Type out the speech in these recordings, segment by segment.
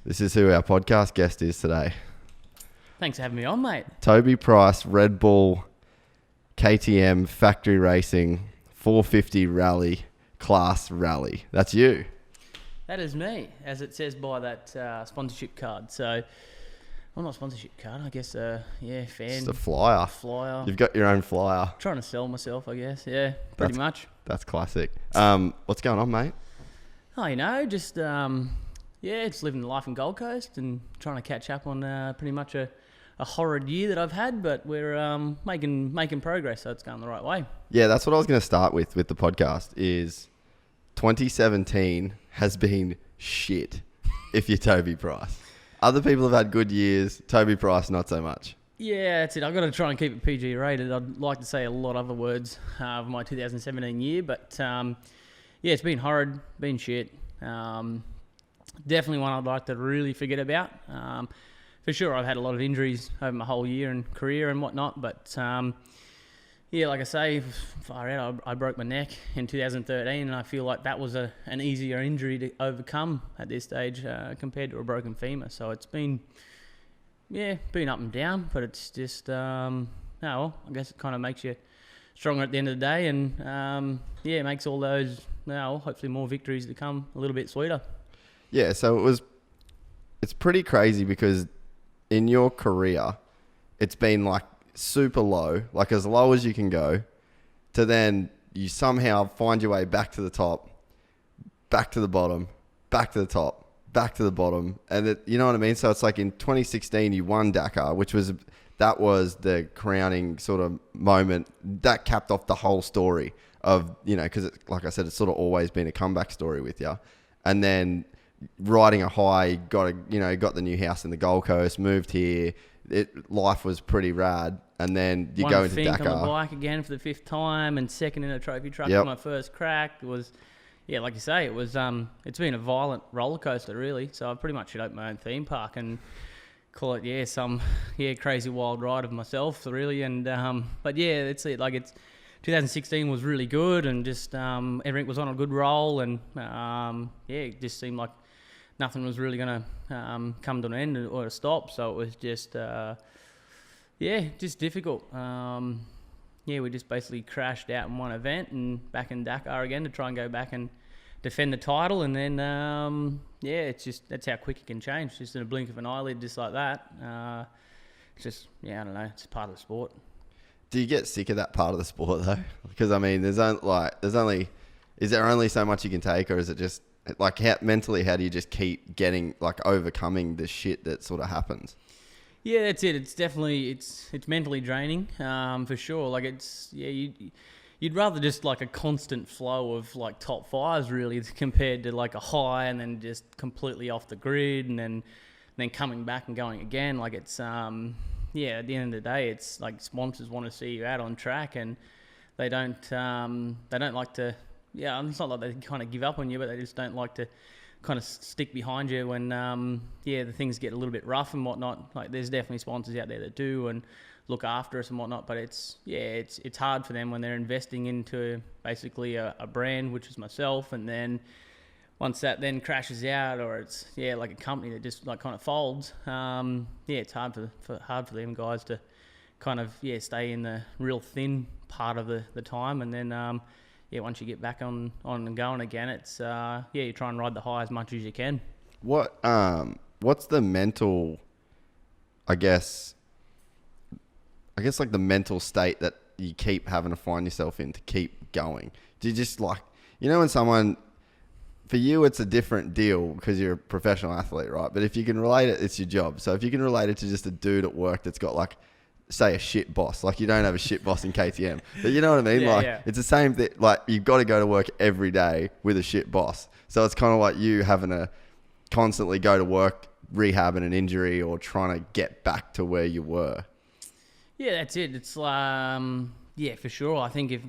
This is who our podcast guest is today. Thanks for having me on, mate. Toby Price, Red Bull, KTM, Factory Racing, 450 Rally, Class Rally. That's you. That is me, as it says by that sponsorship card. So, well, not sponsorship card, I guess, fan. Just a flyer. Flyer. You've got your own flyer. Trying to sell myself, I guess. Yeah, pretty much. That's classic. What's going on, mate? Oh, just living the life in Gold Coast and trying to catch up on pretty much a horrid year that I've had, but we're making progress, so it's going the right way. Yeah, that's what I was going to start with the podcast is 2017 has been shit if you're Toby Price. Other people have had good years, Toby Price not so much. Yeah, that's it. I've got to try and keep it PG rated. I'd like to say a lot of other words of my 2017 year, but it's been horrid, been shit. Definitely one I'd like to really forget about. For sure, I've had a lot of injuries over my whole year and career and whatnot, but like I say, far out, I broke my neck in 2013, and I feel like that was an easier injury to overcome at this stage compared to a broken femur. So it's been up and down, but it's just, I guess it kind of makes you stronger at the end of the day, and it makes all those, hopefully more victories to come a little bit sweeter. Yeah, so it's pretty crazy because in your career, it's been like super low, like as low as you can go, to then you somehow find your way back to the top, back to the bottom, back to the top, back to the bottom. And you know what I mean? So it's like in 2016, you won Dakar, that was the crowning sort of moment that capped off the whole story of, because like I said, it's sort of always been a comeback story with you. And then riding a high, got the new house in the Gold Coast, moved here. Life was pretty rad. And then you go into Dakar. On the bike again for the 5th time, and second in a trophy truck for my first crack. It was, like you say, it's been a violent roller coaster really. So I pretty much should open my own theme park and call it some crazy wild ride of myself really. And that's it. Like 2016 was really good, and just everything was on a good roll, and it just seemed like nothing was really going to come to an end or a stop. So it was just just difficult. We just basically crashed out in one event and back in Dakar again to try and go back and defend the title, and then it's just, that's how quick it can change, just in a blink of an eyelid, just like that. It's just, I don't know, it's part of the sport. Do you get sick of that part of the sport though? Because I mean, is there only so much you can take, or is it just like mentally, how do you just keep overcoming the shit that sort of happens? Yeah, that's it. It's definitely, it's mentally draining, for sure. Like you'd rather just like a constant flow of like top fives really, compared to like a high and then just completely off the grid and then coming back and going again. Like it's, at the end of the day, it's like sponsors want to see you out on track, and they don't like to, it's not like they kind of give up on you, but they just don't like to kind of stick behind you when, the things get a little bit rough and whatnot. Like there's definitely sponsors out there that do and look after us and whatnot, but it's hard for them when they're investing into basically a brand, which is myself, and then once that then crashes out, or it's like a company that just like kind of folds, it's hard for them guys to kind of stay in the real thin part of the time, and then once you get back on and going again, it's you try and ride the high as much as you can. What's the mental, I guess like the mental state that you keep having to find yourself in to keep going? Do you just like, when someone, for you it's a different deal because you're a professional athlete, right? But if you can relate it, it's your job. So if you can relate it to just a dude at work that's got like, say a shit boss, like you don't have a shit boss in KTM, but you know what I mean? It's the same thing. Like you've got to go to work every day with a shit boss. So it's kind of like you having to constantly go to work, rehabbing an injury or trying to get back to where you were. Yeah, that's it. It's for sure. I think if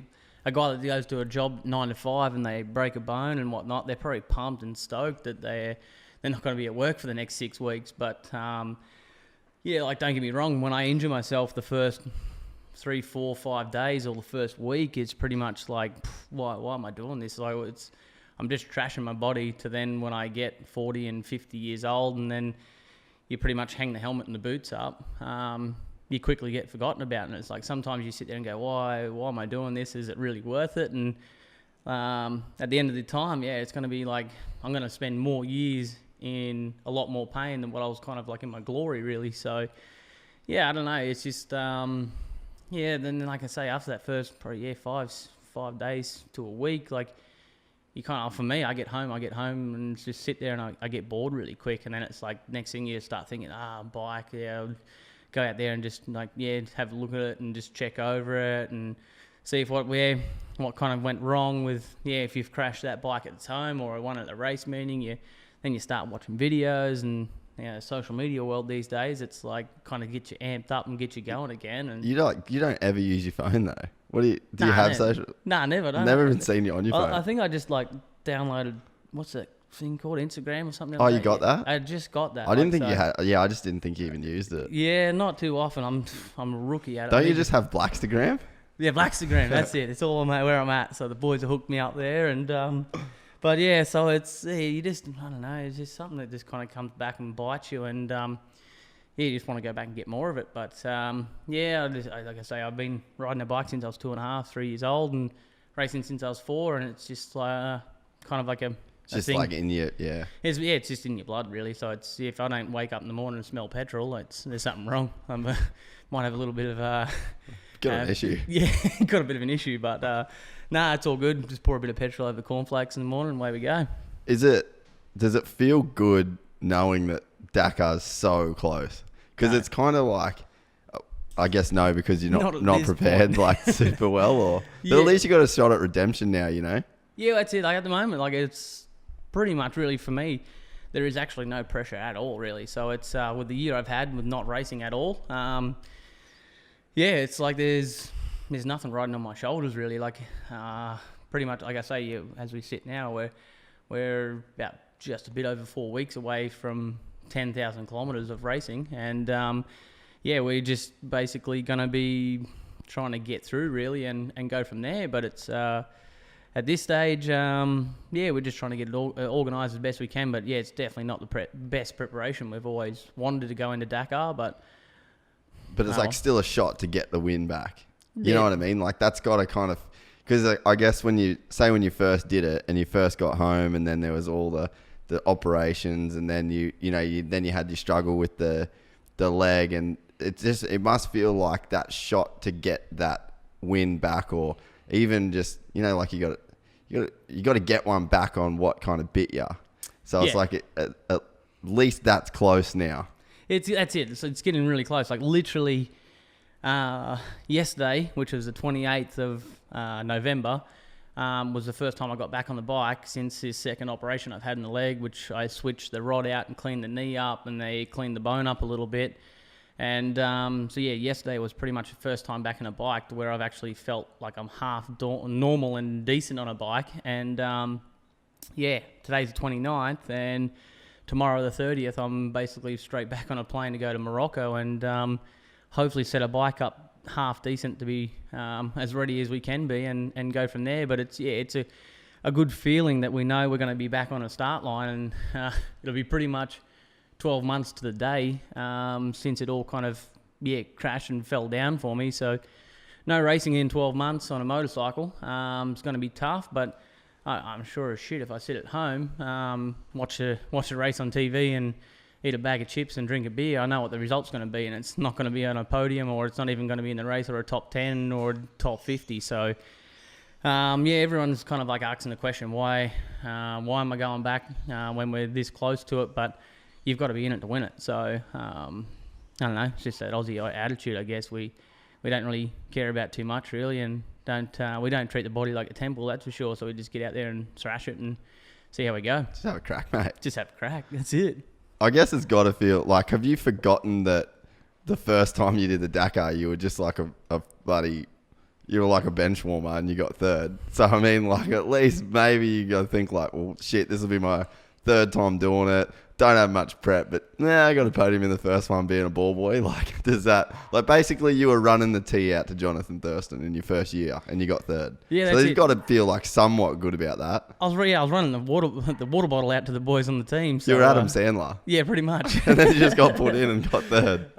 a guy that goes to a job 9 to 5 and they break a bone and whatnot, they're probably pumped and stoked that they're not going to be at work for the next 6 weeks. But don't get me wrong, when I injure myself the first 3, 4, 5 days or the first week, it's pretty much like, why am I doing this? Like I'm just trashing my body to then when I get 40 and 50 years old, and then you pretty much hang the helmet and the boots up, you quickly get forgotten about. And it's like sometimes you sit there and go, why am I doing this? Is it really worth it? And at the end of the time, it's going to be like I'm going to spend more years in a lot more pain than what I was kind of like in my glory, really. So, I don't know. It's just, then like I say, after that first probably 5 days to a week, like you kind of, for me, I get home and just sit there and I get bored really quick. And then it's like next thing you start thinking, bike, go out there and just like, have a look at it and just check over it and see if what kind of went wrong with, if you've crashed that bike at the home or one at the race meeting, then you start watching videos. And social media world these days, it's like kind of get you amped up and get you going again. And you don't ever use your phone though. What do you you have social? Nah, never. I've never even seen you on your phone. I think I just like downloaded, what's that thing called, Instagram or something. Oh, you got that? I just got that. I didn't think you had. Yeah, I just didn't think you even used it. Yeah, not too often. I'm a rookie at it. Don't you just have Blackstagram? Yeah, Blackstagram. That's it. It's all where I'm at. So the boys have hooked me up there, and but so it's you just, I don't know. It's just something that just kind of comes back and bites you, and you just want to go back and get more of it. But like I say, I've been riding a bike since I was 2.5, 3 years old, and racing since I was 4, and it's just kind of like a just thing. like in your It's just in your blood, really. So it's if I don't wake up in the morning and smell petrol, there's something wrong. Might have a little bit of got an issue. Yeah, got a bit of an issue, but it's all good. Just pour a bit of petrol over cornflakes in the morning, and away we go. Does it feel good knowing that Dakar's so close? Because it's kind of like, I guess no, because you're not prepared like super well, or but at least you got a shot at redemption now, Yeah, that's it. Like at the moment, like it's pretty much really for me, there is actually no pressure at all, really. So it's with the year I've had with not racing at all. It's like there's nothing riding on my shoulders really. Like pretty much, like I say, as we sit now, we're about just a bit over 4 weeks away from 10,000 kilometers of racing, and we're just basically going to be trying to get through really and go from there. But it's at this stage, we're just trying to get it organised as best we can. But it's definitely not the best preparation. We've always wanted to go into Dakar, but it's like still a shot to get the win back. You know what I mean? Like that's got to kind of, because I guess when you first did it and you first got home, and then there was all the operations, and then you had your struggle with the leg, and it must feel like that shot to get that win back, or even just like you got to get one back on what kind of bit you. So it's like at least that's close now. That's it. So it's getting really close. Like literally yesterday, which was the 28th of November, was the first time I got back on the bike since this second operation I've had in the leg, which I switched the rod out and cleaned the knee up, and they cleaned the bone up a little bit. And yesterday was pretty much the first time back on a bike where I've actually felt like I'm half normal and decent on a bike. And today's the 29th, and tomorrow the 30th, I'm basically straight back on a plane to go to Morocco and hopefully set a bike up half decent to be as ready as we can be and go from there. But it's a good feeling that we know we're going to be back on a start line, and it'll be pretty much 12 months to the day since it all kind of crashed and fell down for me. So no racing in 12 months on a motorcycle. It's going to be tough, but I'm sure as shit if I sit at home, watch a race on TV and eat a bag of chips and drink a beer, I know what the result's going to be, and it's not going to be on a podium, or it's not even going to be in the race or a top 10 or top 50. So everyone's kind of like asking the question, why am I going back when we're this close to it? But you've got to be in it to win it. So I don't know, it's just that Aussie attitude, I guess. We don't really care about too much really, and we don't treat the body like a temple, that's for sure. So we just get out there and thrash it and see how we go. Just have a crack, mate. Just have a crack, that's it. I guess it's got to feel like, have you forgotten that the first time you did the Dakar, you were just like you were like a bench warmer and you got third. So, I mean, like at least maybe you got to think like, well, shit, this will be my third time doing it. don't have much prep, but I got a podium in the first one being a ball boy. Like, does that, like, basically you were running the tee out to Jonathan Thurston in your first year and you got third. Yeah, so that's you've it. got to feel like somewhat good about that. I was running the water bottle out to the boys on the team. So, you were Adam Sandler. Yeah, pretty much. And then you just got put in and got third.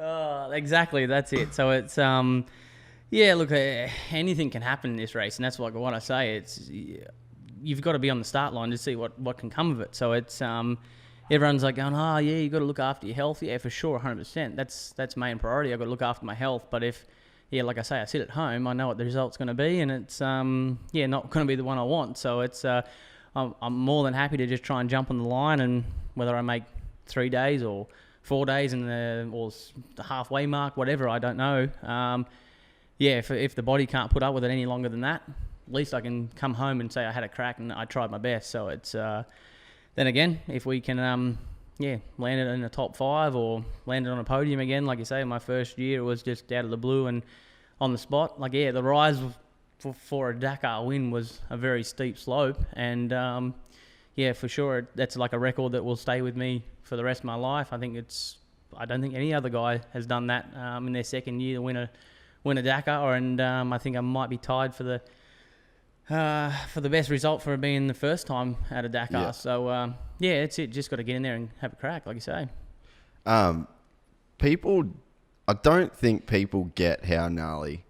Exactly, that's it. So it's yeah, look, anything can happen in this race, and that's like what I say. It's you've got to be on the start line to see what can come of it. So it's everyone's like going, oh yeah, you got to look after your health. Yeah, for sure, 100%. That's main priority. I've got to look after my health. But if like I say, I sit at home, I know what the result's going to be, and it's not going to be the one I want. So it's I'm more than happy to just try and jump on the line, and whether I make 3 days or 4 days or the halfway mark, whatever, I don't know. If the body can't put up with it any longer than that, at least I can come home and say I had a crack and I tried my best. So it's then again, if we can land it in the top 5 or land it on a podium again, like you say, my first year it was just out of the blue and on the spot. Like the rise for a Dakar win was a very steep slope, and for sure that's like a record that will stay with me for the rest of my life. I don't think any other guy has done that in their second year to win a Dakar, and I think I might be tied for the best result for being the first time at a Dakar. Yeah. So that's it. Just got to get in there and have a crack, like you say. I don't think people get how gnarly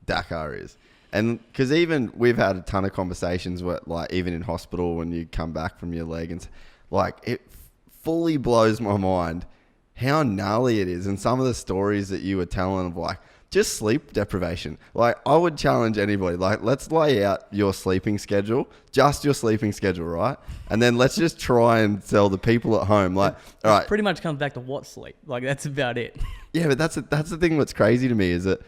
Dakar is. And because even we've had a ton of conversations where, like, even in hospital when you come back from your leg, and like, it fully blows my mind how gnarly it is. And some of the stories that you were telling of, like, just sleep deprivation. Like, I would challenge anybody, like, let's lay out your sleeping schedule, just your sleeping schedule, right? And then let's just try and tell the people at home, like, all right. It pretty much comes back to what sleep. Like, that's about it. Yeah, but that's the thing that's crazy to me is that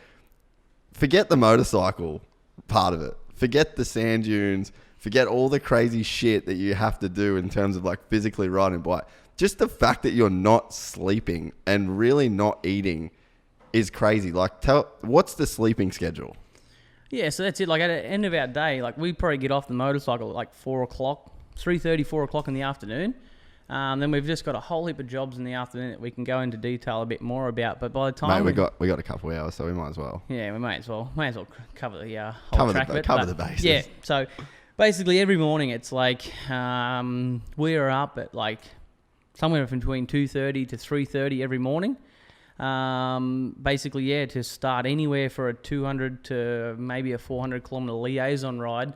forget the motorcycle part of it. Forget the sand dunes. Forget all the crazy shit that you have to do in terms of, like, physically riding a bike. Just the fact that you're not sleeping and really not eating is crazy. Like, what's the sleeping schedule? Yeah, so that's it. Like, at the end of our day, like, we probably get off the motorcycle at like 4 o'clock, 3:30, 4 o'clock in the afternoon. Then we've just got a whole heap of jobs in the afternoon that we can go into detail a bit more about. But by the time we got a couple of hours, so we might as well. Yeah, we may as well cover the whole track bit. Cover the bases. Yeah, so basically every morning it's like we're up at like somewhere between 2:30 to 3:30 every morning. Basically, to start anywhere for a 200 to maybe a 400 kilometer liaison ride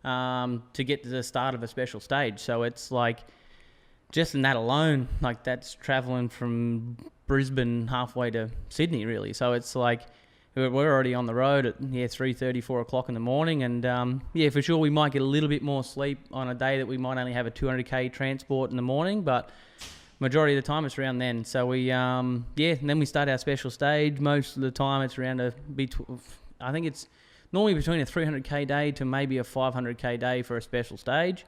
to get to the start of a special stage. So it's like, just in that alone, like, that's traveling from Brisbane halfway to Sydney, really. So it's like we're already on the road at 3:30, 4 o'clock in the morning, and for sure we might get a little bit more sleep on a day that we might only have a 200k transport in the morning, but majority of the time it's around then. So we and then we start our special stage. Most of the time it's around I think it's normally between a 300k day to maybe a 500k day for a special stage.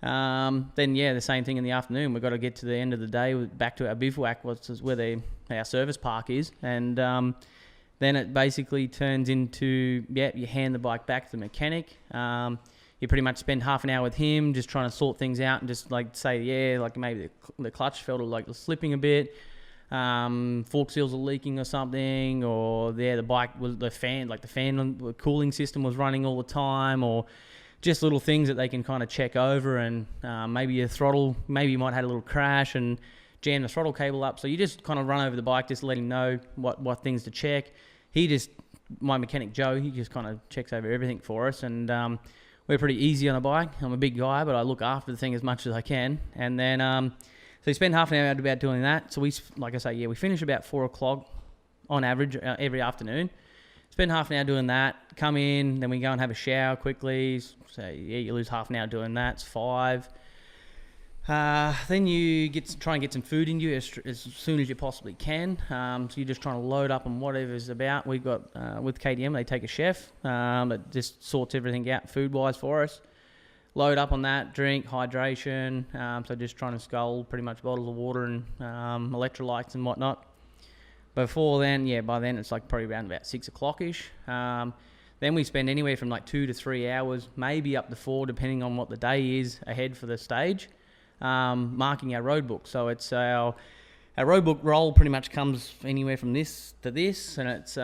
Then the same thing in the afternoon. We've got to get to the end of the day back to our bivouac, which is where our service park is, and then it basically turns into you hand the bike back to the mechanic. You pretty much spend half an hour with him just trying to sort things out and just like say, like maybe the clutch felt like slipping a bit, fork seals are leaking or something, or the bike was the fan cooling system was running all the time, or just little things that they can kind of check over, and maybe your throttle, maybe you might have had a little crash and jam the throttle cable up. So you just kind of run over the bike, just let him know what things to check. My mechanic Joe, he just kind of checks over everything for us, and we're pretty easy on a bike. I'm a big guy, but I look after the thing as much as I can. And then, so you spend half an hour about doing that. So we finish about 4 o'clock on average every afternoon. Spend half an hour doing that. Come in, then we go and have a shower quickly. So you lose half an hour doing that. It's 5. Then you try and get some food in you as soon as you possibly can. So you're just trying to load up on whatever's about. We've got, with KTM, they take a chef that just sorts everything out food-wise for us. Load up on that, drink, hydration. So just trying to scull pretty much bottles of water and electrolytes and whatnot. Before then, by then it's like probably around about 6 o'clock-ish. Then we spend anywhere from like 2 to 3 hours, maybe up to 4, depending on what the day is ahead for the stage. marking our road book. So it's our road book roll pretty much comes anywhere from this to this, and it's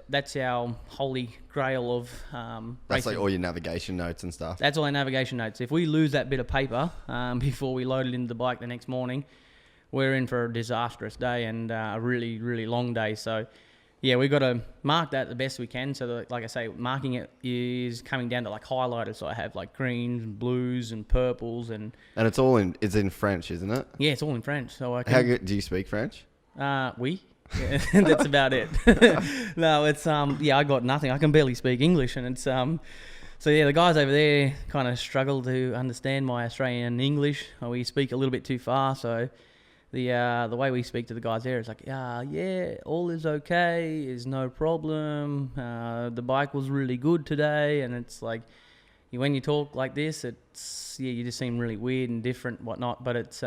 that's our holy grail of That's racing. like all your navigation notes and stuff. That's all our navigation notes. If we lose that bit of paper before we load it into the bike the next morning, we're in for a disastrous day and a really, really long day. So, yeah, we've got to mark that the best we can. So, that, like I say, marking it is coming down to like highlighters. So I have like greens and blues and purples and it's in French, isn't it? yeah, it's all in French. So I can, How good do you speak French? we. Yeah, that's about it. No, it's I got nothing. I can barely speak English, and it's so yeah, the guys over there kind of struggle to understand my Australian English. We speak a little bit too fast, so the way we speak to the guys there is like, yeah, all is okay, is no problem. The bike was really good today, and it's like when you talk like this, it's you just seem really weird and different, whatnot. But it's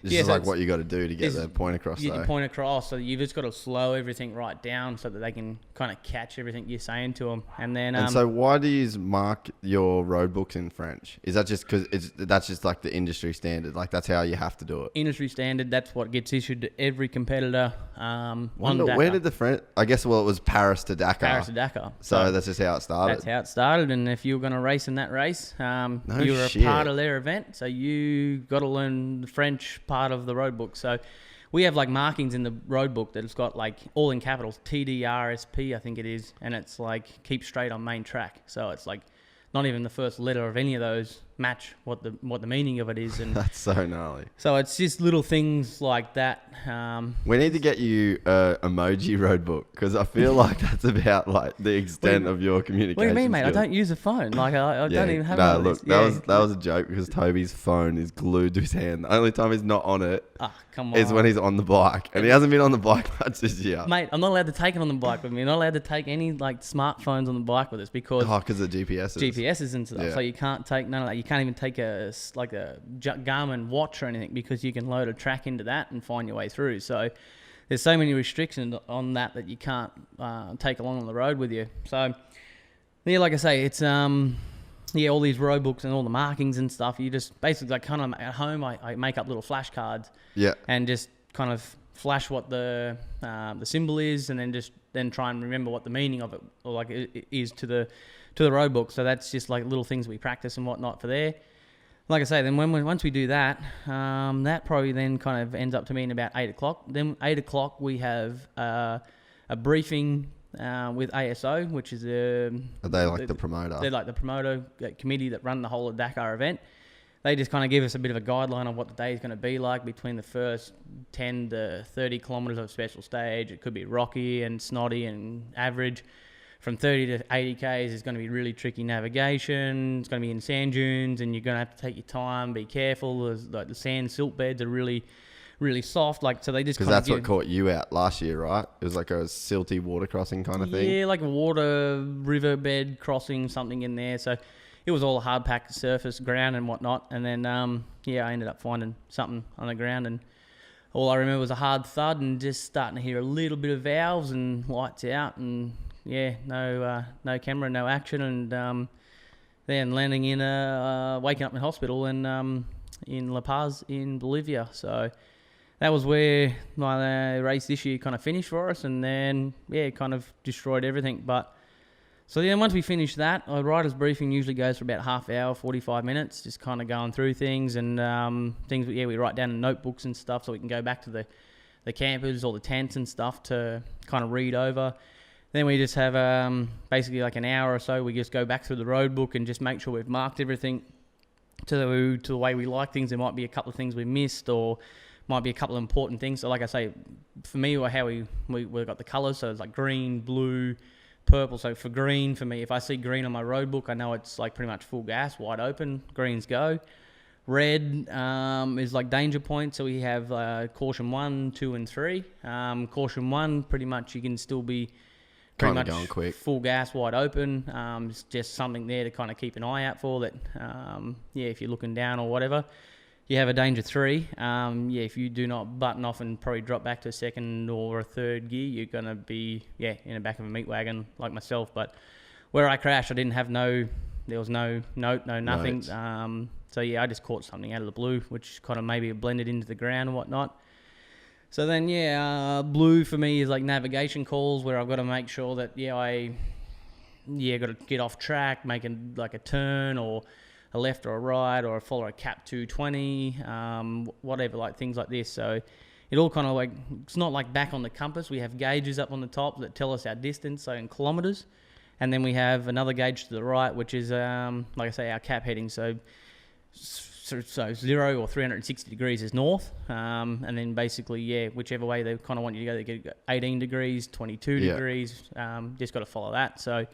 This is like what you got to do to get the point across. Get your point across. So you've just got to slow everything right down so that they can kind of catch everything you're saying to them. And then, and so why do you mark your road books in French? Is that just because that's just like the industry standard? Like that's how you have to do it. Industry standard. That's what gets issued to every competitor. On Dakar. Where did the French? I guess it was Paris to Dakar. Paris to Dakar. So that's just how it started. That's how it started. And if you were going to race in that race, you were a part of their event. So you got to learn the French part of the road book. So we have like markings in the road book that it's got like all in capitals, TDRSP, I think it is. And it's like keep straight on main track. So it's like not even the first letter of any of those match what the meaning of it is. And that's so gnarly. So it's just little things like that. We need to get you a emoji road book because I feel like that's about like the extent of your communication. What do you mean, mate? skills. I don't use a phone. Like I don't even have. No, look, that was a joke because Toby's phone is glued to his hand. The only time he's not on it is when he's on the bike, and he hasn't been on the bike much this year. Mate, I'm not allowed to take it on the bike with me. I'm not allowed to take any like smartphones on the bike with us because of the GPSs. GPSs and stuff. Yeah. So you can't take none of that. You can't even take a Garmin watch or anything because you can load a track into that and find your way through. So there's so many restrictions on that you can't take along on the road with you. So yeah, like I say, it's all these road books and all the markings and stuff. You just basically like kind of at home, I make up little flashcards. Yeah. And just kind of flash what the symbol is, and then try and remember what the meaning of it is to the road book. So that's just like little things we practice and whatnot for there. Like I say, then once we do that, that probably then kind of ends up to being about 8 o'clock. Then 8 o'clock we have a briefing with ASO, which is Are they like the promoter? They're like the promoter committee that run the whole of Dakar event. They just kind of give us a bit of a guideline on what the day is going to be like between the first 10 to 30 kilometres of special stage. It could be rocky and snotty and average. From 30 to 80 Ks is going to be really tricky navigation. It's going to be in sand dunes, and you're going to have to take your time, be careful. Like the sand silt beds are really, really soft. Like so, they just because that's what caught you out last year, right? It was like a silty water crossing kind of thing. Yeah, like a water riverbed crossing, something in there. So it was all hard packed surface ground and whatnot. And then I ended up finding something on the ground, and all I remember was a hard thud and just starting to hear a little bit of valves and lights out and. Yeah, no camera, no action, and then landing in waking up in hospital in La Paz in Bolivia. So that was where my race this year kind of finished for us, and then it kind of destroyed everything. But so then once we finished that, a rider's briefing usually goes for about half hour, 45 minutes, just kind of going through things and things. We write down in notebooks and stuff so we can go back to the campers or the tents and stuff to kind of read over. Then we just have basically like an hour or so. We just go back through the road book and just make sure we've marked everything to the way we like things. There might be a couple of things we missed, or might be a couple of important things. So like I say, for me, how we've got the colours. So it's like green, blue, purple. So for green, for me, if I see green on my road book, I know it's like pretty much full gas, wide open. Greens go. Red is like danger point. So we have caution 1, 2, and 3. Caution 1, pretty much you can still be pretty much going quick. Full gas, wide open. It's just something there to kind of keep an eye out for that. If you're looking down or whatever, you have a danger 3. If you do not button off and probably drop back to a second or a third gear, you're going to be, in the back of a meat wagon like myself. But where I crashed, there was no note, no nothing. So So yeah, I just caught something out of the blue, which kind of maybe blended into the ground and whatnot. So then blue for me is like navigation calls where I've got to make sure that got to get off track, making like a turn or a left or a right, or follow a cap 220, whatever, like things like this. So it all kind of like, it's not like back on the compass. We have gauges up on the top that tell us our distance, so in kilometres. And then we have another gauge to the right, which is, like I say, our cap heading. So 0 or 360 degrees is north. And then basically, whichever way they kind of want you to go, they get 18 degrees, 22 degrees. Just got to follow that. So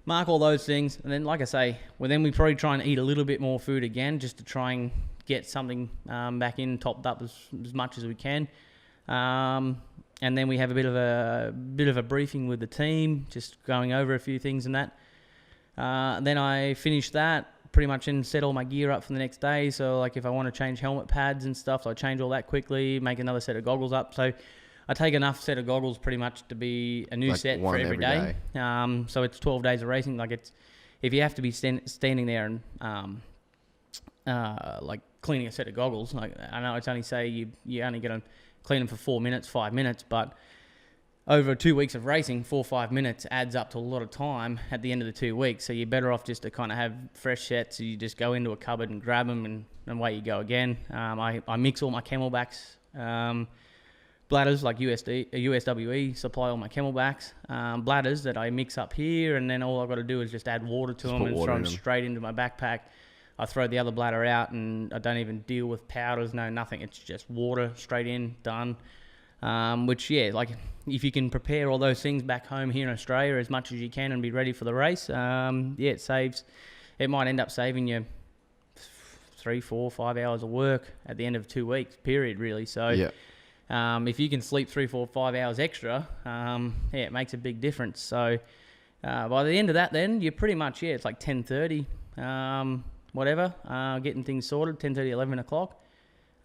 mark all those things. And then, like I say, we probably try and eat a little bit more food again just to try and get something back in, topped up as much as we can. And then we have a bit of a briefing with the team, just going over a few things and that. Then I finish that pretty much and set all my gear up for the next day. So like if I want to change helmet pads and stuff, so I change all that quickly, make another set of goggles up. So I take enough set of goggles pretty much to be a new like set for every day. So it's 12 days of racing. Like if you have to be standing there and like cleaning a set of goggles, like I know it's only say you only get to clean them for 4 minutes, 5 minutes, but over 2 weeks of racing, 4 or 5 minutes adds up to a lot of time at the end of the 2 weeks. So you're better off just to kind of have fresh sets. So you just go into a cupboard and grab them and away you go again. I mix all my camelbacks. Bladders like USWE supply all my camelbacks. Bladders that I mix up here, and then all I've got to do is just add water to them and throw them straight into my backpack. I throw the other bladder out and I don't even deal with powders, nothing. It's just water straight in, done. Which, like if you can prepare all those things back home here in Australia as much as you can and be ready for the race, it might end up saving you 3, 4, 5 hours of work at the end of 2 weeks, period, really. So if you can sleep 3, 4, 5 hours extra, it makes a big difference. So by the end of that, then you're pretty much, it's like 10:30, getting things sorted, 10:30, 11 o'clock.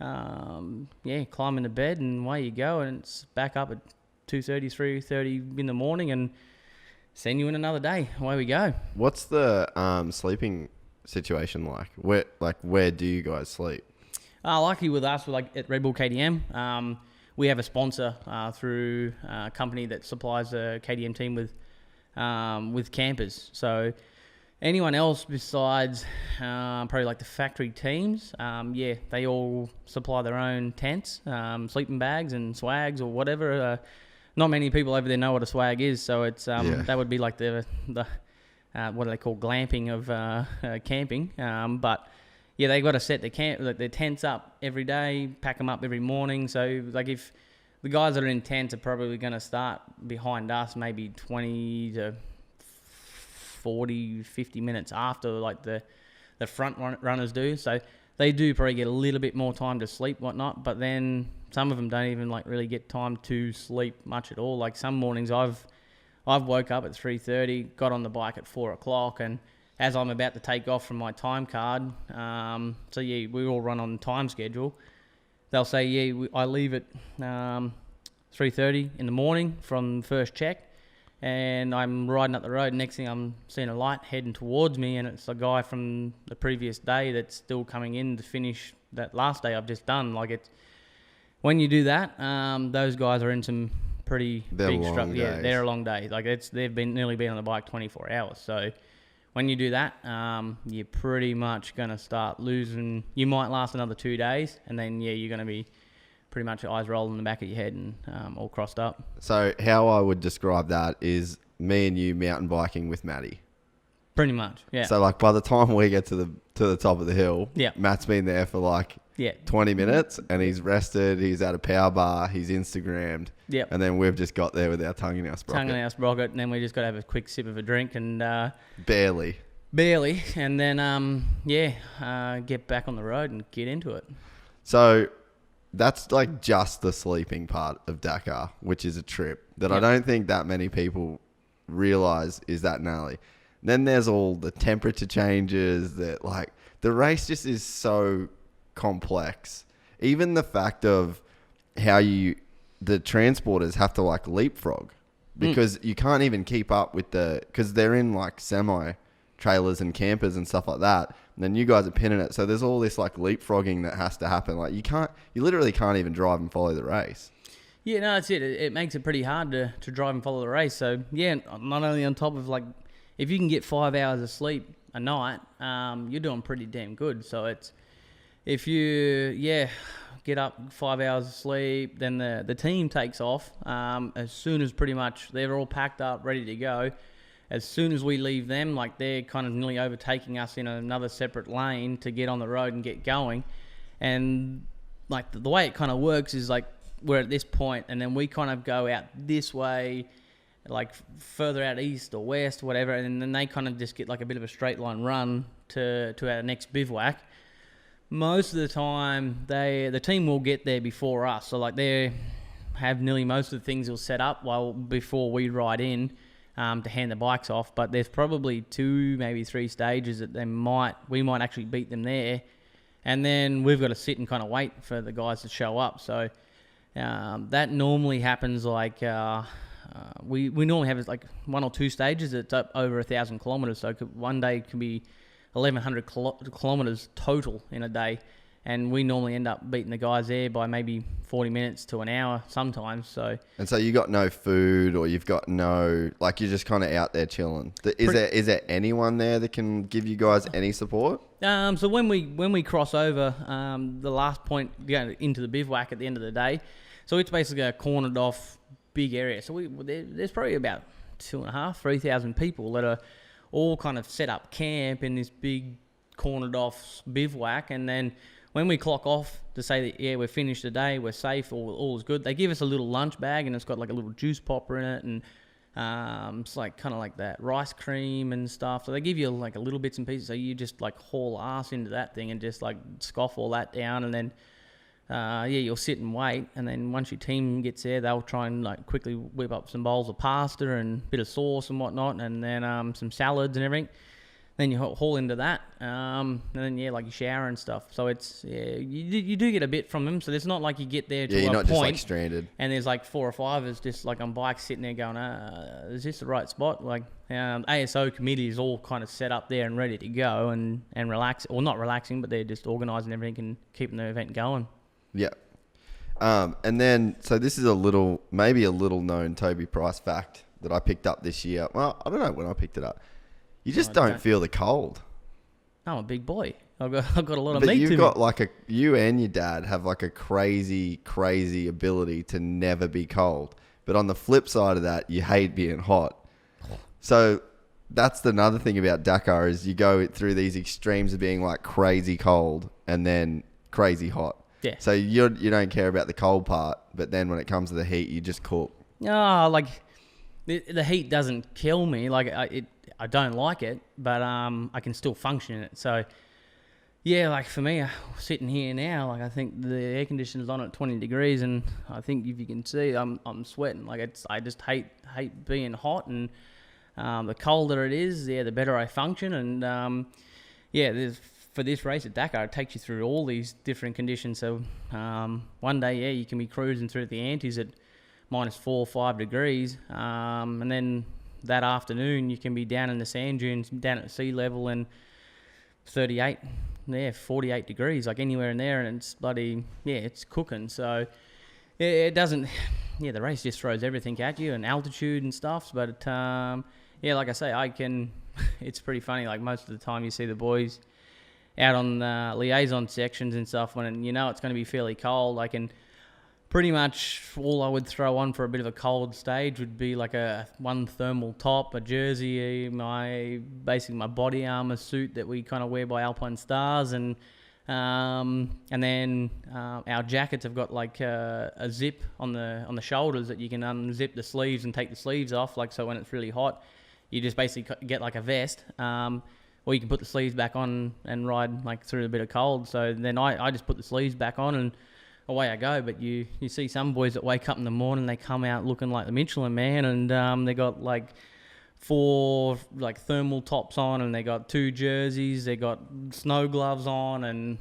Climb into bed and away you go, and it's back up at 2:30, 3:30 in the morning, and send you in another day. Away we go. What's the sleeping situation like? Where do you guys sleep? Lucky with us, we're like at Red Bull KTM. We have a sponsor through a company that supplies the KTM team with campers. So anyone else besides probably like the factory teams, they all supply their own tents, sleeping bags and swags or whatever. Not many people over there know what a swag is, so it's that would be like the what do they call, glamping of camping. But yeah, they got to set their tents up every day, pack them up every morning. So like if the guys that are in tents are probably going to start behind us maybe 20 to 40, 50 minutes after like the front runners do. So they do probably get a little bit more time to sleep, whatnot, but then some of them don't even like really get time to sleep much at all. Like some mornings I've woke up at 3:30, got on the bike at 4 o'clock, and as I'm about to take off from my time card, we all run on time schedule. They'll say, I leave at 3:30 in the morning from first check, and I'm riding up the road. Next thing I'm seeing a light heading towards me, and it's a guy from the previous day that's still coming in to finish that last day I've just done. Like it's when you do that, those guys are in some pretty big struggles. Yeah, they're a long day. Like they've nearly been on the bike 24 hours. So when you do that, you're pretty much going to start losing. You might last another 2 days, and then you're going to be pretty much eyes rolling in the back of your head and all crossed up. So how I would describe that is me and you mountain biking with Matty. Pretty much, yeah. So like by the time we get to the top of the hill, Matt's been there for like 20 minutes, and he's rested, he's at a power bar, he's Instagrammed, and then we've just got there with our tongue in our sprocket. And then we just got to have a quick sip of a drink and barely, and then get back on the road and get into it. So that's like just the sleeping part of Dakar, which is a trip that I don't think that many people realize is that gnarly. Then there's all the temperature changes that like the race just is so complex. Even the fact of how the transporters have to like leapfrog because you can't even keep up with because they're in like semi trailers and campers and stuff like that. And then you guys are pinning it. So there's all this like leapfrogging that has to happen. Like you literally can't even drive and follow the race. Yeah, no, that's it. It makes it pretty hard to drive and follow the race. So, yeah, not only on top of, like, if you can get 5 hours of sleep a night, you're doing pretty damn good. So it's, if you, get up 5 hours of sleep, then the team takes off as soon as pretty much they're all packed up, ready to go. As soon as we leave them, like, they're kind of nearly overtaking us in another separate lane to get on the road and get going. And, like, the way it kind of works is, like, we're at this point, and then we kind of go out this way, like further out east or west or whatever, and then they kind of just get like a bit of a straight line run to our next bivouac. Most of the time, the team will get there before us, so like they have nearly most of the things all set up before we ride in to hand the bikes off. But there's probably 2, maybe 3 stages that we might actually beat them there, and then we've got to sit and kind of wait for the guys to show up. So. That normally happens like we normally have like 1 or 2 stages that's up over 1,000 kilometers. So one day can be 1,100 kilometers total in a day, and we normally end up beating the guys there by maybe 40 minutes to an hour sometimes. So you got no food, or you've got no, like, you're just kind of out there chilling. Is there anyone there that can give you guys any support? So when we cross over the last point into the bivouac at the end of the day, so it's basically a cornered off big area. So there's probably about 2,500-3,000 people that are all kind of set up camp in this big cornered off bivouac. And then when we clock off to say that, we're finished the day, we're safe, all is good, they give us a little lunch bag, and it's got like a little juice popper in it, and it's like kind of like that rice cream and stuff. So they give you like a little bits and pieces, so you just like haul ass into that thing and just like scoff all that down, and then you'll sit and wait. And then once your team gets there, they'll try and like quickly whip up some bowls of pasta and a bit of sauce and whatnot, and then some salads and everything. Then you haul into that, and then like you shower and stuff. So it's you do get a bit from them. So it's not like you get there to you're a not point just like stranded, and there's like 4 or 5 is just like on bikes sitting there going, is this the right spot? Like ASO committee is all kind of set up there and ready to go and relax, or not relaxing, but they're just organising everything and keeping the event going. Yeah. And then, so this is maybe a little known Toby Price fact that I picked up this year. Well, I don't know when I picked it up. You just don't feel the cold. I'm a big boy. I've got a lot of but meat you've to got me. like you and your dad have like a crazy, crazy ability to never be cold. But on the flip side of that, you hate being hot. So that's another thing about Dakar is you go through these extremes of being like crazy cold and then crazy hot. Yeah. So you don't care about the cold part, but then when it comes to the heat, you just cook. Like the heat doesn't kill me. Like I don't like it, but I can still function in it. So yeah, like for me, sitting here now, like I think the air conditioner's on at 20 degrees, and I think if you can see, I'm sweating. Like I just hate being hot, and the colder it is, the better I function. And for this race at Dakar, it takes you through all these different conditions. So one day, you can be cruising through the Andes at -4 or 5 degrees, and then that afternoon you can be down in the sand dunes, down at sea level, and 48 degrees, like anywhere in there, and it's bloody, it's cooking. So it doesn't, the race just throws everything at you, and altitude and stuff. But like I say, it's pretty funny. Like most of the time you see the boys out on liaison sections and stuff, when it's going to be fairly cold. I can pretty much, all I would throw on for a bit of a cold stage would be like one thermal top, a jersey, basically my body armor suit that we kind of wear by Alpine Stars, and then our jackets have got like a zip on the shoulders that you can unzip the sleeves and take the sleeves off. Like, so when it's really hot, you just basically get like a vest, or you can put the sleeves back on and ride like through a bit of cold. So then I just put the sleeves back on and away I go. But you see some boys that wake up in the morning, they come out looking like the Michelin Man, and they got like 4 like thermal tops on, and they got 2 jerseys, they got snow gloves on, and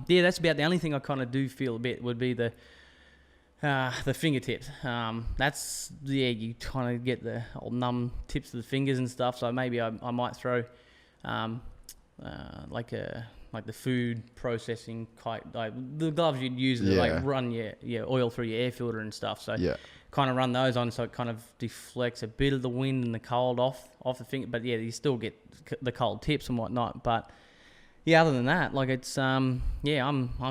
that's about the only thing I kind of do feel a bit would be the fingertips. That's you kind of get the old numb tips of the fingers and stuff. So maybe I might throw like the food processing like the gloves you'd use to like run your oil through your air filter and stuff. So kind of run those on, so it kind of deflects a bit of the wind and the cold off the finger. But yeah, you still get the cold tips and whatnot. But yeah, other than that, like it's I'm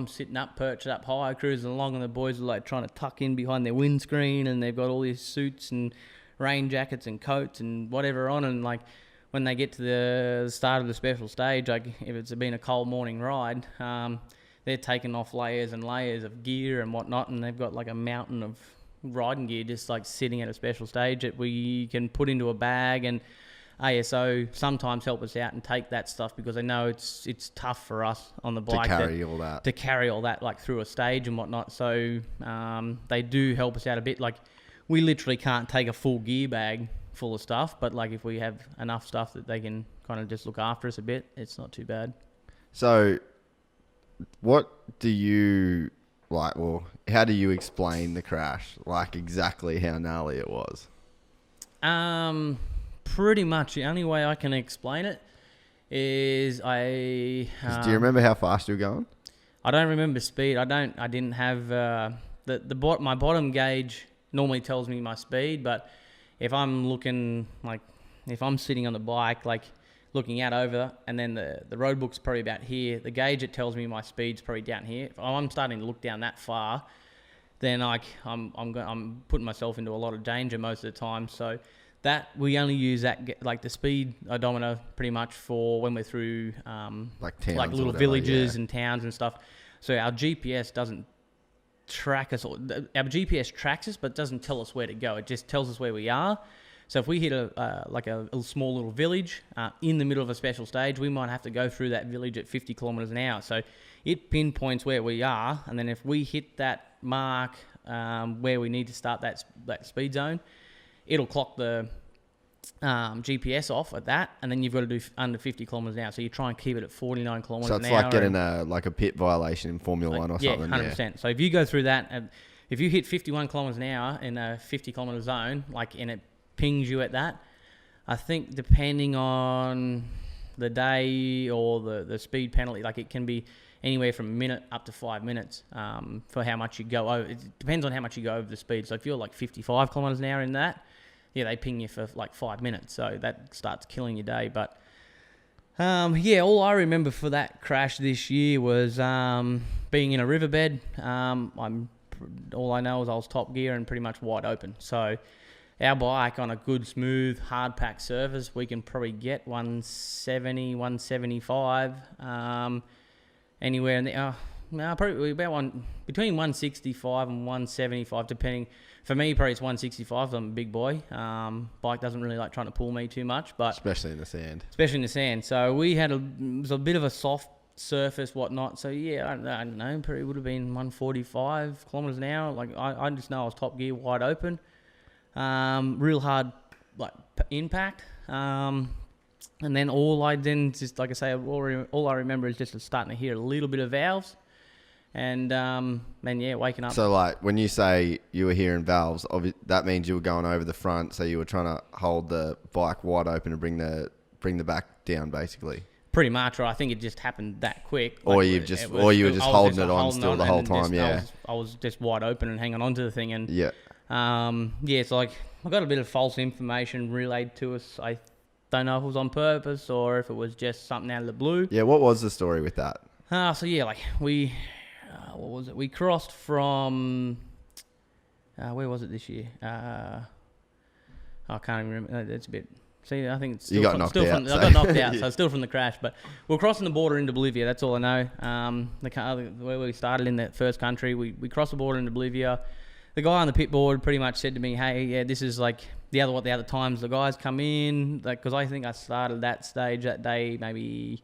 sitting up, perched up high, cruising along, and the boys are like trying to tuck in behind their windscreen, and they've got all these suits and rain jackets and coats and whatever on, and like when they get to the start of the special stage, like if it's been a cold morning ride, they're taking off layers and layers of gear and whatnot, and they've got like a mountain of riding gear just like sitting at a special stage that we can put into a bag, and ASO sometimes help us out and take that stuff because they know it's tough for us on the bike to carry all that like through a stage and whatnot. So they do help us out a bit. Like we literally can't take a full gear bag full of stuff, but like if we have enough stuff that they can kind of just look after us a bit, it's not too bad. So what do you like, well, how do you explain the crash, like exactly how gnarly it was? Pretty much the only way I can explain it is do you remember how fast you were going? I don't remember speed. I didn't have my bottom gauge normally tells me my speed, but if I'm looking, like, if I'm sitting on the bike, like, looking out over, and then the road book's probably about here, the gauge, it tells me my speed's probably down here. If I'm starting to look down that far, then, like, I'm putting myself into a lot of danger most of the time. So that, we only use that, like, the speed odometer pretty much for when we're through, like towns, like little villages and towns and stuff. So our GPS doesn't track us. Our GPS tracks us, but doesn't tell us where to go. It just tells us where we are. So if we hit a small little village in the middle of a special stage, we might have to go through that village at 50 kilometers an hour. So it pinpoints where we are, and then if we hit that mark where we need to start that speed zone, it'll clock the GPS off at that, and then you've got to do under 50 kilometers an hour. So you try and keep it at 49 kilometers an hour. So it's like getting a pit violation in Formula One or something. 100%. Yeah. So if you go through that, if you hit 51 kilometers an hour in a 50 kilometer zone, like, and it pings you at that, I think depending on the day or the speed penalty, like it can be anywhere from a minute up to 5 minutes for how much you go over. It depends on how much you go over the speed. So if you're like 55 kilometers an hour in that, yeah, they ping you for like 5 minutes. So that starts killing your day. But all I remember for that crash this year was being in a riverbed. All I know is I was top gear and pretty much wide open. So our bike on a good, smooth, hard pack surface, we can probably get 170, 175, anywhere in the probably about between 165 and 175, depending. For me, probably it's 165. I'm a big boy. Bike doesn't really like trying to pull me too much, but especially in the sand. So we had it was a bit of a soft surface, whatnot. So yeah, I don't know. Probably would have been 145 kilometers an hour. Like I just know I was top gear, wide open. Real hard, like, impact. And then all I remember is just starting to hear a little bit of valves. And waking up. So, like, when you say you were hearing valves, that means you were going over the front, so you were trying to hold the bike wide open and bring the back down, basically. Pretty much, or I think it just happened that quick. Or you were just holding it on still the whole time. I was just wide open and hanging on to the thing, and it's like I got a bit of false information relayed to us. I don't know if it was on purpose or if it was just something out of the blue. Yeah, what was the story with that? We. What was it? We crossed from... where was it this year? I can't even remember. It's a bit... See, I think it's still... I got knocked out, so it's still from the crash. But we're crossing the border into Bolivia. That's all I know. Where we started in that first country, we crossed the border into Bolivia. The guy on the pit board pretty much said to me, hey, yeah, this is like the other times the guys come in. Because I think I started that stage that day maybe...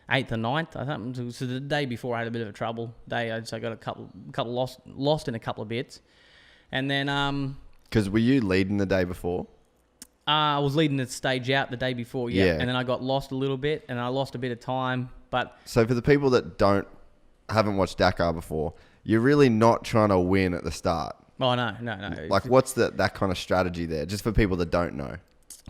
8th or 9th, I think. So the day before, I had a bit of a trouble day. I got a couple lost in a couple of bits, and then because were you leading the day before? I was leading the stage out the day before, yeah. And then I got lost a little bit, and I lost a bit of time. But so for the people that haven't watched Dakar before, you're really not trying to win at the start. Oh no. Like, what's that kind of strategy there? Just for people that don't know.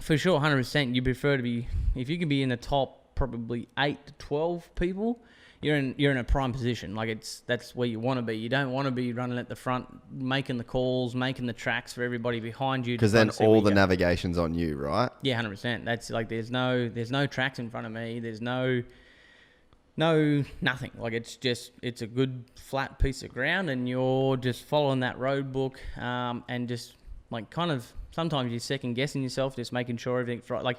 For sure, 100%. You prefer to be, if you can be in the top probably 8 to 12 people, you're in a prime position. Like that's where you want to be. You don't want to be running at the front, making the calls, making the tracks for everybody behind you. Because then all the navigation's on you, right? Yeah, 100%. That's like there's no tracks in front of me. There's no nothing. Like it's a good flat piece of ground, and you're just following that road book, and just like kind of sometimes you're second guessing yourself, just making sure everything's right. Like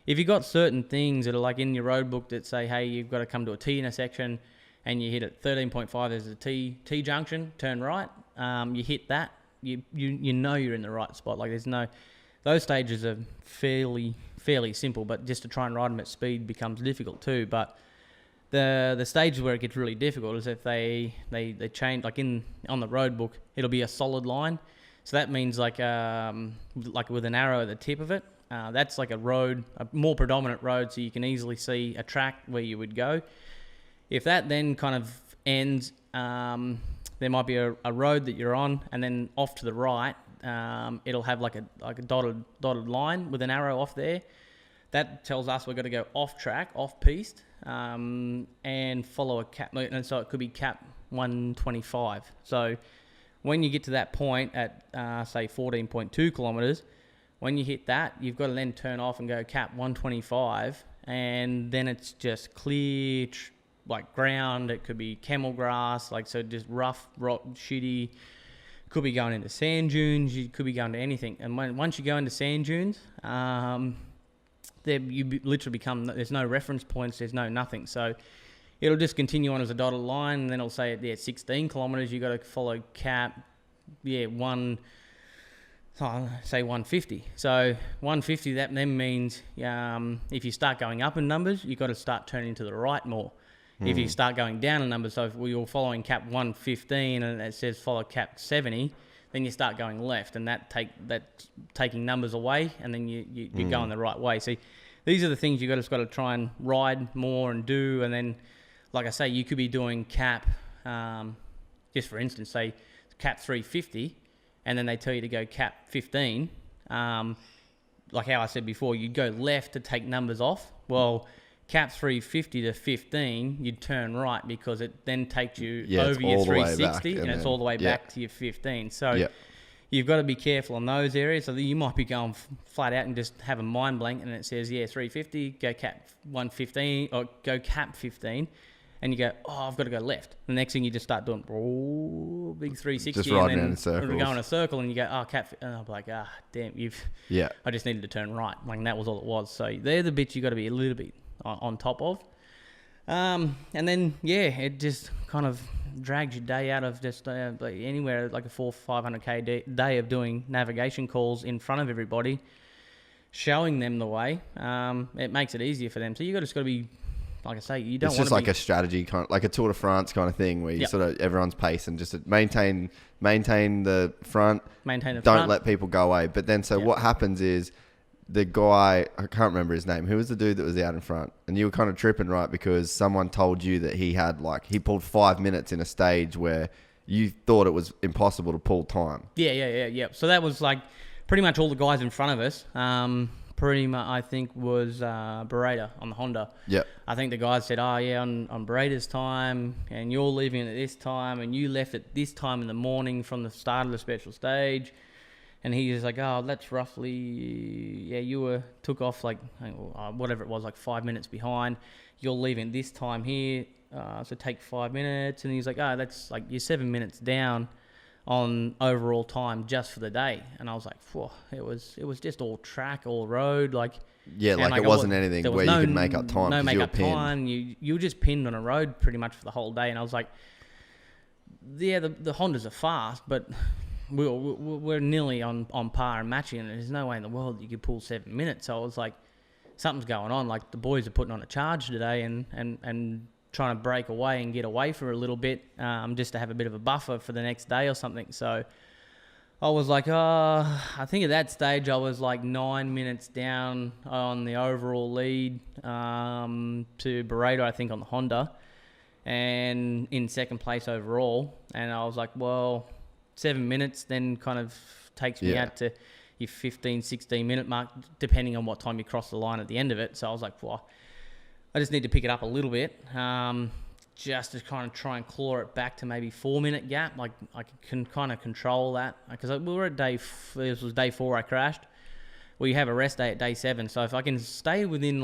if you got certain things that are like in your road book that say, hey, you've got to come to a T intersection, and you hit at 13.5, there's a T junction, turn right. You hit that, you know you're in the right spot. Like those stages are fairly simple, but just to try and ride them at speed becomes difficult too. But the stages where it gets really difficult is if they change, like on the road book, it'll be a solid line. So that means like with an arrow at the tip of it, that's like a more predominant road, so you can easily see a track where you would go. If that then kind of ends, there might be a road that you're on, and then off to the right, it'll have like a dotted line with an arrow off there. That tells us we've got to go off track, off piste, and follow a cap. And so it could be cap 125. So when you get to that point at say 14.2 kilometers, when you hit that, you've got to then turn off and go cap 125, and then it's just clear like ground. It could be camel grass, like so just rough, shitty. Could be going into sand dunes. You could be going to anything. And once you go into sand dunes, you literally become, there's no reference points, there's no nothing. So it'll just continue on as a dotted line, and then it'll say at 16 kilometers, you got to follow cap, say 150. So 150, that then means if you start going up in numbers, you got to start turning to the right more. If you start going down in numbers, so if you're following cap 115 and it says follow cap 70, then you start going left, and that's taking numbers away, and then you're going the right way. See, these are the things you just got to try and ride more and do. And then, like I say, you could be doing cap, just for instance, say cap 350, and then they tell you to go cap 15. Like how I said before, you'd go left to take numbers off. Well, cap 350 to 15, you'd turn right because it then takes you over your 360, and it's all the way back to your 15. So you've got to be careful on those areas. So you might be going flat out and just have a mind blank, and it says 350, go cap 115 or go cap 15, and you go, I've got to go left. The next thing you just start doing big 360, just riding and in circles. Go in a circle, and you go cap, and I'm like, damn, I just needed to turn right. Like that was all it was. So they're the bits you got to be a little bit on top of, and then it just kind of drags your day out of just anywhere, like a 400-500k day of doing navigation calls in front of everybody, showing them the way. It makes it easier for them. So you just got to be, like I say, you don't. It's just like a strategy, kind of like a Tour de France kind of thing, where you sort of everyone's pace and just maintain the front, don't let people go away. But then what happens is, the guy, I can't remember his name, who was the dude that was out in front? And you were kind of tripping, right? Because someone told you that he pulled 5 minutes in a stage where you thought it was impossible to pull time. Yeah. So that was like pretty much all the guys in front of us. Pretty much, I think, was Beretta on the Honda. Yep. I think the guys said, on Beretta's time, and you're leaving at this time, and you left at this time in the morning from the start of the special stage. And he was like, that's roughly, you took off like, whatever it was, like 5 minutes behind. You're leaving this time here, so take 5 minutes. And he's like, that's like, you're 7 minutes down on overall time just for the day. And I was like, it was just all track, all road. Like, it wasn't anything where you could make up time. No make up time. You were just pinned on a road pretty much for the whole day. And I was like, the Hondas are fast, but we're nearly on par and matching, and there's no way in the world you could pull 7 minutes. So I was like, something's going on. Like the boys are putting on a charge today and trying to break away and get away for a little bit, just to have a bit of a buffer for the next day or something. So I was like, I think at that stage I was like 9 minutes down on the overall lead to Beretta, I think, on the Honda, and in second place overall. And I was like, 7 minutes then kind of takes me out to your 15, 16 minute mark, depending on what time you cross the line at the end of it. So I was like, I just need to pick it up a little bit, just to kind of try and claw it back to maybe 4-minute gap. Like I can kind of control that because we were at this was day 4 I crashed. We have a rest day at day 7, so if I can stay within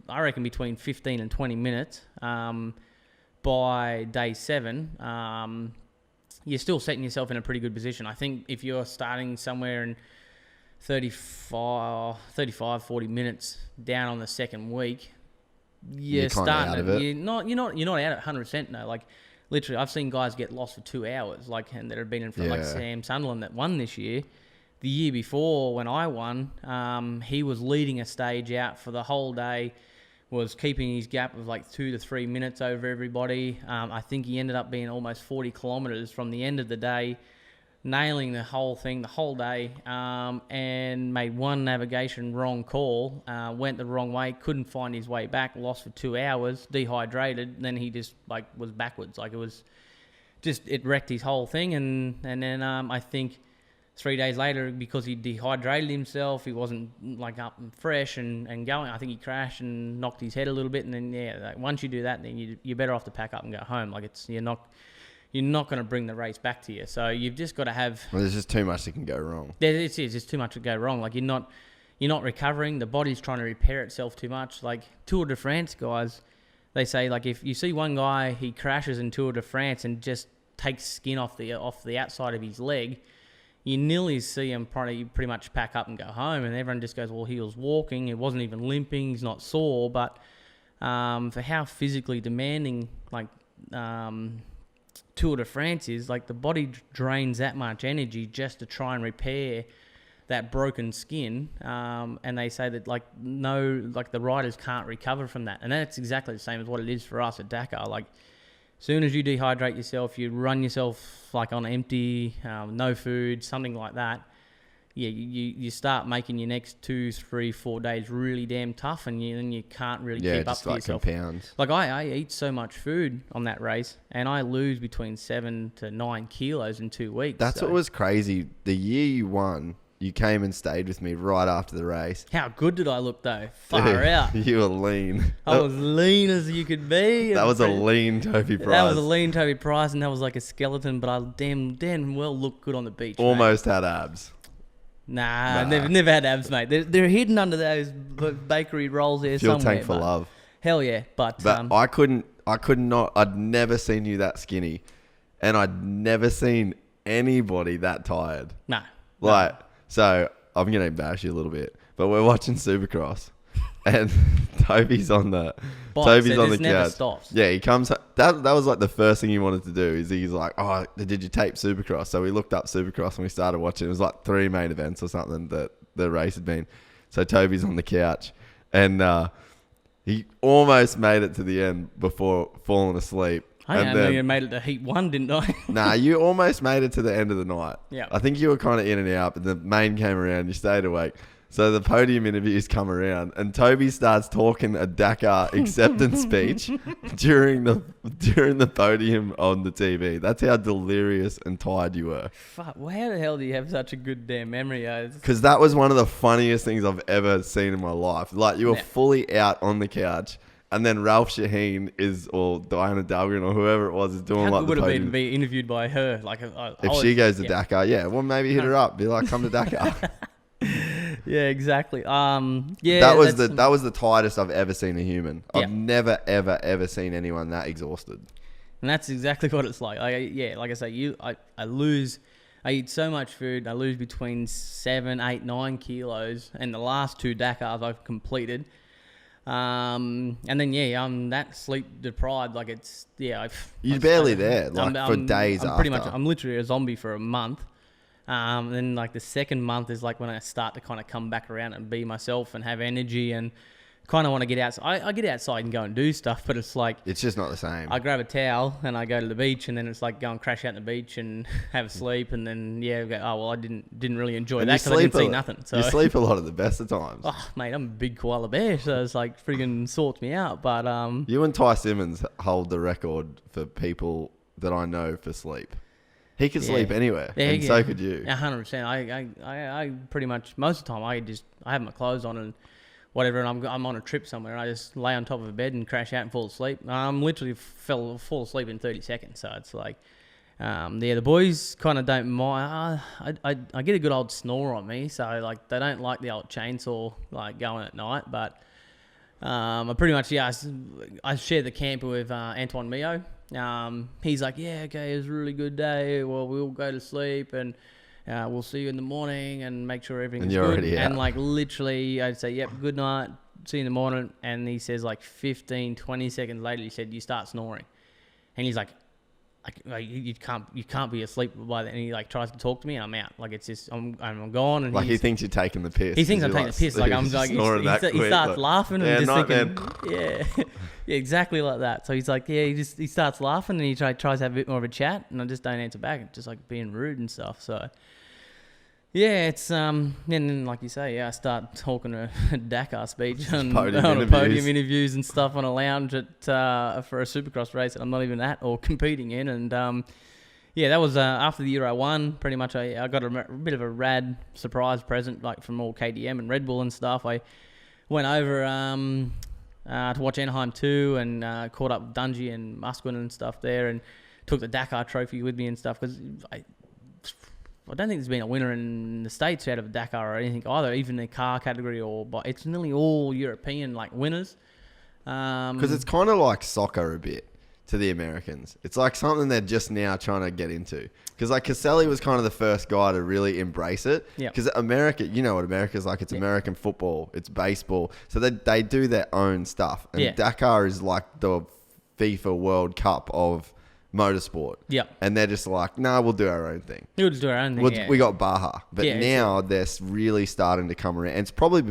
I reckon between 15 and 20 minutes by day 7, you're still setting yourself in a pretty good position. I think if you're starting somewhere in 35, 40 minutes down on the second week, you're starting out of it. You're not out at 100%. No, like literally, I've seen guys get lost for 2 hours, and that have been in front, like Sam Sunderland that won this year. The year before, when I won, he was leading a stage out for the whole day, was keeping his gap of 2 to 3 minutes over everybody. I think he ended up being almost 40 kilometres from the end of the day, nailing the whole thing the whole day, and made one navigation wrong call, went the wrong way, couldn't find his way back, lost for 2 hours, dehydrated, and then he just was backwards. It was just, it wrecked his whole thing. And then I think 3 days later, because he dehydrated himself, he wasn't up and fresh and going, I think he crashed and knocked his head a little bit. And then once you do that, then you're better off to pack up and go home. You're not going to bring the race back to you. So you've just got to have... Well, there's just too much that can go wrong. It's just too much to go wrong. You're not recovering. The body's trying to repair itself too much. Tour de France guys, they say, if you see one guy, he crashes in Tour de France and just takes skin off the outside of his leg, you nearly see him pretty much pack up and go home. And everyone just goes, well, he was walking. He wasn't even limping. He's not sore. But for how physically demanding, Tour de France is, the body drains that much energy just to try and repair that broken skin, and they say that the riders can't recover from that, and that's exactly the same as what it is for us at Dakar. As soon as you dehydrate yourself, you run yourself on empty, no food, something like that. Yeah, you start making your next 2, 3, 4 days really damn tough, and then you can't really keep up to yourself. Compounds. I eat so much food on that race, and I lose between 7 to 9 kilos in 2 weeks. That's what was crazy. The year you won, you came and stayed with me right after the race. How good did I look though? Far out. You were lean. I was lean as you could be. That was a lean Toby Price. That was a lean Toby Price, and that was like a skeleton, but I damn well looked good on the beach. Almost had abs. Nah. Never had abs, mate. They're hidden under those bakery rolls there Fuel somewhere. Tank for love. Hell yeah. But I could not, I'd never seen you that skinny, and I'd never seen anybody that tired. No. So I'm going to bash you a little bit, but we're watching Supercross, and Toby's on the couch. Never stops. Yeah, he comes. That was the first thing he wanted to do. Is he's like, oh, did you tape Supercross? So we looked up Supercross and we started watching. It was 3 main events or something that the race had been. So Toby's on the couch, and he almost made it to the end before falling asleep. I only made it to heat 1, didn't I? Nah, you almost made it to the end of the night. Yeah. I think you were kind of in and out, but the main came around, you stayed awake. So the podium interviews come around, and Toby starts talking a Dakar acceptance speech during the podium on the TV. That's how delirious and tired you were. Fuck, well, how the hell do you have such a good damn memory? Because that was one of the funniest things I've ever seen in my life. You were fully out on the couch, and then Ralph Shaheen or Diana Dahlgren or whoever it was is doing How the would podium. have been to be interviewed by her? If she goes to Dakar, well, maybe hit her up. Be like, come to Dakar. Yeah, exactly. That was the tightest I've ever seen a human. I've never ever seen anyone that exhausted. And that's exactly what it's like. Like I say, I lose. I eat so much food. I lose between 7, 8, 9 kilos, and the last 2 Dakars I've completed. And then I'm that sleep deprived. You're barely there. For days after. Pretty much. I'm literally a zombie for a month. And then the second month is when I start to kind of come back around and be myself and have energy and kind of want to get outside. I get outside and go and do stuff, but it's it's just not the same. I grab a towel and I go to the beach, and then it's go and crash out on the beach and have a sleep, and then go, oh well, I didn't really enjoy that because I didn't see nothing. So you sleep a lot at the best of times. Oh mate, I'm a big koala bear, so it's friggin' sorts me out. But you and Ty Simmons hold the record for people that I know for sleep. He could sleep anywhere, and so could you. 100%. I pretty much most of the time I have my clothes on and whatever, and I'm on a trip somewhere, and I just lay on top of a bed and crash out and fall asleep. Literally fall asleep in 30 seconds. So it's like, the boys kind of don't mind. I get a good old snore on me, so like they don't like the old chainsaw like going at night. But I pretty much I share the camper with Antoine Mio. He's like, yeah, okay, it was a really good day. Well, we'll go to sleep and we'll see you in the morning and make sure everything's good. And like literally, I'd say, yep, good night, see you in the morning. And he says like 15, 20 seconds later, he said, you start snoring. And he's like you can't be asleep by then. And he like tries to talk to me, and I'm out. Like it's just I'm gone. And like he thinks you're taking the piss. He thinks I'm taking the piss. Like I'm like he starts laughing and just thinking, yeah, exactly like that. So he's like, yeah, he starts laughing and he tries to have a bit more of a chat, and I just don't answer back, just like being rude and stuff. So yeah, it's and then like you say, I start talking a Dakar speech on podium interviews and stuff on a lounge at for a Supercross race that I'm not even at or competing in, and that was after the year I won. Pretty much, I got a bit of a rad surprise present, like from all KTM and Red Bull and stuff. I went over to watch Anaheim 2 and caught up with Dungey and Musquin and stuff there, and took the Dakar trophy with me and stuff, because I don't think there's been a winner in the States out of a Dakar or anything either, even the car category, but it's nearly all European like winners. Because it's kind of like soccer a bit to the Americans. It's like something they're just now trying to get into. Because like Caselli was kind of the first guy to really embrace it. Because America, you know what America's like. It's American football. It's baseball. So they do their own stuff. And Dakar is like the FIFA World Cup of motorsport. And they're just like, nah, we'll do our own thing. We'll just do our own thing. We got Baja. But now they're really starting to come around. And it's probably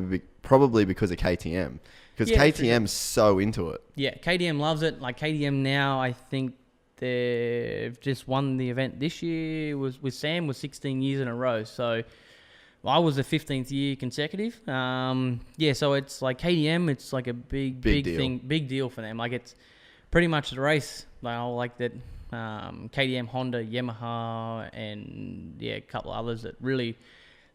because of KTM. Because KTM's so into it. Yeah, KTM loves it. Like KTM now, I think they've just won the event this year. With Sam was 16 years in a row. So I was the 15th year consecutive. So it's like KTM. It's like a big deal for them. Like it's pretty much the race. Like that. KTM, Honda, Yamaha, and a couple others that really.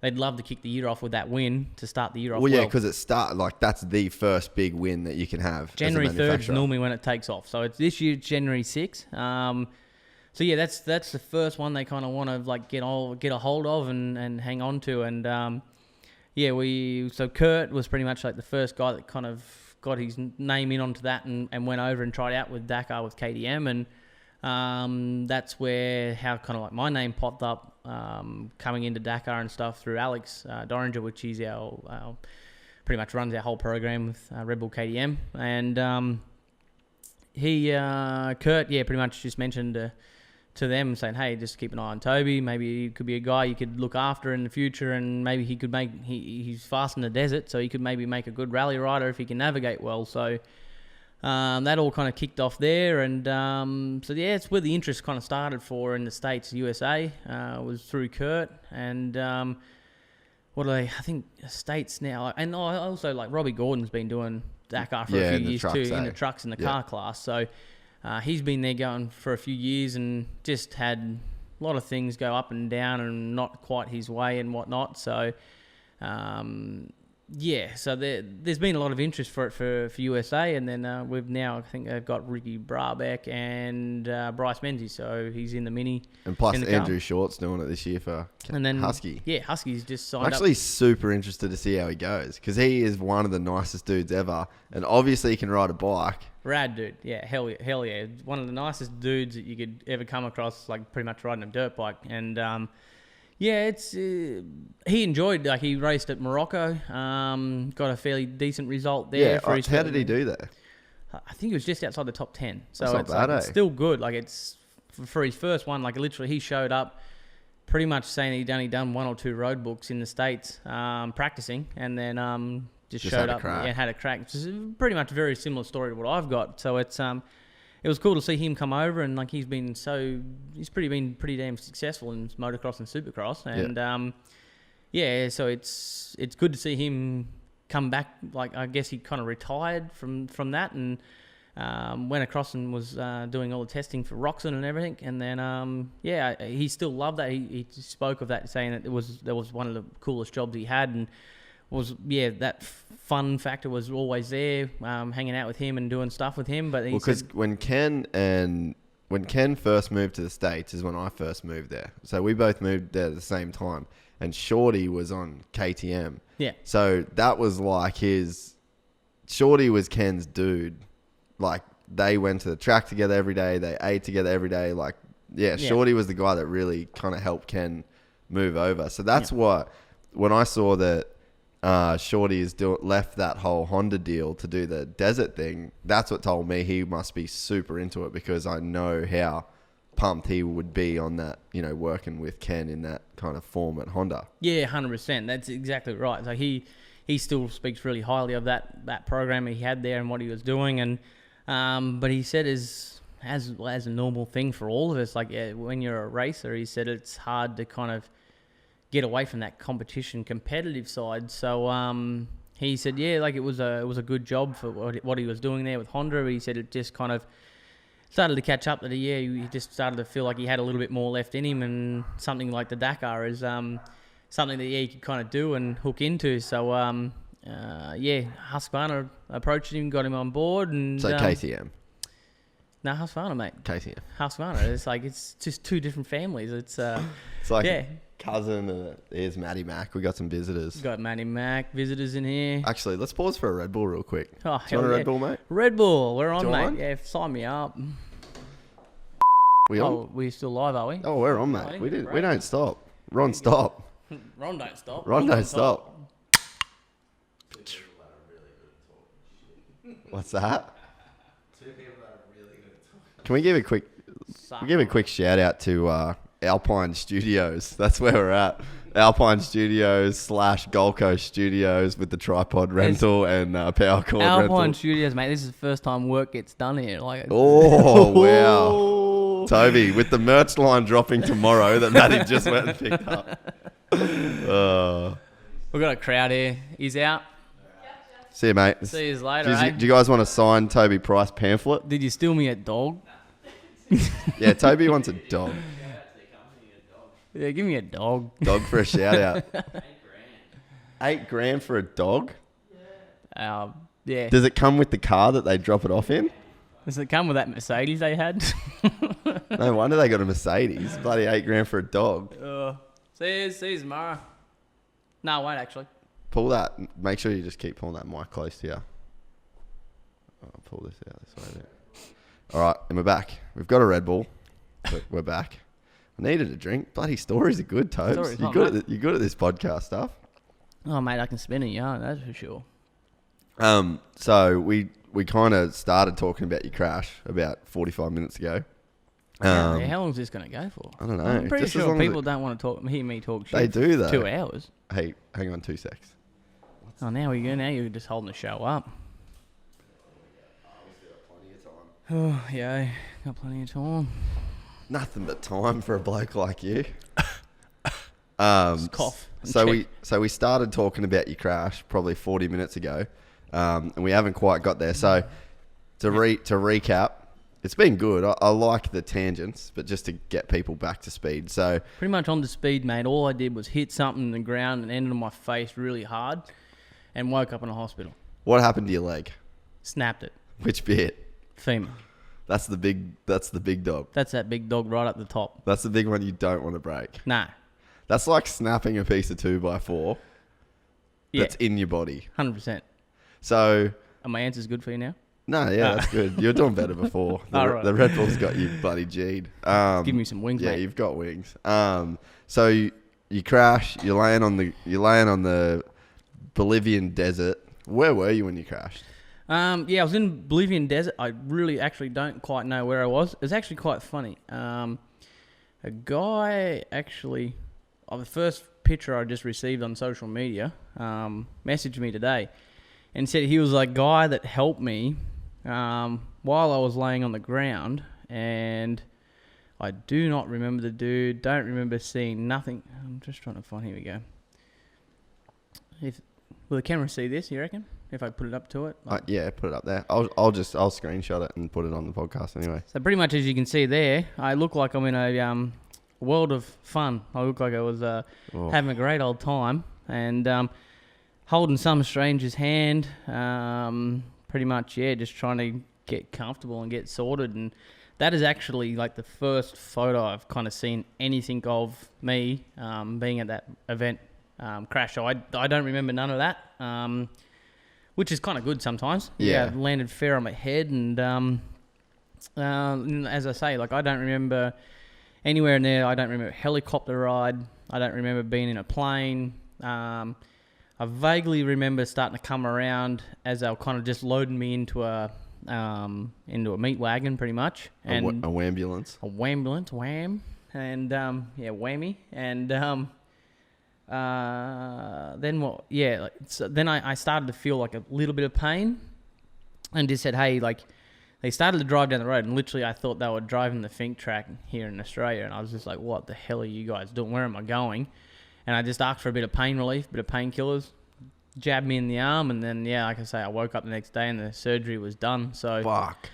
They'd love to kick the year off with that win to start the year off. Well, yeah, because that's the first big win that you can have. January 3rd is normally when it takes off. So it's this year, January 6th. That's the first one they kind of want to like get a hold of and hang on to. And so Kurt was pretty much like the first guy that kind of got his name in onto that and went over and tried out with Dakar with KTM, and that's how kind of like my name popped up. Coming into Dakar and stuff through Alex Dorringer, which is our pretty much runs our whole program with Red Bull KTM, and Kurt pretty much just mentioned to them saying, hey, just keep an eye on Toby, maybe he could be a guy you could look after in the future, and maybe he could he's fast in the desert, so he could maybe make a good rally rider if he can navigate well. So that all kind of kicked off there, and it's where the interest kind of started for in the States, USA, was through Kurt, and I think States now, and also like Robbie Gordon's been doing Dakar for a few years too, in the trucks and the car class, so he's been there going for a few years and just had a lot of things go up and down and not quite his way and whatnot, so so there's been a lot of interest for it for USA, and then we've now, I think they've got Ricky Brabeck and Bryce Menzies, so he's in the Mini. And plus Andrew Short's doing it this year for Husky. Yeah, Husky's just signed up. I'm actually super interested to see how he goes, because he is one of the nicest dudes ever, and obviously he can ride a bike. Rad dude, yeah, hell yeah. One of the nicest dudes that you could ever come across, like pretty much riding a dirt bike, and it's he enjoyed, like he raced at Morocco, got a fairly decent result there. Yeah, how did he do there? I think it was just outside the top 10. So it's bad, it's still good. Like it's for his first one, like literally he showed up pretty much saying he'd only done one or two road books in the States, practicing, and then just showed up and had a crack. Which is pretty much a very similar story to what I've got. So it's it was cool to see him come over, and like he's been pretty damn successful in motocross and supercross, and so it's good to see him come back. Like I guess he kind of retired from that, and went across and was doing all the testing for Roxon and everything, and then he still loved that. He spoke of that, saying that that was one of the coolest jobs he had, and that fun factor was always there, hanging out with him and doing stuff with him. But because when Ken first moved to the States is when I first moved there. So we both moved there at the same time. And Shorty was on KTM. Yeah. So that was like Shorty was Ken's dude. Like, they went to the track together every day. They ate together every day. Like, Shorty was the guy that really kind of helped Ken move over. So that's what, when I saw that Shorty left that whole Honda deal to do the desert thing, that's what told me he must be super into it, because I know how pumped he would be on that, working with Ken in that kind of form at Honda. Yeah, 100%. That's exactly right. So he still speaks really highly of that program he had there and what he was doing. And but he said as a normal thing for all of us, like when you're a racer, he said it's hard to kind of get away from that competitive side. So he said, like it was a good job for what he was doing there with Honda. But he said it just kind of started to catch up that he just started to feel like he had a little bit more left in him, and something like the Dakar is something that he could kind of do and hook into. So Husqvarna approached him, got him on board, and so KTM. No, Husqvarna, mate. KTM. Husqvarna. It's just two different families. It's like cousin. Here's Matty Mac. We got some visitors. Got Matty Mac visitors in here. Actually, let's pause for a Red Bull real quick. Oh, do you want a Red Bull, mate? Red Bull, we're on, mate. On? Yeah, sign me up. We on? Oh, we're still live, are we? Oh, we're on, mate. We don't stop. Ron, stop. Ron don't stop. Ron don't stop. What's that? Can we give a quick shout out to Alpine Studios? That's where we're at. Alpine Studios / Gold Coast Studios with the tripod rental and power cord rental. Alpine Studios, mate. This is the first time work gets done here. Oh, wow. Toby, with the merch line dropping tomorrow that Matty just went and picked up. We've got a crowd here. He's out. See you, mate. See you later, Do you guys want to sign Toby Price pamphlet? Did you steal me a dog? Yeah, Toby wants a dog. Yeah, give me a dog. Dog for a shout out. $8,000 for a dog? Yeah. Does it come with the car that they drop it off in? Does it come with that Mercedes they had? No wonder they got a Mercedes. Bloody $8,000 for a dog. See you tomorrow. No, I won't actually. Pull that. Make sure you just keep pulling that mic close to you. I'll pull this out this way there. All right, and we're back. We've got a Red Bull. We're back. I needed a drink. Bloody stories are good, Tobes. You're good at this podcast stuff. Oh, mate, I can spin a yarn, that's for sure. So we kind of started talking about your crash about 45 minutes ago. How long is this going to go for? I don't know. I'm pretty sure people don't want to hear me talk shit. They do, though. 2 hours. Hey, hang on 2 secs. Oh, now you're just holding the show up. Oh, yeah, got plenty of time. Nothing but time for a bloke like you. Just cough. So we started talking about your crash probably 40 minutes ago, and we haven't quite got there. So to recap, it's been good. I like the tangents, but just to get people back to speed. So pretty much on the speed, mate. All I did was hit something in the ground and ended on my face really hard, and woke up in a hospital. What happened to your leg? Snapped it. Which bit? Femur. That's the big dog. That's that big dog right up the top. That's the big one you don't want to break. Nah. That's like snapping a piece of 2x4 that's in your body. 100%. So... Are my answers good for you now? No, yeah, that's good. You were doing better before. The Red Bull's got you bloody G'd. Give me some wings, mate. Yeah, you've got wings. So you crash. You're laying on the Bolivian desert. Where were you when you crashed? I was in Bolivian desert. I really actually don't quite know where I was. It was actually quite funny. A guy actually, the first picture I just received on social media, messaged me today and said he was a guy that helped me while I was laying on the ground, and I do not remember the dude, don't remember seeing nothing. I'm just trying to find, here we go. Will the camera see this, you reckon? If I put it up to it? Yeah, put it up there. I'll screenshot it and put it on the podcast anyway. So pretty much as you can see there, I look like I'm in a world of fun. I look like I was having a great old time. And holding some stranger's hand. Pretty much, yeah, just trying to get comfortable and get sorted. And that is actually like the first photo I've kind of seen anything of me being at that event crash. So I don't remember none of that, which is kind of good sometimes. Yeah. I landed fair on my head. And as I say, like I don't remember anywhere in there. I don't remember a helicopter ride. I don't remember being in a plane. I vaguely remember starting to come around as they were kind of just loading me into a meat wagon, pretty much, and a wambulance. A wambulance, wham, and whammy, and then what? Yeah, like, so then I started to feel like a little bit of pain, and just said, hey, like. They started to drive down the road, and literally I thought they were driving the Fink track here in Australia, and I was just like, what the hell are you guys doing? Where am I going? And I just asked for a bit of pain relief, a bit of painkillers, jabbed me in the arm, and then, yeah, like I say, I woke up the next day and the surgery was done. So, fuck.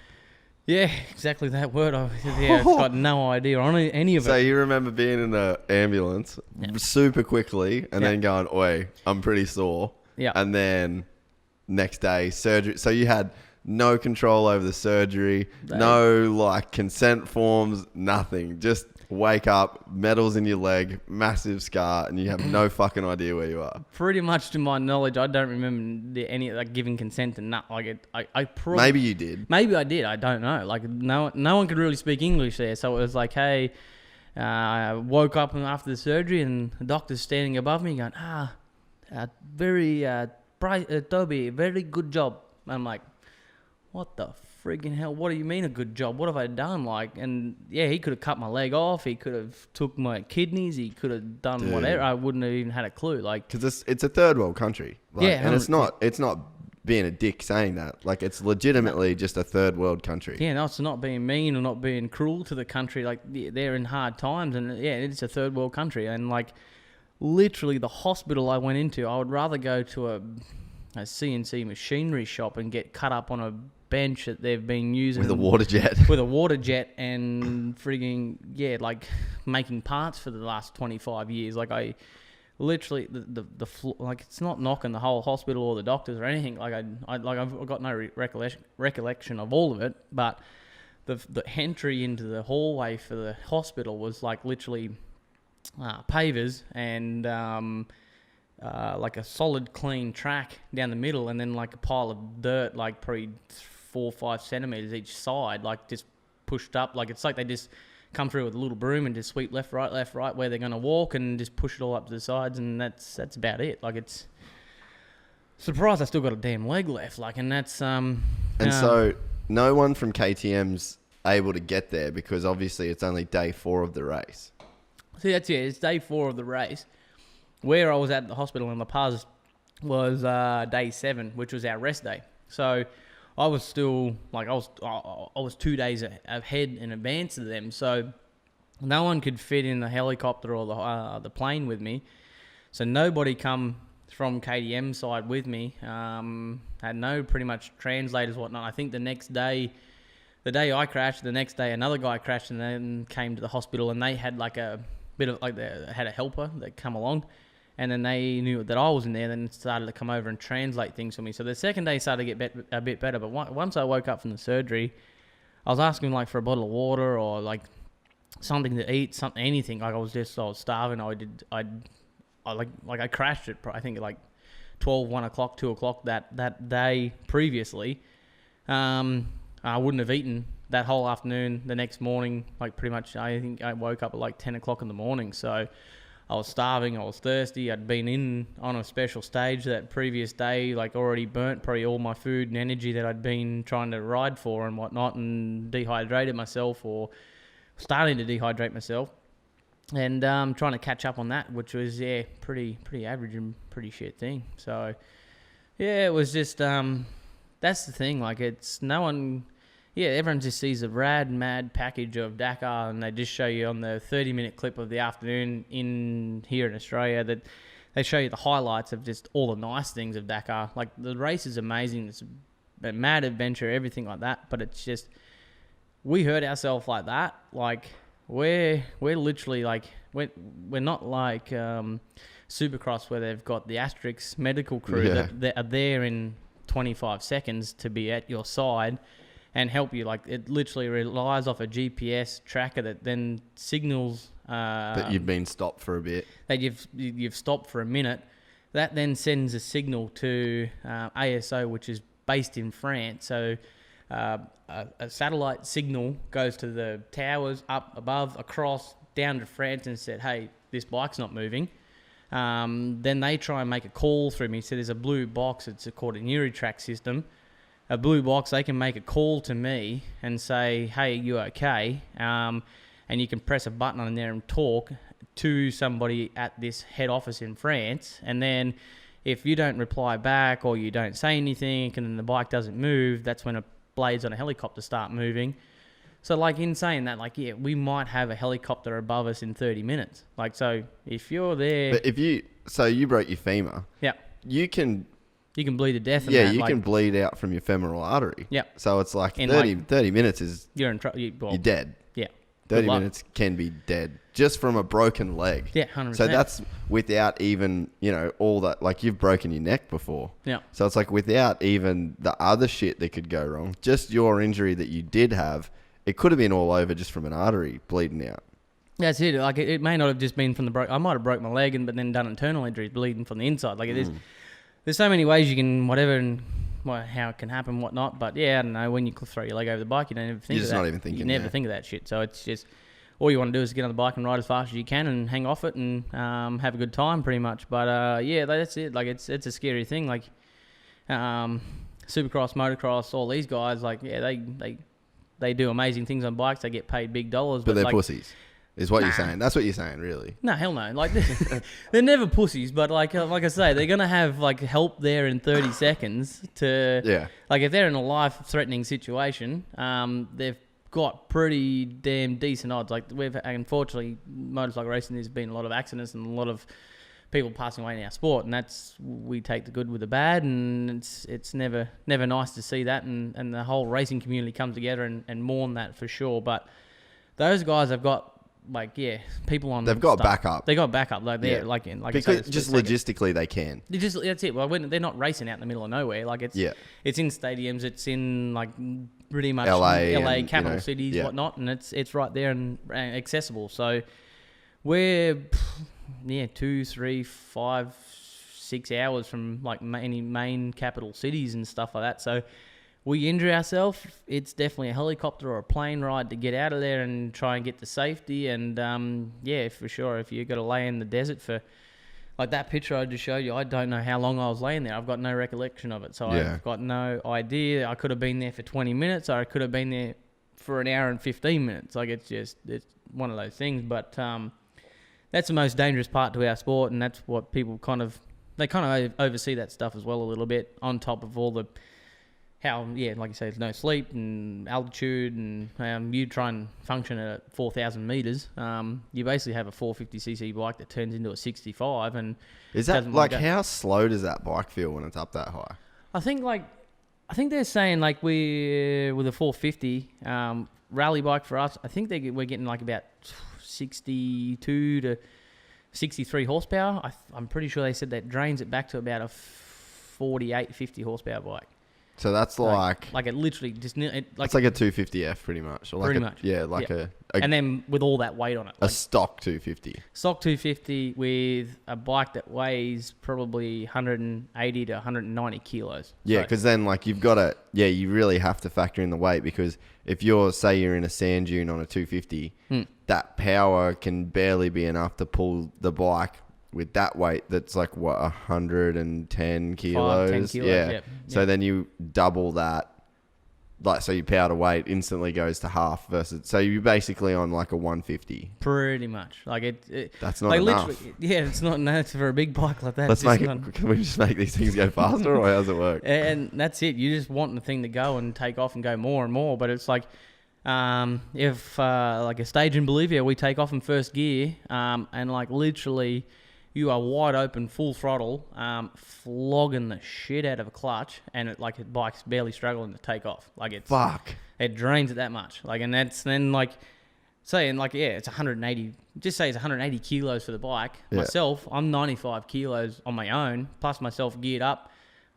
Yeah, exactly that word. I've got no idea on any of it. So you remember being in the ambulance super quickly and then going, oi, I'm pretty sore. Yeah. And then next day, surgery. So you had no control over the surgery, no like consent forms, nothing. Just wake up, metals in your leg, massive scar, and you have no fucking idea where you are. Pretty much to my knowledge, I don't remember any like giving consent to nut. Like it, I probably maybe you did. Maybe I did. I don't know. Like no one could really speak English there, so it was like, hey, I woke up after the surgery, and the doctor's standing above me, going, very bright, Toby, very good job. I'm like, what the friggin' hell? What do you mean a good job? What have I done? Like, and yeah, he could have cut my leg off. He could have took my kidneys. He could have done whatever. I wouldn't have even had a clue. Like, because it's a third world country. Like, yeah, and it's not being a dick saying that. Like, it's legitimately just a third world country. Yeah, no, it's not being mean or not being cruel to the country. Like, they're in hard times, and yeah, it's a third world country. And like, literally, the hospital I went into, I would rather go to a CNC machinery shop and get cut up on a bench that they've been using with a water jet and frigging like making parts for the last 25 years. Like I literally the floor, like it's not knocking the whole hospital or the doctors or anything. Like I've got no recollection of all of it, but the entry into the hallway for the hospital was like literally pavers and like a solid clean track down the middle, and then like a pile of dirt, like probably 4 or 5 centimeters each side, like just pushed up. Like it's like they just come through with a little broom and just sweep left, right, where they're going to walk, and just push it all up to the sides, and that's about it. Like it's surprised I still got a damn leg left. Like, and that's so no one from KTM's able to get there because obviously it's only day 4 of the race. See, that's it. It's day 4 of the race. Where I was at the hospital in La Paz was day 7, which was our rest day. So I was still like I was 2 days ahead in advance of them. So no one could fit in the helicopter or the plane with me. So nobody come from KTM side with me. Had no pretty much translators, whatnot. I think the next day, the day I crashed, the next day another guy crashed and then came to the hospital, and they had like a bit of like they had a helper that come along. And then they knew that I was in there, then started to come over and translate things for me. So the second day started to get a bit better. But once I woke up from the surgery, I was asking like for a bottle of water or like something to eat, anything. Like I was starving. I crashed it. I think like 12, 1 o'clock, 2 o'clock that day previously. I wouldn't have eaten that whole afternoon. The next morning, like pretty much, I think I woke up at like 10 o'clock in the morning. So I was starving, I was thirsty, I'd been on a special stage that previous day, like already burnt probably all my food and energy that I'd been trying to ride for and whatnot, and dehydrated myself or starting to dehydrate myself, and trying to catch up on that, which was, pretty average and pretty shit thing. So, yeah, it was just, that's the thing, like it's no one... Yeah, everyone just sees a mad package of Dakar, and they just show you on the 30-minute clip of the afternoon here in Australia that they show you the highlights of just all the nice things of Dakar. Like, the race is amazing. It's a mad adventure, everything like that. But it's just, we hurt ourselves like that. Like, we're literally like, we're not like Supercross where they've got the Asterix medical crew that are there in 25 seconds to be at your side and help you. Like, it literally relies off a GPS tracker that then signals that you've been stopped for a bit. That you've stopped for a minute. That then sends a signal to ASO, which is based in France. So a satellite signal goes to the towers up above, across, down to France, and said, hey, this bike's not moving. Then they try and make a call through me. So there's a blue box. It's called a NeuriTrack system. A blue box, they can make a call to me and say, hey, you okay? And you can press a button on there and talk to somebody at this head office in France. And then if you don't reply back or you don't say anything and then the bike doesn't move, that's when blades on a helicopter start moving. So, like, in saying that, like, yeah, we might have a helicopter above us in 30 minutes. Like, so if you're there... But you broke your femur. Yeah. You can bleed to death. Yeah, you can bleed out from your femoral artery. Yeah. So it's like 30 minutes is... You're in trouble. You're dead. Yeah. 30 minutes can be dead just from a broken leg. Yeah, 100%. So that's without even, all that, like, you've broken your neck before. Yeah. So it's like without even the other shit that could go wrong, just your injury that you did have, it could have been all over just from an artery bleeding out. That's it. Like, it may not have just been from I might have broke my leg but then done internal injuries, bleeding from the inside. Like, it is. There's so many ways you can whatever and how it can happen, whatnot. But yeah, I don't know. When you throw your leg over the bike, you don't ever think of that. You're just not even thinking. You never think of that shit. So it's just all you want to do is get on the bike and ride as fast as you can and hang off it and have a good time, pretty much. But yeah, that's it. Like, it's a scary thing. Like, Supercross, motocross, all these guys, like, yeah, they do amazing things on bikes. They get paid big dollars, but they're like, pussies. Is what you're saying. That's what you're saying, really. No, hell no. Like, they're never pussies, but like I say, they're going to have, like, help there in 30 seconds to... Yeah. Like, if they're in a life-threatening situation, they've got pretty damn decent odds. Like, unfortunately, motorcycle racing, there's been a lot of accidents and a lot of people passing away in our sport, and we take the good with the bad, and it's never nice to see that, and the whole racing community comes together and mourn that for sure. But those guys have got, like, yeah, people on... They've got backup. They got backup. Like, they're like because I say, just logistically they can. That's it. Well, they're not racing out in the middle of nowhere. Like, it's in stadiums. It's in, like, pretty much LA capital cities, whatnot, and it's right there and accessible. So we're 2, 3, 5, 6 hours from, like, any main capital cities and stuff like that. So we injure ourselves, it's definitely a helicopter or a plane ride to get out of there and try and get to safety. And yeah, for sure, if you've got to lay in the desert for, like that picture I just showed you, I don't know how long I was laying there. I've got no recollection of it. So I've got no idea. I could have been there for 20 minutes, or I could have been there for an hour and 15 minutes. Like, it's one of those things. But that's the most dangerous part to our sport, and that's what people kind of oversee that stuff as well a little bit, on top of all the... How, yeah, like you say, there's no sleep and altitude, and you try and function at 4,000 meters. You basically have a 450cc bike that turns into a 65, and is that like how slow does that bike feel when it's up that high? I think they're saying, like, we're with a 450 rally bike for us. I think we're getting like about 62 to 63 horsepower. I'm pretty sure they said that drains it back to about a 48, 50 horsepower bike. So that's like it literally just it's like a 250F pretty much, or like pretty much, yeah, like a and then with all that weight on it, a stock 250, stock 250 with a bike that weighs probably 180 to 190 kilos. Yeah, because then, like, you've got to, you really have to factor in the weight, because if you're in a sand dune on a 250, that power can barely be enough to pull the bike with that weight. That's like, what, 110 kilos? 10 kilos, yeah. So then you double that, like, so your power to weight instantly goes to half versus, so you're basically on like a 150. Pretty much. Like, it that's not enough. Yeah, it's not enough for a big bike like that. Can we just make these things go faster, or how does it work? And that's it. You just want the thing to go and take off and go more and more. But it's like, if like a stage in Bolivia, we take off in first gear, and like literally you are wide open, full throttle, flogging the shit out of a clutch, and the bike's barely struggling to take off. Like, it drains it that much. Like, and that's then, like, saying like, yeah, it's 180. Just say it's 180 kilos for the bike. Yeah. Myself, I'm 95 kilos on my own, plus myself geared up.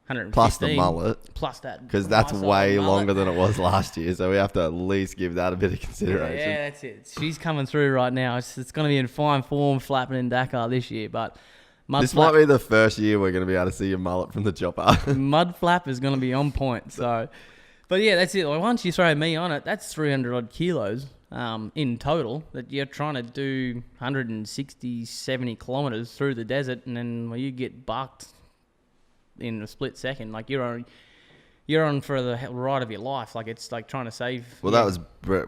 115. Plus the mullet. Plus that. Because that's nice way old longer mullet. than it was last year. So we have to at least give that a bit of consideration. Yeah, that's it. She's coming through right now. It's going to be in fine form flapping in Dakar this year. But This might be the first year we're going to be able to see your mullet from the chopper. mud flap is going to be on point. So, but yeah, that's it. Like, once you throw me on it, that's 300 odd kilos in total that you're trying to do 160, 70 kilometers through the desert. And then you get bucked in a split second. Like you're on for the ride of your life. Like it's like trying to save. Well, that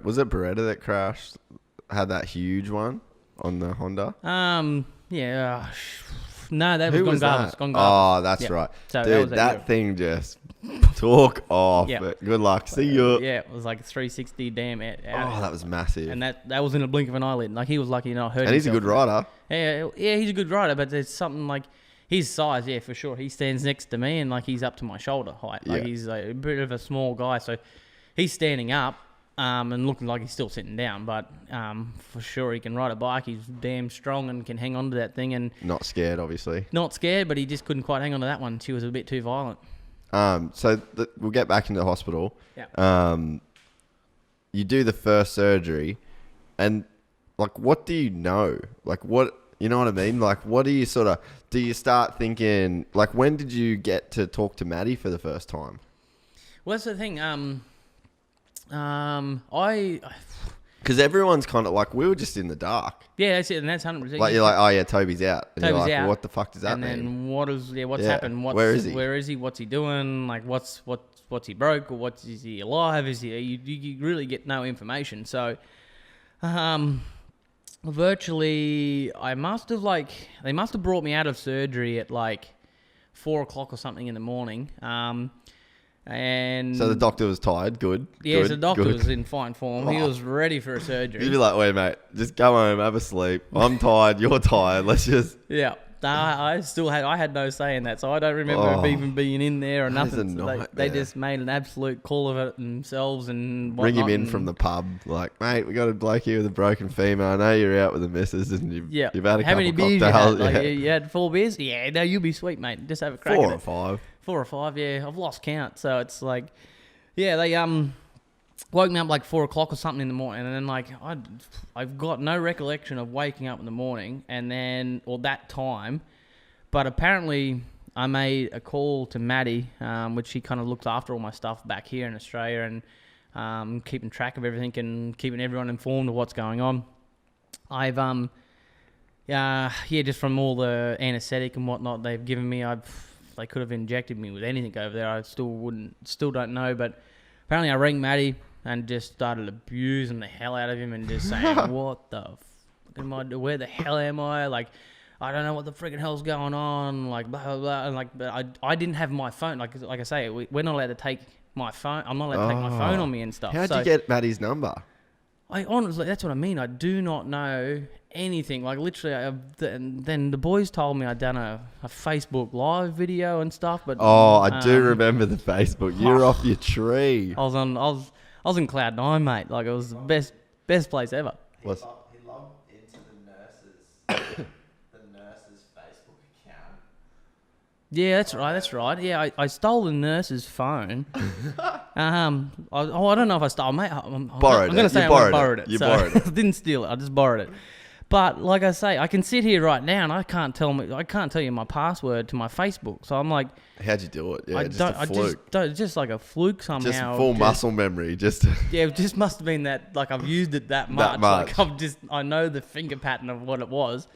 was it Beretta that crashed? Had that huge one on the Honda? Yeah. No, that Who was Gonzalez. that? Gonzalez. Oh, that's Yeah. right. So Dude, that year. thing just took off. Yeah. But good luck. See you. Yeah, it was like 360 damn out. Oh, that was massive. And that was in a blink of an eyelid. Like he was lucky not hurt. And he's a himself. good rider. Yeah, he's a good rider, but there's something like his size, yeah, for sure. He stands next to me and like he's up to my shoulder height. Like Yeah. he's a bit of a small guy, so he's standing up and looking like he's still sitting down. But for sure he can ride a bike. He's damn strong and can hang on to that thing and Not scared, obviously. not scared, but he just couldn't quite hang on to that one. She was a bit too violent. We'll get back into the hospital. Yeah. You do the first surgery, and like, what do you know? Like, what, you know what I mean? Like, what do you do you start thinking, like, when did you get to talk to Maddie for the first time? Well, that's the thing. Because everyone's kind of like, we were just in the dark. Yeah, that's it, and that's 100%. Like, you're like, oh yeah, Toby's out. And you're Toby's like, out. what the fuck does that and mean? then what's Yeah. happened? Where is he? Where is he? What's he doing? Like, what's he broke or is he alive? Is he? You really get no information. So, virtually, they must have brought me out of surgery at like 4 o'clock or something in the morning. And So the doctor was tired. Good. yeah, good, the doctor good. was in fine form. He Oh. was ready for a surgery. You'd be like, wait, mate, just go home, have a sleep. I'm tired. You're tired. Let's just. Yeah. I had no say in that, so I don't remember even being in there or That is nothing. a So they nightmare. just made an absolute call of it themselves and Bring him whatnot, in from the pub, like, mate, we got a bloke here with a broken femur. I know you're out with the missus and you've had a How couple many beers cocktails. you had? Like, yeah. you had 4 beers? Yeah, no, you'll be sweet, mate. Just have a crack 4 at or it. 5. 4 or 5, yeah. I've lost count, so it's like, yeah, they woke me up like 4 o'clock or something in the morning, and then like I've got no recollection of waking up in the morning or that time. But apparently, I made a call to Maddie, which she kind of looks after all my stuff back here in Australia and keeping track of everything and keeping everyone informed of what's going on. I've just from all the anaesthetic and whatnot they've given me, they could have injected me with anything over there. I still don't know. But apparently, I rang Maddie and just started abusing the hell out of him and just saying, "What the fuck am I doing? Where the hell am I? Like, I don't know what the freaking hell's going on, like, blah, blah, blah." And like, but I didn't have my phone. Like I say, we're not allowed to take my phone. I'm not allowed to take my phone on me and stuff. How'd you get Maddie's number? I honestly, that's what I mean. I do not know anything. Like, literally, then the boys told me I'd done a Facebook live video and stuff. But Oh, I do remember the Facebook. You're off your tree. I was in cloud nine, mate. Like, it was the best place ever. What's- He logged into the nurse's Facebook account. Yeah, that's right. Yeah, I stole the nurse's phone. I don't know if I stole, mate. I'm Borrowed going to it. say You I borrowed borrowed it. it. You So borrowed it. I didn't steal it. I just borrowed it. But like I say, I can sit here right now and I can't tell you my password to my Facebook. So I'm like, How'd you do it? Yeah, just a fluke. just like a fluke somehow. Just full muscle memory. Just Yeah, it just must have been that, like, I've used it that much. much. Like, I know the finger pattern of what it was.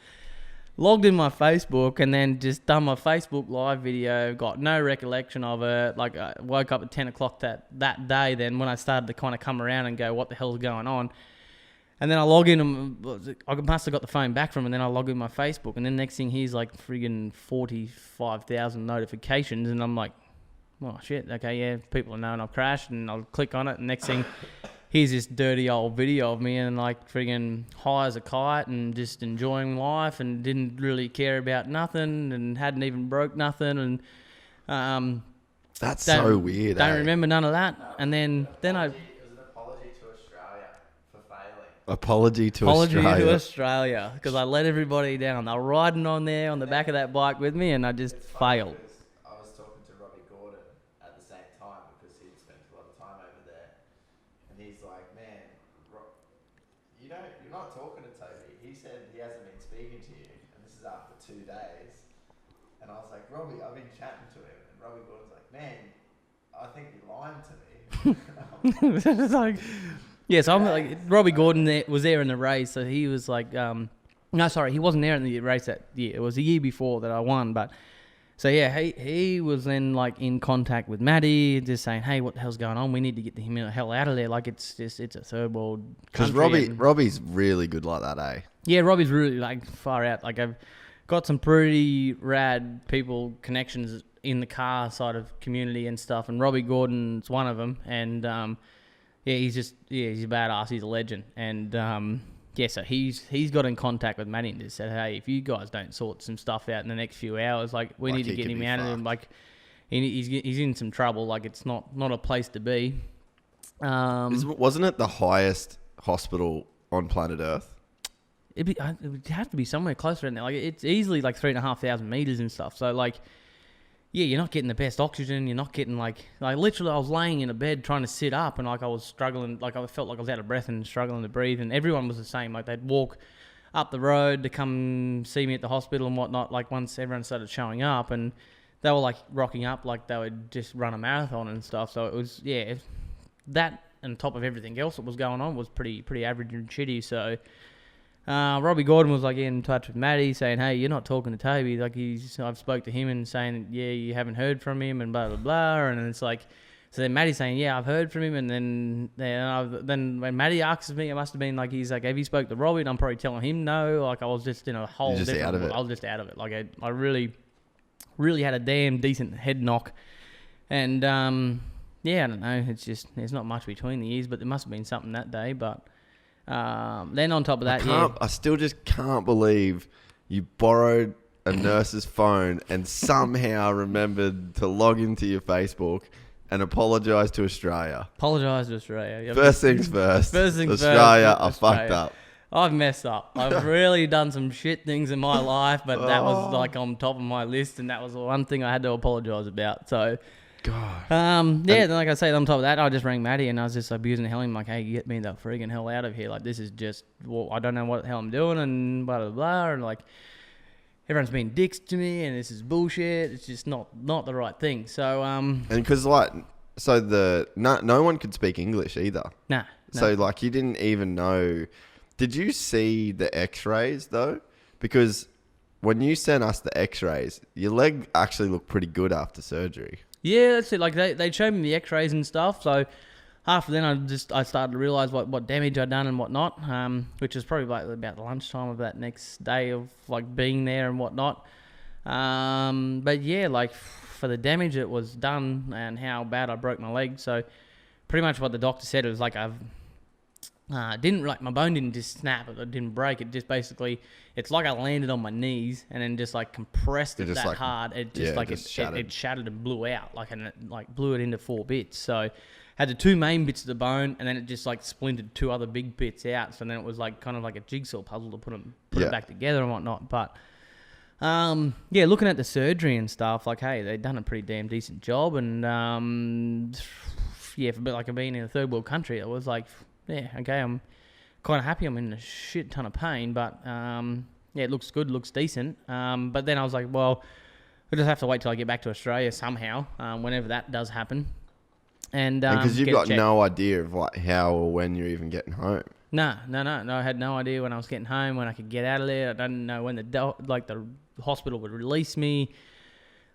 Logged in my Facebook and then just done my Facebook live video. Got no recollection of it. Like, I woke up at 10 o'clock that day then when I started to kind of come around and go, what the hell's going on? And then I log in and I must have got the phone back from him, and then I log in my Facebook, and then next thing he's like friggin' 45,000 notifications, and I'm like, oh shit, okay, yeah, people are knowing I've crashed, and I'll click on it, and next thing, here's this dirty old video of me, and like friggin' high as a kite, and just enjoying life, and didn't really care about nothing, and hadn't even broke nothing, and that's so weird. Don't eh? remember none of that, and then I. It was an apology to Australia for failing. Apology to Apology Australia. to Australia, because I let everybody down. They were riding on there on the back of that bike with me, and I just failed. I was talking to Robbie Gordon at the same time because he'd spent a lot of time over there, and he's like, "Man, you're not talking to Toby. He said he hasn't been speaking to you, and this is after 2 days." And I was like, "Robbie, I've been chatting to him," and Robbie Gordon's like, "Man, I think you're lying to me." It's like, yeah, so I'm like, Robbie Gordon was there in the race, so he was like, no, sorry, he wasn't there in the race that year. It was the year before that I won, but so yeah, he was then like in contact with Matty, just saying, hey, what the hell's going on? We need to get him the hell out of there. Like it's a third world Because country. Robbie's really good like that, eh? Yeah, Robbie's really like far out. Like I've got some pretty rad people connections in the car side of community and stuff, and Robbie Gordon's one of them. And yeah, he's a badass. He's a legend. And yeah, so he's got in contact with Matty and just said, hey, if you guys don't sort some stuff out in the next few hours, like we need to get him out of there. Like he's in some trouble. Like it's not a place to be. Wasn't it the highest hospital on planet Earth? It would have to be somewhere closer in there. Like it's easily like 3,500 meters and stuff. So like, yeah, you're not getting the best oxygen. You're not getting like literally I was laying in a bed trying to sit up and like I was struggling. Like I felt like I was out of breath and struggling to breathe. And everyone was the same. Like they'd walk up the road to come see me at the hospital and whatnot. Like once everyone started showing up and they were like rocking up like they would just run a marathon and stuff. So it was, yeah, that and top of everything else that was going on was pretty average and shitty. So Robbie Gordon was like in touch with Matty saying, hey, you're not talking to Toby. Like I've spoke to him and saying, yeah, you haven't heard from him and blah, blah, blah. And it's like, so then Matty's saying, yeah, I've heard from him. And then when Matty asks me, it must have been like, he's like, have you spoke to Robbie? And I'm probably telling him no. Like I was just in a whole different, out of it. I was just out of it. Like I really had a damn decent head knock. And yeah, I don't know. It's just, there's not much between the ears, but there must have been something that day. But then on top of that, I still just can't believe you borrowed a nurse's phone and somehow remembered to log into your Facebook and apologise to Australia. Apologise to Australia. First things first. Australia are fucked up. I've messed up. I've really done some shit things in my life, but that was like on top of my list, and that was the one thing I had to apologise about. So, God. yeah, then like I say, on top of that, I just rang Matty and I was just abusing the hell. I'm like, hey, get me the friggin' hell out of here. Like, this is just, well, I don't know what the hell I'm doing and blah, blah, blah. And like, everyone's being dicks to me and this is bullshit. It's just not the right thing. So, and because like, so no one could speak English either. Nah. So like, you didn't even know. Did you see the X-rays though? Because when you sent us the X-rays, your leg actually looked pretty good after surgery. Yeah, that's it. Like they showed me the X-rays and stuff. So after then, I started to realise what damage I'd done and whatnot. Which is probably like about the lunchtime of that next day of like being there and whatnot. But yeah, like for the damage that was done and how bad I broke my leg. So pretty much what the doctor said, it was like my bone didn't just snap, it didn't break. It just basically, it's like I landed on my knees and then just like compressed it that hard. It just it shattered and blew out, and it like blew it into 4 bits. So had the 2 main bits of the bone and then it just like splintered 2 other big bits out. So then it was like kind of like a jigsaw puzzle to put it back together and whatnot. But yeah, looking at the surgery and stuff, like, hey, they'd done a pretty damn decent job. And yeah, for like being in a third world country, it was like, yeah, okay, I'm kind of happy. I'm in a shit ton of pain, but yeah, it looks good, looks decent. But then I was like, well, I just have to wait till I get back to Australia somehow, whenever that does happen. And because you've got no idea of like how or when you're even getting home. No. I had no idea when I was getting home, when I could get out of there. I didn't know when the hospital would release me.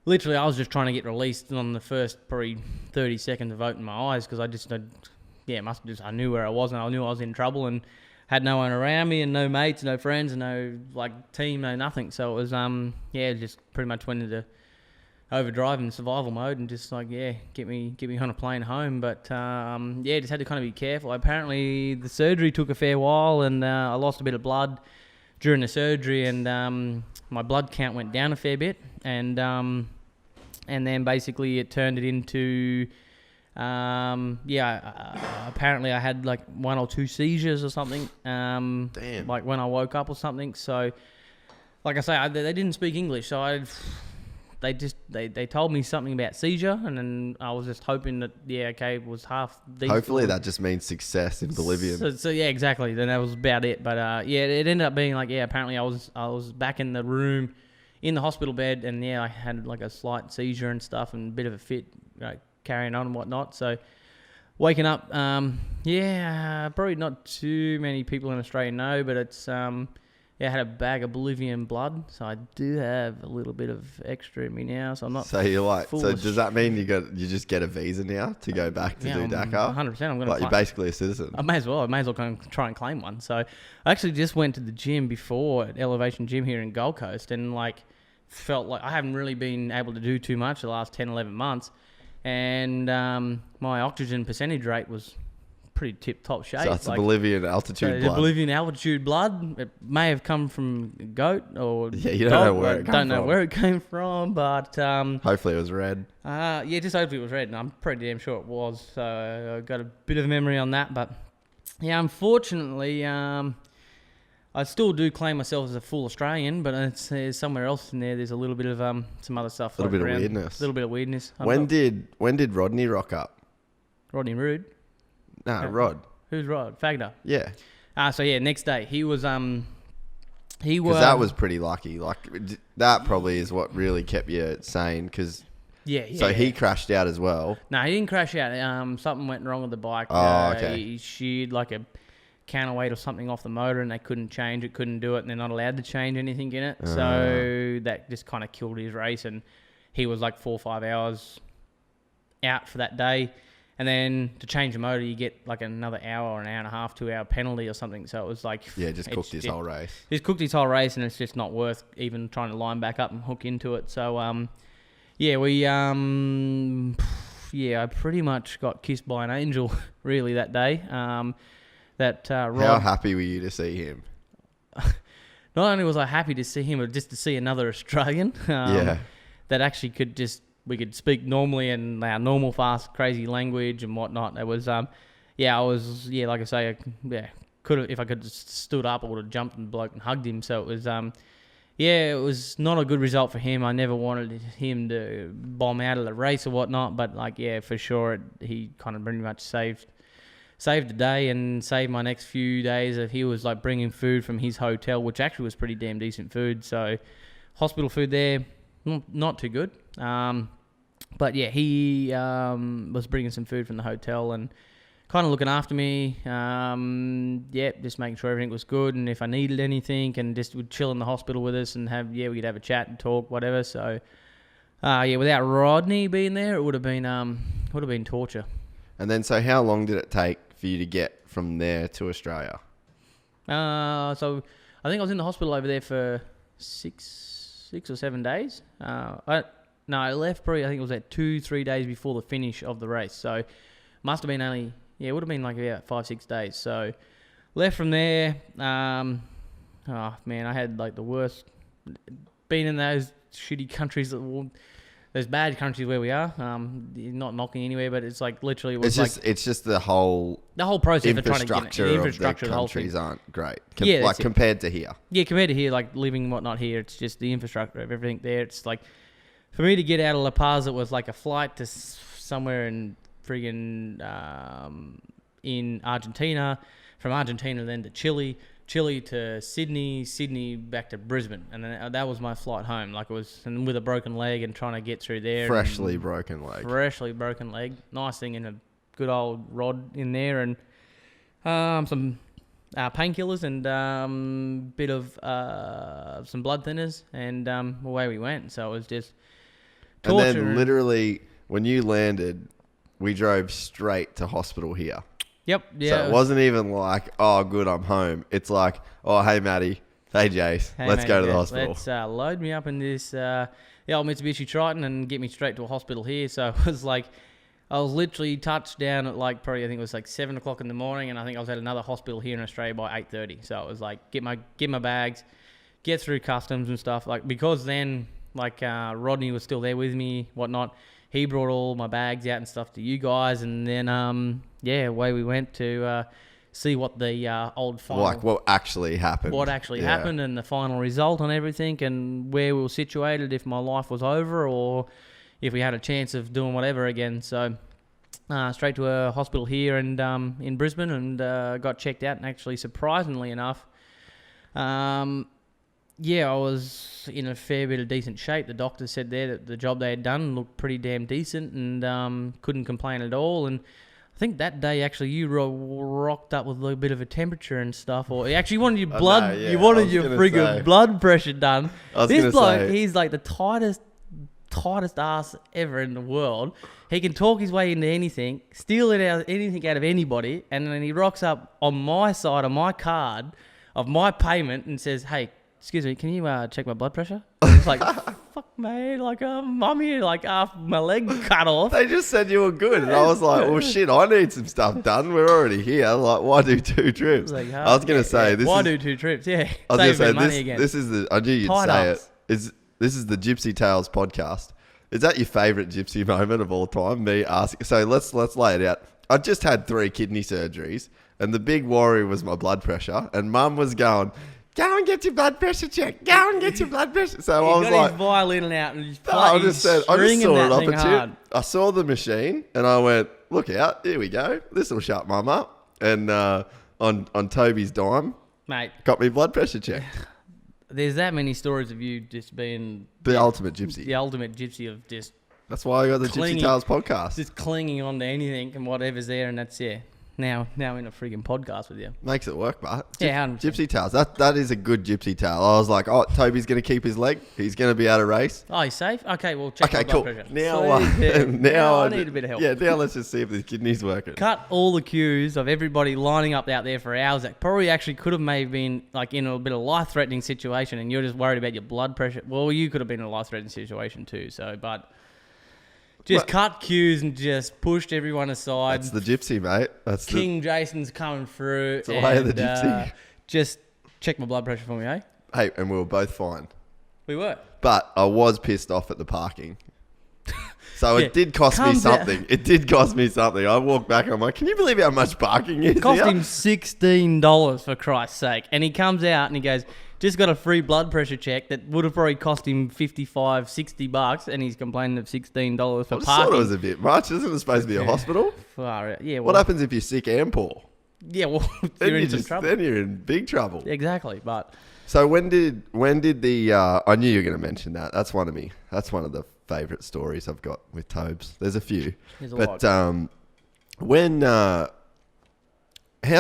Literally, I was just trying to get released on the first probably 30 seconds of opening my eyes because I knew where I was and I knew I was in trouble and had no one around me and no mates, no friends, and no like team, no nothing. So it was just pretty much went into overdrive and survival mode and just like get me on a plane home. But just had to kind of be careful. Apparently the surgery took a fair while and I lost a bit of blood during the surgery and my blood count went down a fair bit and then basically it turned it into apparently I had like 1 or 2 seizures or something. Damn. Like when I woke up or something. So, like I say, they didn't speak English, so they told me something about seizure, and then I was just hoping that it was half decent. Hopefully that just means success in Bolivian. So yeah, exactly. Then that was about it. But it ended up being like apparently I was back in the room, in the hospital bed, and I had like a slight seizure and stuff, and a bit of a fit, carrying on and whatnot. So waking up, probably not too many people in Australia know, but it's I had a bag of Bolivian blood, so I do have a little bit of extra in me now. So I'm not. So you're like, so foolish. does that mean you just get a visa now to go back to do Dakar? 100%. I'm going to. Like you're basically a citizen. I may as well try and claim one. So I actually just went to the gym before at Elevation Gym here in Gold Coast, and like felt like I haven't really been able to do too much the last 10, 11 months, and my oxygen percentage rate was pretty tip-top shape. So it's like, Bolivian altitude blood. The Bolivian altitude blood. It may have come from goat or you don't dog. know where it came Don't know from. where it came from, but Hopefully it was red. just hopefully it was red, and I'm pretty damn sure it was. So I got a bit of memory on that, but unfortunately, I still do claim myself as a full Australian, but it's somewhere else in there. There's a little bit of some other stuff. A little bit floating of around. weirdness. A little bit of weirdness. When did Rodney rock up? Rodney Rude? No, Rod. Who's Rod? Fagner. Yeah. Next day he was Because that was pretty lucky. Like that probably is what really kept you sane. Because he crashed out as well. No, he didn't crash out. Something went wrong with the bike. Oh, okay. He sheared like a counterweight or something off the motor, and they couldn't change it, couldn't do it, and they're not allowed to change anything in it. So that just kind of killed his race, and he was like 4 or 5 hours out for that day. And then to change the motor, you get like another hour or an hour and a half, 2 hour penalty or something. So it was like... Yeah, just cooked his whole race. He's cooked his whole race, and it's just not worth even trying to line back up and hook into it. So, I pretty much got kissed by an angel, really, that day. Rod, how happy were you to see him? Not only was I happy to see him, but just to see another Australian that actually we could speak normally in our normal, fast, crazy language and whatnot. It was, like I say, could have, if I could have stood up, I would have jumped on the bloke and hugged him. So it was, it was not a good result for him. I never wanted him to bomb out of the race or whatnot, but for sure, he kind of pretty much saved the day and saved my next few days. He was like bringing food from his hotel, which actually was pretty damn decent food. So hospital food there, not too good. But he was bringing some food from the hotel and kind of looking after me. Just making sure everything was good, and if I needed anything, and just would chill in the hospital with us and we could have a chat and talk, whatever. So without Rodney being there, it would have been torture. And then, so how long did it take for you to get from there to Australia? So I think I was in the hospital over there for 6 or 7 days. I left probably, I think it was 2-3 days before the finish of the race. So must have been it would have been like 5-6 days. So left from there. I had like the worst, being in those shitty countries, those bad countries where we are. Not knocking anywhere, but it's like literally it's just the whole process of trying to get it. The infrastructure of the countries aren't great. Compared to here. Yeah, compared to here, like living and whatnot here, it's just the infrastructure of everything there. It's like, for me to get out of La Paz, it was like a flight to somewhere in friggin' in Argentina, from Argentina then to Chile to Sydney back to Brisbane, and then that was my flight home. Like it was, and with a broken leg and trying to get through there. Freshly broken leg. Nice thing, and a good old rod in there, and some painkillers and bit of some blood thinners, and away we went. So it was just torture. And then literally, when you landed, we drove straight to hospital here. Yep. Yeah. So it wasn't even like, oh, good, I'm home. It's like, oh, hey, Matty. Hey, Jace. Let's go to the hospital. Let's load me up in this old Mitsubishi Triton and get me straight to a hospital here. So it was like, I was literally touched down at like probably, I think it was like 7 o'clock in the morning, and I think I was at another hospital here in Australia by 8:30. So it was like, get my bags, get through customs and stuff. Like, because then, like, Rodney was still there with me, whatnot. He brought all my bags out and stuff to you guys, and then away we went to see what the old final... Like what actually happened. What actually happened and the final result on everything and where we were situated, if my life was over or if we had a chance of doing whatever again. So straight to a hospital here and in Brisbane and got checked out. And actually, surprisingly enough, I was in a fair bit of decent shape. The doctor said there that the job they had done looked pretty damn decent and couldn't complain at all. And I think that day, actually, you rocked up with a little bit of a temperature and stuff, or actually you wanted your blood, you wanted your friggin' blood pressure done. This bloke, he's like the tightest ass ever in the world. He can talk his way into anything, steal anything out of anybody, and then he rocks up on my side of my card of my payment and says, "Hey, excuse me, can you check my blood pressure?" It's like, fuck, mate, like, I'm here, like, half my leg cut off. They just said you were good, and I was like, well, shit, I need some stuff done. We're already here. Like, why do 2 trips? Like, I was going to say, why do 2 trips? Yeah, I was going to say, money again. this is the, I knew you'd Tied say ups. it. This is the Gypsy Tales podcast. Is that your favourite Gypsy moment of all time? Me asking. So let's lay it out. I just had 3 kidney surgeries, and the big worry was my blood pressure, and Mum was going, "Go and get your blood pressure checked. Go and get your blood pressure." So I was got like, his violin out and he's I just saw it up at hard. you. I saw the machine and I went, "Look out! Here we go. This will shut Mum up." And on Toby's dime, Mate, got me blood pressure checked. there's that many stories of you just being The ultimate gypsy. the ultimate gypsy of just That's why I got the Clinging. Gypsy Tales podcast. just clinging on to anything and whatever's there, and that's Now in a friggin' podcast with you. Makes it work, but Yeah, 100%. Gypsy Tales. That is a good Gypsy tale. I was like, oh, Toby's going to keep his leg. He's going to be able to race. Oh, he's safe? Okay, well, check Okay, my cool. blood pressure. Now, Sweet. now I need a bit of help. Yeah, now let's just see if the kidney's working. Cut all the queues of everybody lining up out there for hours that probably actually could have maybe been like in a bit of life-threatening situation, and you're just worried about your blood pressure. Well, you could have been in a life-threatening situation too. So, but just cut queues and just pushed everyone aside. That's the Gypsy, mate. That's King Jason's coming through. the way of the Gypsy. Just check my blood pressure for me, eh? Hey, and we were both fine. We were. But I was pissed off at the parking. So Yeah, it did cost me calm down. something. It did cost me something. I walked back and I'm like, can you believe how much parking is Cost here? him $16 for Christ's sake. And he comes out and he goes, just got a free blood pressure check that would have probably cost him $55, $60, and he's complaining of $16 for I just thought parking. it was a bit much. Isn't it supposed to be a hospital? Far out. Yeah, well, What happens if you're sick and poor? Yeah, well, Then you're in some trouble. Then you're in big trouble. Exactly, but So when did the I knew you were going to mention that. That's one of the favourite stories I've got with Tobes. There's a few. there's a But lot. when how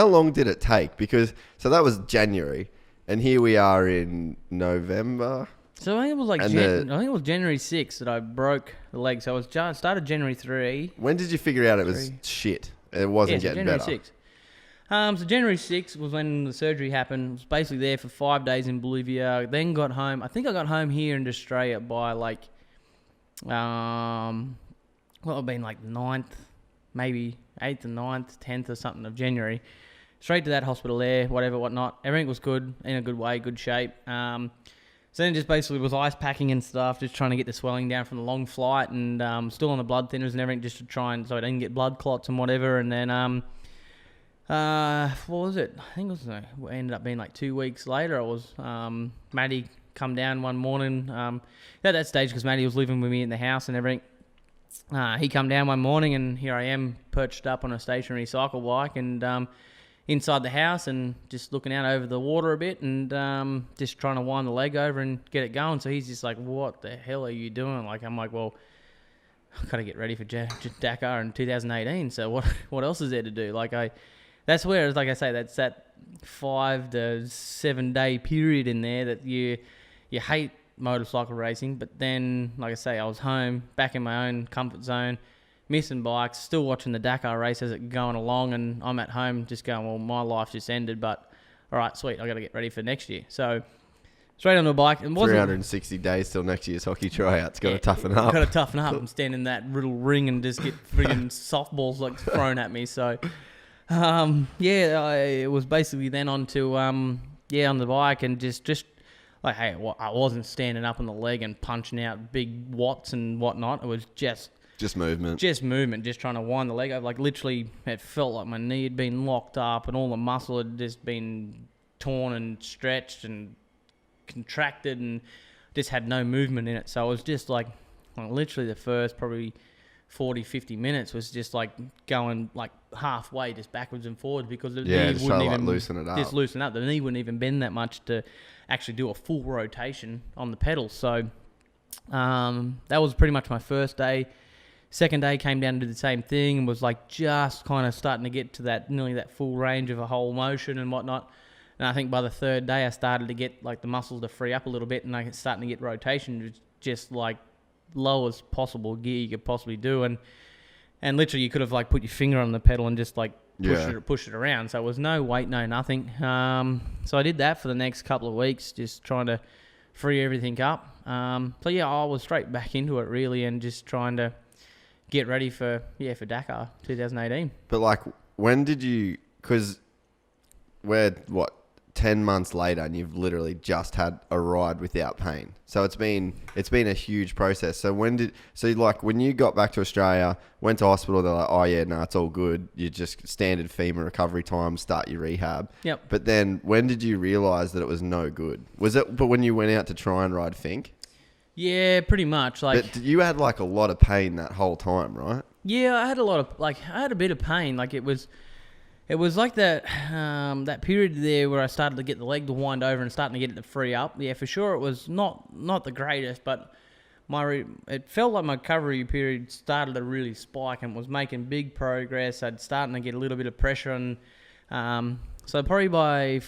long did it take? Because so that was January, and here we are in November. So I think it was like and I think it was January 6th that I broke the leg. So I started January 3. When did you figure out it was shit? It wasn't Yeah, so getting January better. 6th. So January 6th was when the surgery happened. I was basically there for 5 days in Bolivia. Then got home. I think I got home here in Australia by like, well, it would have been like 9th, maybe 8th or 9th, 10th or something of January. Straight to that hospital there, whatever, whatnot. Everything was good, in a good way, good shape. So then just basically was ice packing and stuff, just trying to get the swelling down from the long flight and still on the blood thinners and everything just to try and so I didn't get blood clots and whatever. And then, what was it? I think it ended up being like 2 weeks later. I was, Maddie come down one morning, at that stage because Maddie was living with me in the house and everything. He come down one morning and here I am perched up on a stationary cycle bike and, inside the house and just looking out over the water a bit and just trying to wind the leg over and get it going. So he's just like, what the hell are you doing? Like, I'm like, well, I've got to get ready for Dakar in 2018. So what else is there to do? Like that's where, like I say, that's that 5 to 7 day period in there that you hate motorcycle racing. But then, like I say, I was home, back in my own comfort zone, missing bikes, still watching the Dakar race as it going along, and I'm at home just going, well, my life just ended, but all right, sweet, I got to get ready for next year. So straight onto a bike. It wasn't 360 days till next year's hockey tryouts. Got to toughen up. Got to toughen up and stand in that little ring and just get friggin' softballs like thrown at me. So, it was basically then on to, on the bike and just like, hey, I wasn't standing up on the leg and punching out big watts and whatnot. It was just Just movement. Just movement, just trying to wind the leg up. Like literally, it felt like my knee had been locked up and all the muscle had just been torn and stretched and contracted and just had no movement in it. So it was just like literally the first probably 40, 50 minutes was just like going like halfway just backwards and forwards because the knee just wouldn't trying to, even loosen it up. just loosen up. The knee wouldn't even bend that much to actually do a full rotation on the pedals. So that was pretty much my first day. Second day came down to do the same thing and was like just kind of starting to get to that nearly that full range of a whole motion and whatnot. And I think by the third day I started to get like the muscles to free up a little bit and I starting to get rotation just like low as possible gear you could possibly do. And literally you could have like put your finger on the pedal and just like push it around. So it was no weight, no nothing. So I did that for the next couple of weeks, just trying to free everything up. So yeah, I was straight back into it really and just trying to get ready for Dakar 2018. But like, when did you? Because we're 10 months later, and you've literally just had a ride without pain. So it's been a huge process. So when you got back to Australia, went to hospital, they're like, oh yeah, no, it's all good. You just standard femur recovery time, start your rehab. Yep. But then when did you realise that it was no good? Was it? But when you went out to try and ride Fink? Yeah, pretty much. Like, but you had like a lot of pain that whole time, right? Yeah, I had a bit of pain. Like it was like that period there where I started to get the leg to wind over and starting to get it to free up. Yeah, for sure, it was not the greatest, but it felt like my recovery period started to really spike and was making big progress. I'd starting to get a little bit of pressure on. So probably by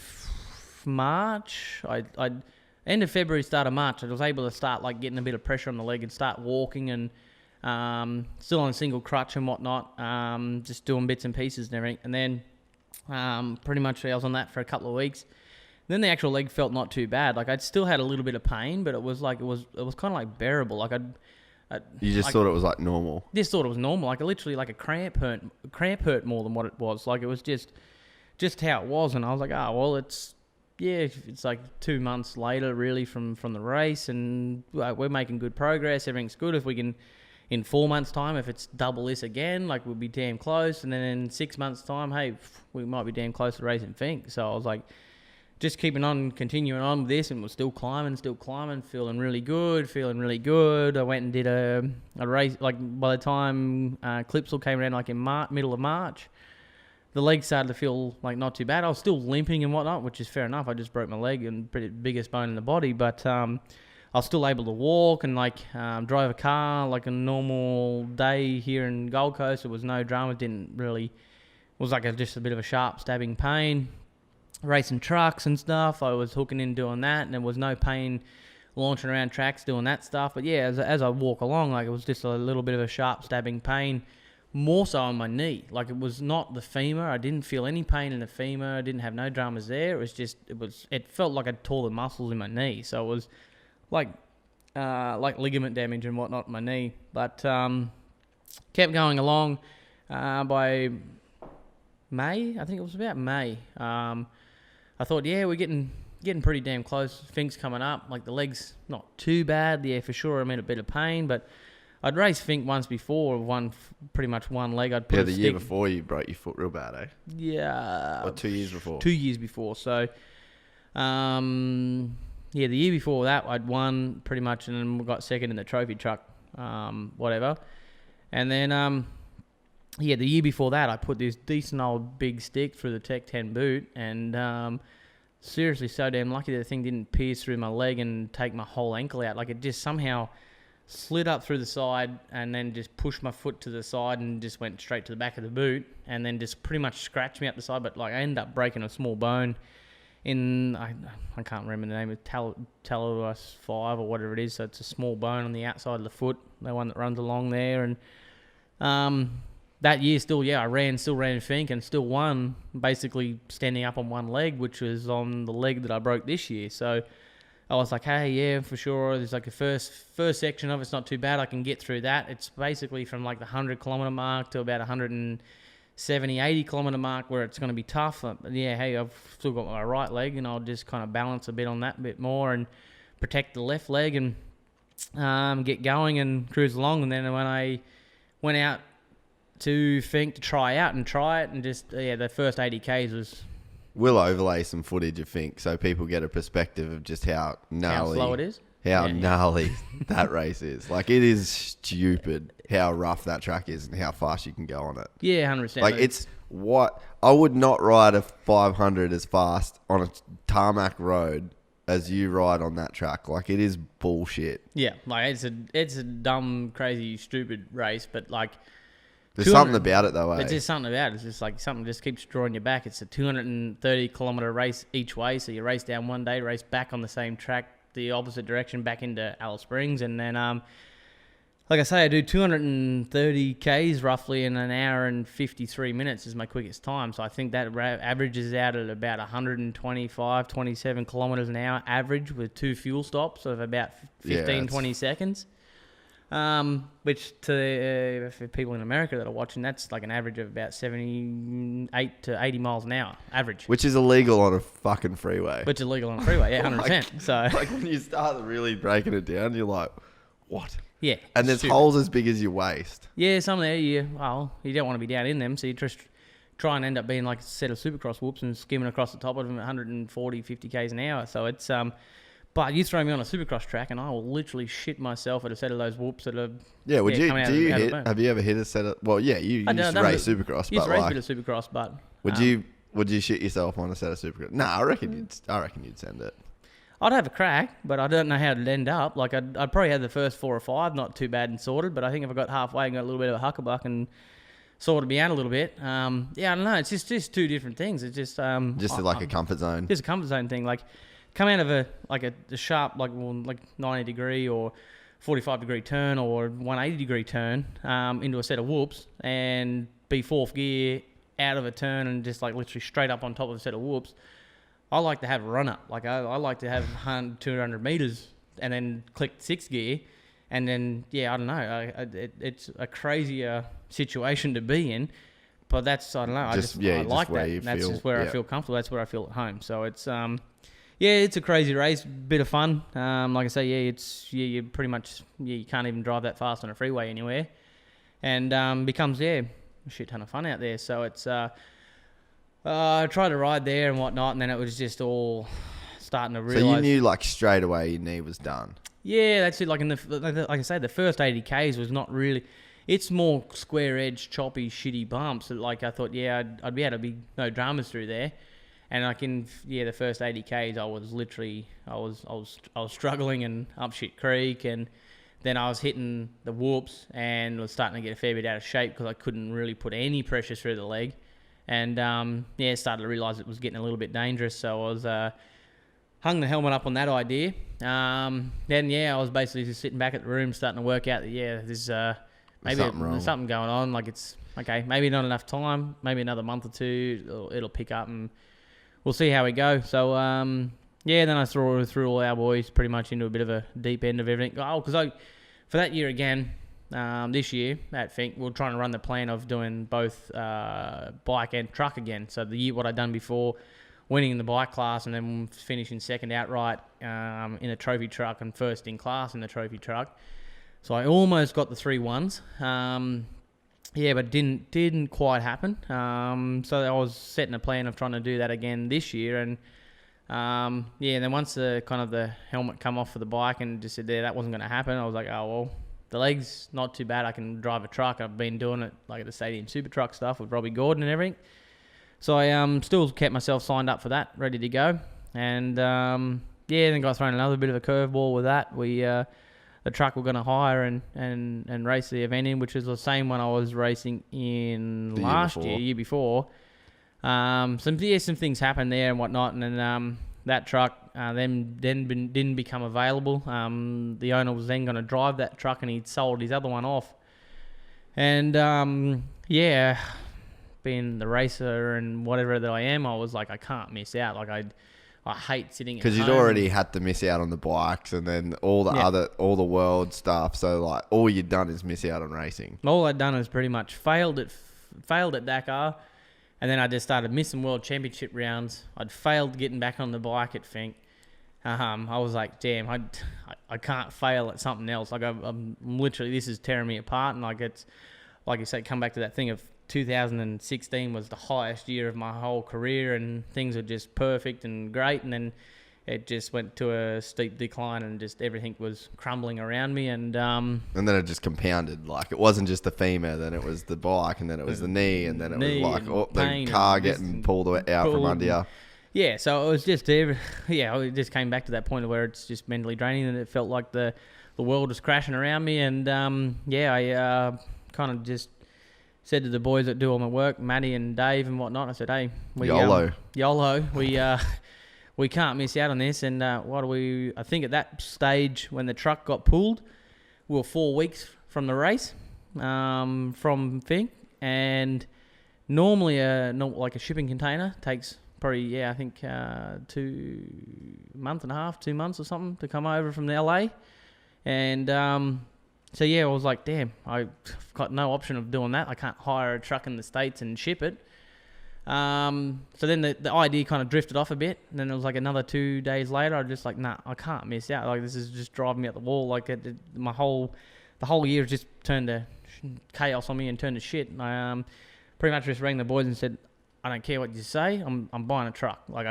March, I'd end of February, start of March, I was able to start like getting a bit of pressure on the leg and start walking and still on a single crutch and whatnot, just doing bits and pieces and everything. And then pretty much I was on that for a couple of weeks. Then the actual leg felt not too bad. Like I'd still had a little bit of pain, but it was kind of like bearable. Like you just thought it was like normal. Just thought it was normal. Like literally like a cramp hurt more than what it was. Like it was just how it was. And I was like, well, it's like 2 months later, really, from the race, and we're making good progress. Everything's good. If we can, in 4 months' time, if it's double this again, like we'll be damn close. And then in 6 months' time, hey, we might be damn close to racing Fink. So I was like, just keeping on, continuing on with this, and we're still climbing, feeling really good. I went and did a race. Like by the time Clipsal came around, like in middle of March, the leg started to feel like not too bad. I was still limping and whatnot, which is fair enough. I just broke my leg and pretty biggest bone in the body, but I was still able to walk and like drive a car like a normal day here in Gold Coast. There was no drama. It was like just a bit of a sharp stabbing pain. Racing trucks and stuff, I was hooking in doing that, and there was no pain launching around tracks doing that stuff. But yeah, as I walk along, like it was just a little bit of a sharp stabbing pain. More so on my knee. Like it was not the femur. I didn't feel any pain in the femur. I didn't have no dramas there. It was just, it felt like I'd tore the muscles in my knee. So it was like ligament damage and whatnot in my knee. But kept going along. By May, I think it was about May, I thought, yeah, we're getting pretty damn close. Fink's coming up. Like the leg's not too bad. Yeah, for sure. I'm in a bit of pain, but I'd raced Fink once before, pretty much one leg. I'd put the year before you broke your foot real bad, eh? Yeah. Or 2 years before? 2 years before. So, the year before that, I'd won pretty much, and then we got second in the trophy truck, whatever. And then, the year before that, I put this decent old big stick through the Tech 10 boot, and seriously, so damn lucky that the thing didn't pierce through my leg and take my whole ankle out. Like it just somehow slid up through the side and then just pushed my foot to the side and just went straight to the back of the boot and then just pretty much scratched me up the side. But like I ended up breaking a small bone in, I can't remember the name of talus 5 or whatever it is. So it's a small bone on the outside of the foot, the one that runs along there. And that year still ran Fink and still won, basically standing up on one leg, which was on the leg that I broke this year. So I was like, hey, yeah, for sure. There's like a first section of it's not too bad. I can get through that. It's basically from like the 100-kilometre mark to about 170, 80-kilometre mark where it's going to be tough. Yeah, hey, I've still got my right leg, and I'll just kind of balance a bit on that a bit more and protect the left leg and get going and cruise along. And then when I went out to Fink to try out and try it, and just the first 80 Ks was We'll overlay some footage of Fink so people get a perspective of just how gnarly, how slow it is. gnarly that race is. Like, it is stupid how rough that track is and how fast you can go on it. Yeah, 100%. Like, it's what I would not ride a 500 as fast on a tarmac road as you ride on that track. Like, it is bullshit. Yeah, like it's a dumb, crazy, stupid race, but like There's something about it though, eh? It's just something about it. It's just like something just keeps drawing you back. It's a 230-kilometre race each way, so you race down one day, race back on the same track, the opposite direction, back into Alice Springs, and then like I say, I do 230 Ks roughly in an hour and 53 minutes is my quickest time. So I think that averages out at about 125, 27 kilometres an hour average with 2 fuel stops of about 20 seconds. Which for people in America that are watching, that's like an average of about 78 to 80 miles an hour average. Which is illegal on a fucking freeway. Which is illegal on a freeway, yeah, 100%. So like when you start really breaking it down, you're like, what? Yeah. And there's holes as big as your waist. Yeah, some there, you don't want to be down in them, so you just try and end up being like a set of supercross whoops and skimming across the top of them at 140, 50 Ks an hour. So it's, but you throw me on a supercross track and I will literally shit myself at a set of those whoops that are... Yeah, have you ever hit a set of... Well, yeah, you used to race supercross, used but to race a bit of supercross, but... Would you shit yourself on a set of supercross? Nah, I reckon you'd send it. I'd have a crack, but I don't know how it'd end up. Like, I'd probably have the first 4 or 5, not too bad and sorted, but I think if I got halfway and got a little bit of a huckabuck and sorted me out a little bit, I don't know. It's just two different things. It's just... like a comfort zone. Just a comfort zone thing. Like, come out of a sharp, like 90-degree or 45-degree turn or 180-degree turn into a set of whoops and be fourth gear out of a turn and just, like, literally straight up on top of a set of whoops. I like to have a run-up. Like, I like to have 200 metres and then click 6th gear. And then, I don't know. It's a crazier situation to be in. But that's, I don't know. I like that. That's just where I feel comfortable. That's where I feel at home. So it's, it's a crazy race. Bit of fun. Like I say, you pretty much, you can't even drive that fast on a freeway anywhere. And becomes, a shit ton of fun out there. So it's... I tried to ride there and whatnot, and then it was just all starting to realise... So you knew, like, straight away your knee was done? Yeah, that's it. Like, like I say, the first 80 Ks was not really... It's more square-edge, choppy, shitty bumps. Like, I thought, I'd be able to be no dramas through there. And like in the first 80 Ks, I was literally... I was struggling and up shit creek, and then I was hitting the whoops and was starting to get a fair bit out of shape because I couldn't really put any pressure through the leg. And, started to realise it was getting a little bit dangerous. So I was hung the helmet up on that idea. Then, I was basically just sitting back at the room starting to work out that, there's something going on. Like, it's, okay, maybe not enough time, maybe another month or two, it'll pick up and we'll see how we go. So, then I threw all our boys pretty much into a bit of a deep end of everything. Oh, because for that year again... this year at Fink, we're trying to run the plan of doing both bike and truck again. So the year what I'd done before, winning in the bike class and then finishing second outright in a trophy truck and first in class in the trophy truck. So I almost got the 3 1s. But didn't quite happen. So I was setting a plan of trying to do that again this year. And then once the helmet come off for the bike and just said that wasn't going to happen, I was like, oh well. The leg's not too bad. I can drive a truck. I've been doing it like at the Stadium Super Truck stuff with Robbie Gordon and everything. So I still kept myself signed up for that, ready to go. And then got thrown another bit of a curveball with that. We the truck we're going to hire and race the event in, which is the same one I was racing in year before. Some things happened there and whatnot, and then that truck didn't become available. The owner was then going to drive that truck, and he'd sold his other one off. And being the racer and whatever that I am, I was like, I can't miss out. Like I hate sitting at home. Because you'd already had to miss out on the bikes and then all the world stuff. So like all you'd done is miss out on racing. All I'd done is pretty much failed at Dakar. And then I just started missing World Championship rounds. I'd failed getting back on the bike at Fink. I was like, damn, I can't fail at something else. Like I'm literally, this is tearing me apart. And like like you say, come back to that thing of 2016 was the highest year of my whole career, and things were just perfect and great, and then it just went to a steep decline, and just everything was crumbling around me, and then it just compounded. Like, it wasn't just the femur, then it was the bike, and then it was the knee, and then it was like the car getting pulled out from under you. Yeah, so it was just it just came back to that point where it's just mentally draining, and it felt like the world was crashing around me, and I kind of just said to the boys that do all my work, Matty and Dave and whatnot, I said, hey, YOLO, we can't miss out on this. And I think at that stage when the truck got pulled, we were 4 weeks from the race, from Fink. And normally like a shipping container takes probably, I think 2 months or something to come over from the LA. And so I was like, damn, I've got no option of doing that. I can't hire a truck in the States and ship it. So then the idea kind of drifted off a bit, and then it was like another 2 days later, I was just like, nah, I can't miss out. Like, this is just driving me up the wall. Like, the whole year just turned to chaos on me and turned to shit. And I pretty much just rang the boys and said, I don't care what you say, I'm buying a truck. Like,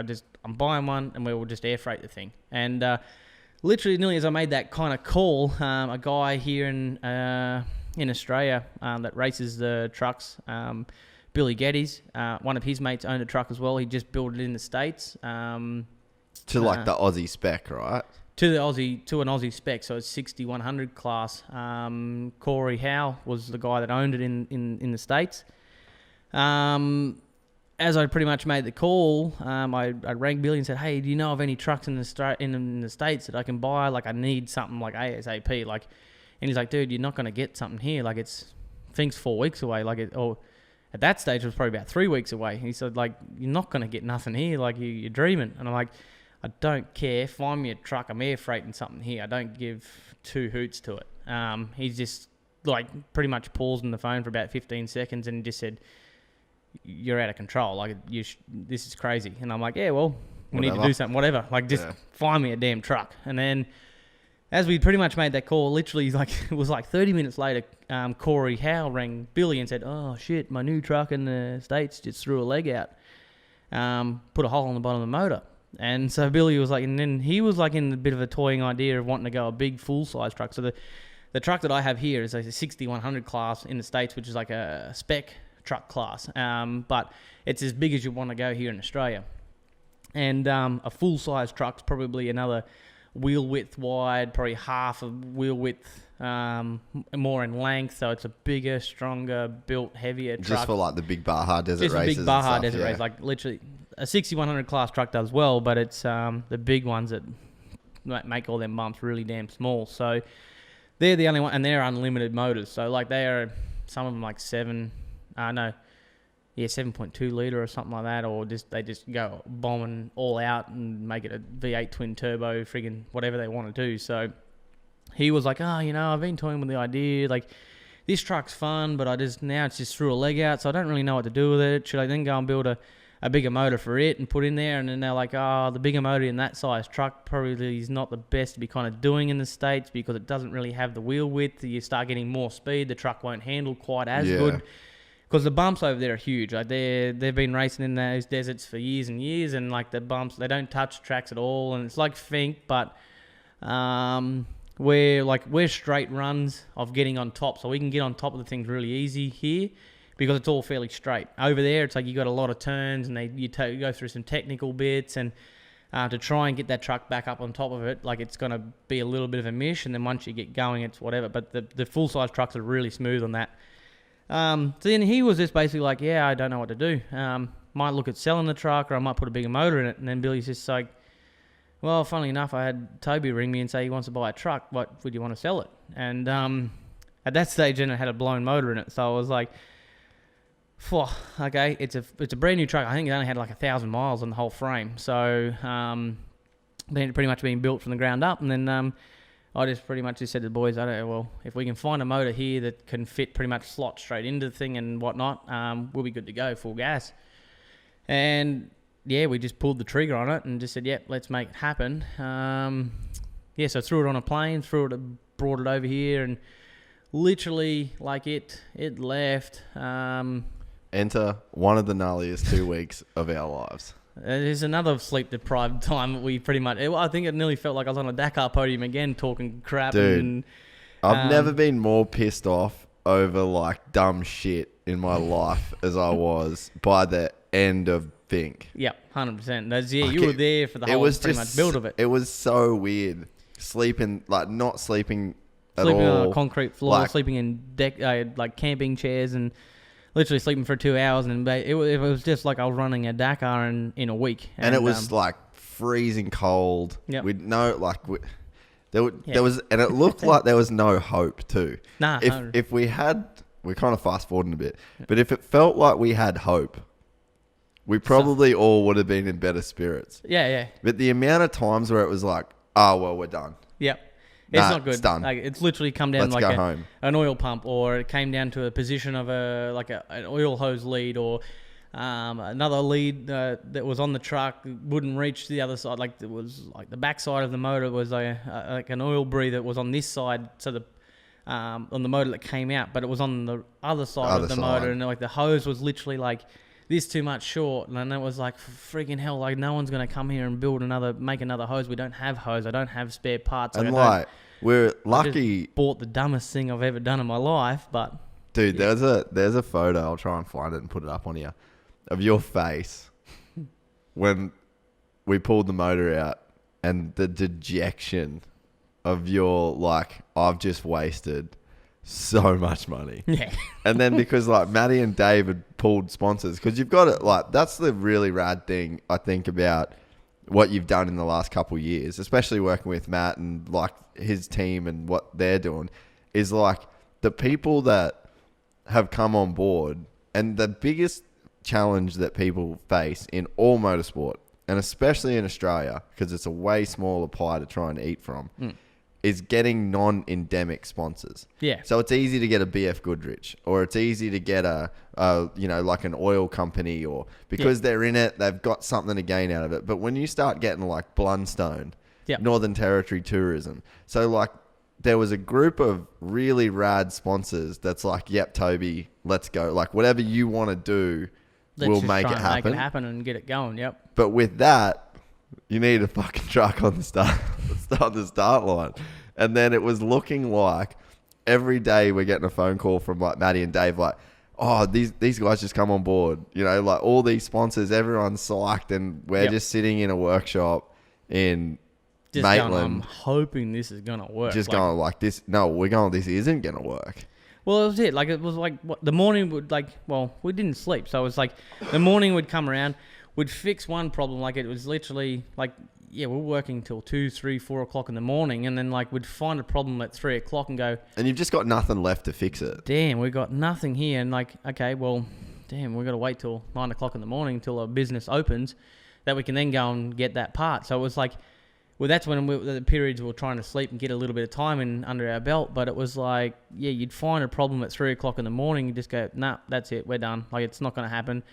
I'm buying one, and we will just air freight the thing. And literally, nearly as I made that kind of call, a guy here in Australia that races the trucks, Billy Geddes, one of his mates owned a truck as well. He just built it in the States. To like the Aussie spec, right? To an Aussie spec, so it's 6100 class. Corey Howe was the guy that owned it in the States. As I pretty much made the call, I rang Billy and said, hey, do you know of any trucks in the States that I can buy? Like, I need something like ASAP. Like, and he's like, dude, you're not going to get something here. Like, things 4 weeks away. At that stage, it was probably about 3 weeks away. He said, like, you're not going to get nothing here. Like, you're dreaming. And I'm like, I don't care. Find me a truck. I'm air freighting something here. I don't give two hoots to it. He's just, like, pretty much paused on the phone for about 15 seconds and just said, you're out of control. Like, this is crazy. And I'm like, yeah, well, we need to do something. Whatever. Like, just find me a damn truck. And then as we pretty much made that call, literally, like, it was like 30 minutes later, Corey Howe rang Billy and said, oh, shit, my new truck in the States just threw a leg out. Put a hole in the bottom of the motor. And so Billy was like, and then he was like in a bit of a toying idea of wanting to go a big full-size truck. So the truck that I have here is like a 6100 class in the States, which is like a spec truck class. But it's as big as you want to go here in Australia. And a full-size truck's probably another wheel width wide, probably half of wheel width, more in length, so it's a bigger, stronger, built, heavier truck. Just for like the big Baja Desert races. Just a big Baja Desert race, like literally a 6100 class truck does well, but it's the big ones that make all them bumps really damn small. So they're the only one, and they're unlimited motors. So like they are, some of them like 7.2 litre or something like that, or they just go bombing all out and make it a V8 twin turbo, friggin' whatever they want to do. So he was like, I've been toying with the idea, like, this truck's fun, but now it's just threw a leg out, so I don't really know what to do with it. Should I then go and build a bigger motor for it and put in there? And then they're like, the bigger motor in that size truck probably is not the best to be kind of doing in the States because it doesn't really have the wheel width. You start getting more speed, the truck won't handle quite as good. Because the bumps over there are huge. Like they've been racing in those deserts for years and years, and like the bumps, they don't touch tracks at all. And it's like Fink, but we're straight runs of getting on top, so we can get on top of the things really easy here because it's all fairly straight. Over there, it's like you got a lot of turns, and you go through some technical bits, and to try and get that truck back up on top of it, like it's going to be a little bit of a mish, and then once you get going, it's whatever. But the full size trucks are really smooth on that. So then he was just basically like, I don't know what to do. Might look at selling the truck, or I might put a bigger motor in it. And then Billy's just like, well, funnily enough, I had Toby ring me and say he wants to buy a truck. What would you want to sell it? And at that stage, then it had a blown motor in it. So I was like, okay, it's a brand new truck. I think it only had like 1,000 miles on the whole frame. So then it pretty much been built from the ground up. And then I just pretty much said to the boys, if we can find a motor here that can fit pretty much slot straight into the thing and whatnot, we'll be good to go, full gas. And we just pulled the trigger on it and just said, let's make it happen. So threw it on a plane, brought it over here, and literally, like it left. Enter one of the gnarliest 2 weeks of our lives. There's another sleep deprived time that we pretty much. I think it nearly felt like I was on a Dakar podium again, talking crap. Dude, and I've never been more pissed off over like dumb shit in my life as I was by the end of Think. Yep, 100%. That's Like you were there for the whole pretty much build of it. It was so weird. Sleeping, like not sleeping at Sleeping all. on a concrete floor, Like- sleeping in like camping chairs, and literally sleeping for 2 hours. And it was just like I was running a Dakar in a week. And it was like freezing cold. Yep. There was, and it looked like there was no hope too. Nah. If we had, we're kind of fast forwarding a bit, but if it felt like we had hope, we probably all would have been in better spirits. Yeah. But the amount of times where it was like, oh well, we're done. Yep. It's Nah, not good. it's done. Like it's literally come down Let's like go home. an oil pump, or it came down to a position of an oil hose lead, or another lead that was on the truck wouldn't reach the other side. Like it was like the back side of the motor was like an oil breather that was on this side, so the on the motor that came out, but it was on the other side of the motor, and like the hose was literally like this too much short, and it was like freaking hell, like no one's gonna come here and make another hose. We don't have hose. I don't have spare parts. And like we're lucky. I just bought the dumbest thing I've ever done in my life, but Dude, there's a photo. I'll try and find it and put it up on here of your face when we pulled the motor out, and the dejection of your like, I've just wasted so much money. yeah, And then because like Maddie and Dave had pulled sponsors, because you've got it, like that's the really rad thing I think about what you've done in the last couple of years, especially working with Matt and like his team and what they're doing, is like the people that have come on board. And the biggest challenge that people face in all motorsport, and especially in Australia, because it's a way smaller pie to try and eat from, is getting non-endemic sponsors. yeah, So it's easy to get a BF Goodrich, or it's easy to get a like an oil company, or because they're in it, they've got something to gain out of it. But when you start getting like Blundstone, Northern Territory Tourism, so like there was a group of really rad sponsors that's like, yep, Toby, let's go. Like whatever you want to do, we'll make it happen. Make it happen and get it going. Yep. But with that, you need a fucking truck on the start line. And then it was looking like every day we're getting a phone call from like Maddie and Dave, like, oh, these guys just come on board. You know, like all these sponsors, everyone's psyched, and we're just sitting in a workshop in Just Maitland. going, I'm hoping this is gonna work. Just like, going like this. No, we're going, this isn't going to work. Well, it was it. Like it was like the morning would like. Well, we didn't sleep, so it was like the morning would come around. We'd fix one problem. Like it was literally like, yeah, we're working till 2, 3, 4 o'clock in the morning, and then like we'd find a problem at 3 o'clock and go, And you've just got nothing left to fix it. damn, we got nothing here. And like, okay, well, damn, we got to wait till 9 o'clock in the morning till our business opens, that we can then go and get that part. So it was like, well, that's when the periods we were trying to sleep and get a little bit of time in under our belt. But it was like, yeah, you'd find a problem at 3 o'clock in the morning. You just go, nah, that's it. We're done. Like, it's not going to happen.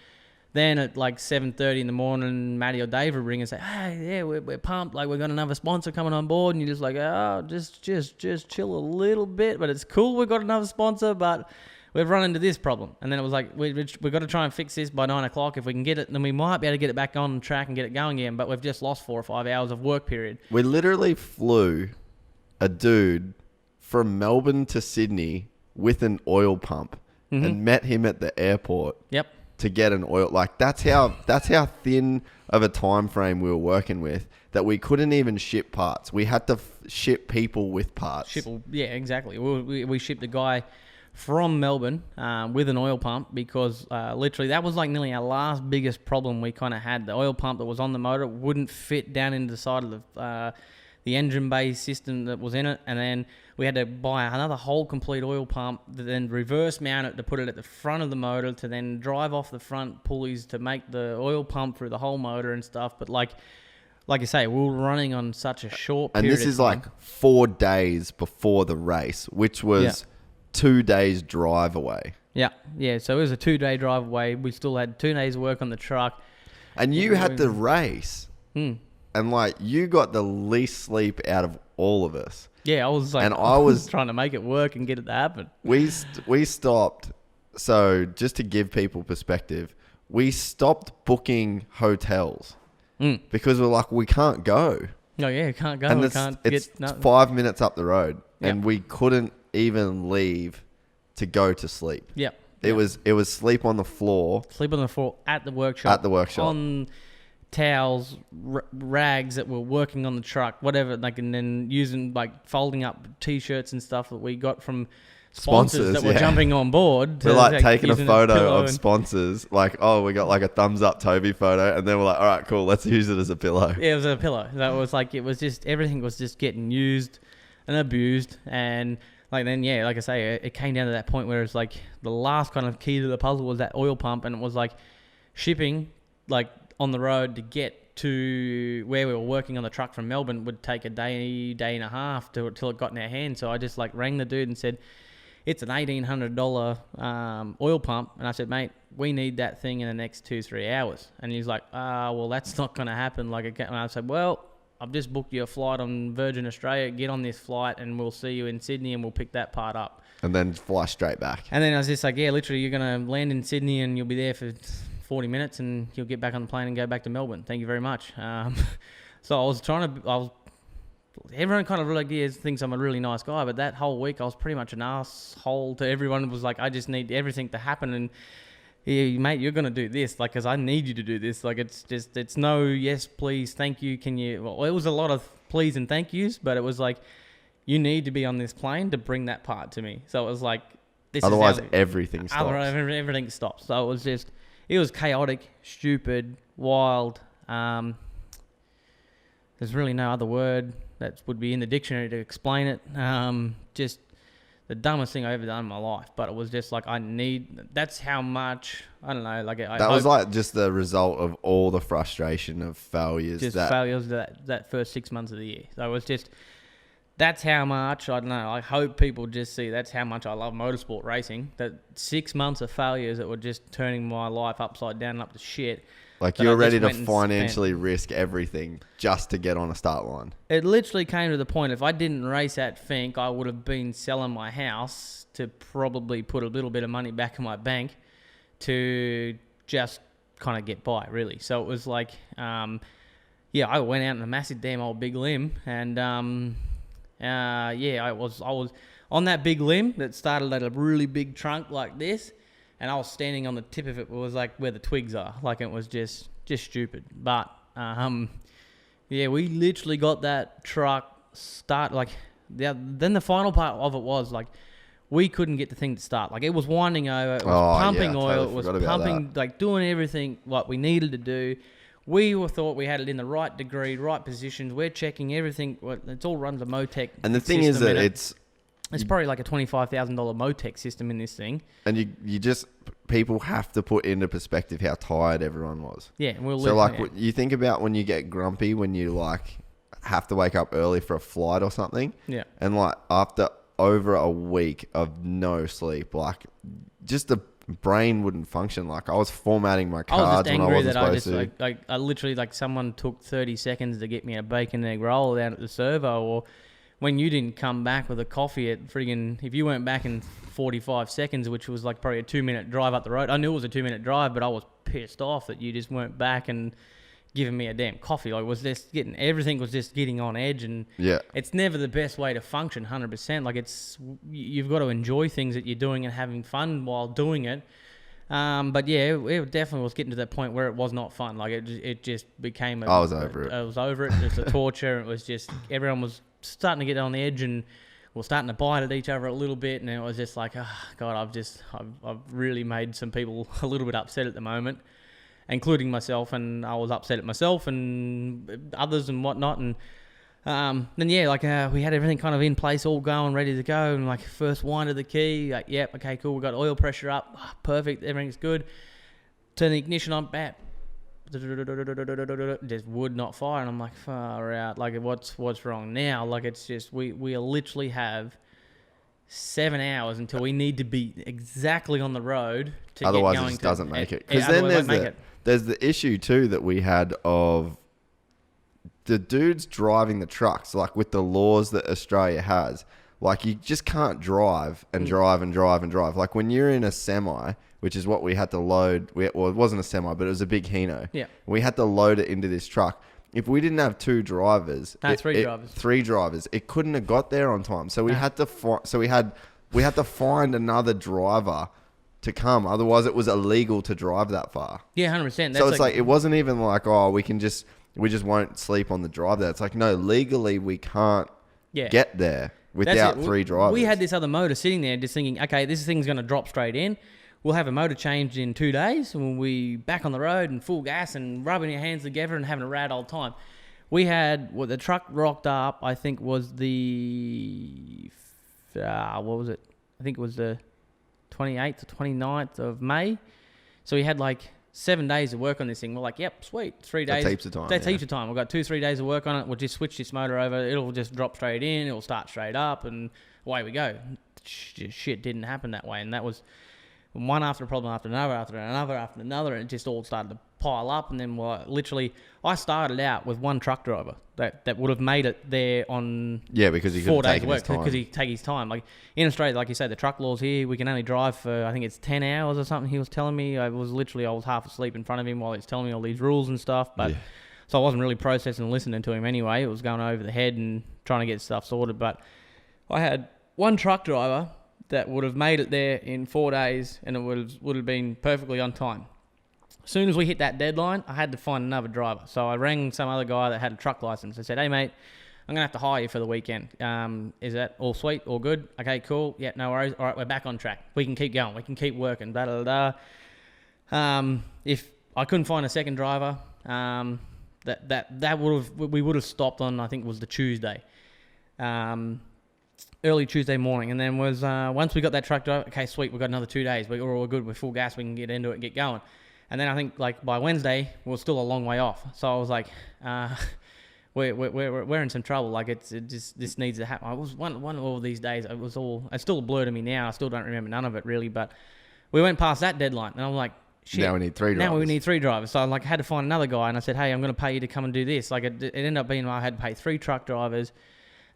Then at like 7:30 in the morning, Matty or Dave would ring and say, hey, yeah, we're pumped. Like, we've got another sponsor coming on board. And you're just like, oh, just chill a little bit. But it's cool, we've got another sponsor, but we've run into this problem. And then it was like, we've got to try and fix this by 9 o'clock. If we can get it, then we might be able to get it back on track and get it going again. But we've just lost 4 or 5 hours of work period. We literally flew a dude from Melbourne to Sydney with an oil pump and met him at the airport. Yep. To get an oil, like that's how thin of a time frame we were working with, that we couldn't even ship parts. We had to ship people with parts. Yeah, exactly. We shipped a guy from Melbourne with an oil pump because literally that was like nearly our last biggest problem we kind of had. The oil pump that was on the motor wouldn't fit down into the side of the engine bay system that was in it, and then we had to buy another whole complete oil pump to then reverse mount it to put it at the front of the motor to then drive off the front pulleys to make the oil pump through the whole motor and stuff. But like you say, we were running on such a short period. And this is like 4 days before the race, which was 2 days drive away. Yeah. So it was a 2-day drive away. We still had 2 days work on the truck. And you had the race And like you got the least sleep out of all of us. Yeah, I was like, And I was trying to make it work and get it to happen. We stopped. So just to give people perspective, we stopped booking hotels because we're like, we can't go. Oh yeah, can't go. And We it's, can't it's get nothing. 5 minutes up the road, Yep. and we couldn't even leave to go to sleep. Yep. It was sleep on the floor Sleep on the floor at the workshop. at the workshop. On towels, rags that were working on the truck, whatever. Like, and then using like folding up T-shirts and stuff that we got from sponsors that were yeah. jumping on board. We're like taking a using photo pillow of sponsors. Like, oh, we got like a thumbs up Toby photo, and then we're like, all right, cool, let's use it as a pillow. Yeah, it was a pillow. That was like, it was just, everything was just getting used and abused. And like, then, yeah, like I say, it came down to that point where it's like the last kind of key to the puzzle was that oil pump. And it was like shipping, like on the road to get to where we were working on the truck from Melbourne would take a day and a half till it got in our hands. So I just like rang the dude and said, it's an $1,800 oil pump. And I said, mate, we need that thing in the next 2-3 hours. And he's like, well, that's not going to happen. Like, and I said, well, I've just booked you a flight on Virgin Australia. Get on this flight and we'll see you in Sydney and we'll pick that part up. And then fly straight back. And then I was just like, yeah, literally, you're going to land in Sydney and you'll be there for 40 minutes and you'll get back on the plane and go back to Melbourne. Thank you very much. So I was everyone kind of really thinks I'm a really nice guy, but that whole week I was pretty much an asshole to everyone. It was like, I just need everything to happen, and yeah, mate, you're gonna do this, like, cause I need you to do this. Like, it's no yes, please, thank you, can you? Well, it was a lot of please and thank yous, but it was like, you need to be on this plane to bring that part to me. So it was like, otherwise everything stops. Otherwise everything stops. So it was chaotic, stupid, wild. There's really no other word that would be in the dictionary to explain it. Just the dumbest thing I've ever done in my life. But it was just like, that's how much, I don't know. Like, that was like just the result of all the frustration of failures. Failures that first 6 months of the year. So it was just, that's how much, I don't know, I hope people just see that's how much I love motorsport racing. That 6 months of failures that were just turning my life upside down and up to shit. Like, you're ready to financially risk everything just to get on a start line. It literally came to the point, if I didn't race at Fink, I would have been selling my house to probably put a little bit of money back in my bank to just kind of get by, really. So it was like, yeah, I went out in a massive damn old big limb, and I was on that big limb that started at a really big trunk like this. And I was standing on the tip of it. It was like where the twigs are. Like, it was just stupid. But, yeah, we literally got that truck started. Like, then the final part of it was, like, we couldn't get the thing to start. Like, it was winding over. It was pumping oil. It was pumping, like, doing everything what we needed to do. We thought we had it in the right degree, right positions. We're checking everything. It all runs a Motec. And the thing is that it's probably like a $25,000 Motec system in this thing. And you just, people have to put into perspective how tired everyone was. Yeah. You think about when you get grumpy, when you like have to wake up early for a flight or something. Yeah. And like after over a week of no sleep, like just the brain wouldn't function. Like, I was formatting my cards when I wasn't supposed to. I literally, like, someone took 30 seconds to get me a bacon and egg roll down at the servo, or when you didn't come back with a coffee at friggin', if you weren't back in 45 seconds, which was like probably a 2-minute drive up the road. I knew it was a 2-minute drive, but I was pissed off that you just weren't back and giving me a damn coffee. Like, everything was just getting on edge, and yeah, it's never the best way to function, 100%. Like, you've got to enjoy things that you're doing and having fun while doing it. But yeah, it definitely was getting to that point where it was not fun. Like, it just became I was over it. I was over it. It was a torture. It was just, everyone was starting to get on the edge, and we're starting to bite at each other a little bit, and it was just like, oh God, I've really made some people a little bit upset at the moment, including myself, and I was upset at myself and others and whatnot. And then yeah, like, we had everything kind of in place, all going, ready to go, and like, first wind of the key, like, yep, okay, cool, we got oil pressure up, perfect, everything's good. Turn the ignition on, bam, just would not fire, and I'm like, far out. Like, what's wrong now? Like, it's just we literally have 7 hours until we need to be exactly on the road to otherwise get going. It just doesn't make it. Because then there's the issue too that we had of the dudes driving the trucks, like with the laws that Australia has, like you just can't drive and drive and drive and drive. Like when you're in a semi, which is what we had to load. Well, it wasn't a semi, but it was a big Hino. Yeah. We had to load it into this truck. If we didn't have two drivers, three drivers, it couldn't have got there on time. So we had to we had to find another driver to come. Otherwise, it was illegal to drive that far. Yeah, 100%. So it's like it wasn't even like, oh, we just won't sleep on the drive there. It's like, no, legally we can't get there without three drivers. We had this other motor sitting there just thinking, okay, this thing's going to drop straight in. We'll have a motor changed in 2 days, and we'll be back on the road and full gas and rubbing your hands together and having a rad old time. We had, the truck rocked up, I think was what was it? I think it was the 28th or 29th of May. So we had like 7 days of work on this thing. We're like, yep, sweet, 3 days. That's heaps of time. That's heaps of time. We've got 2-3 days of work on it. We'll just switch this motor over. It'll just drop straight in. It'll start straight up, and away we go. Shit didn't happen that way, and that was one after a problem after another, and it just all started to pile up. And then literally, I started out with one truck driver that would have made it there on because he 4 days of work because he take his time. Like in Australia, like you say, the truck laws here, we can only drive for I think it's 10 hours or something. He was telling me I was half asleep in front of him while he's telling me all these rules and stuff. But so I wasn't really processing and listening to him anyway. It was going over the head and trying to get stuff sorted. But I had one truck driver that would have made it there in 4 days, and it would have been perfectly on time. As soon as we hit that deadline, I had to find another driver. So I rang some other guy that had a truck license. I said, hey, mate, I'm going to have to hire you for the weekend. Is that all sweet, all good? Okay, cool. Yeah, no worries. All right, we're back on track. We can keep going. We can keep working. Blah, blah, blah. If I couldn't find a second driver, we would have stopped on, I think it was the Tuesday. Early Tuesday morning, and then was once we got that truck driver, okay, sweet, we've got another 2 days, we're all good, we're full gas, we can get into it and get going. And then I think like by Wednesday, we're still a long way off. So I was like, we're in some trouble. Like this needs to happen. I was one of all these days. It's still a blur to me now. I still don't remember none of it really, but we went past that deadline, and I'm like, shit. Now we need three drivers. So I had to find another guy, and I said, hey, I'm going to pay you to come and do this. Like it ended up being I had to pay 3 truck drivers.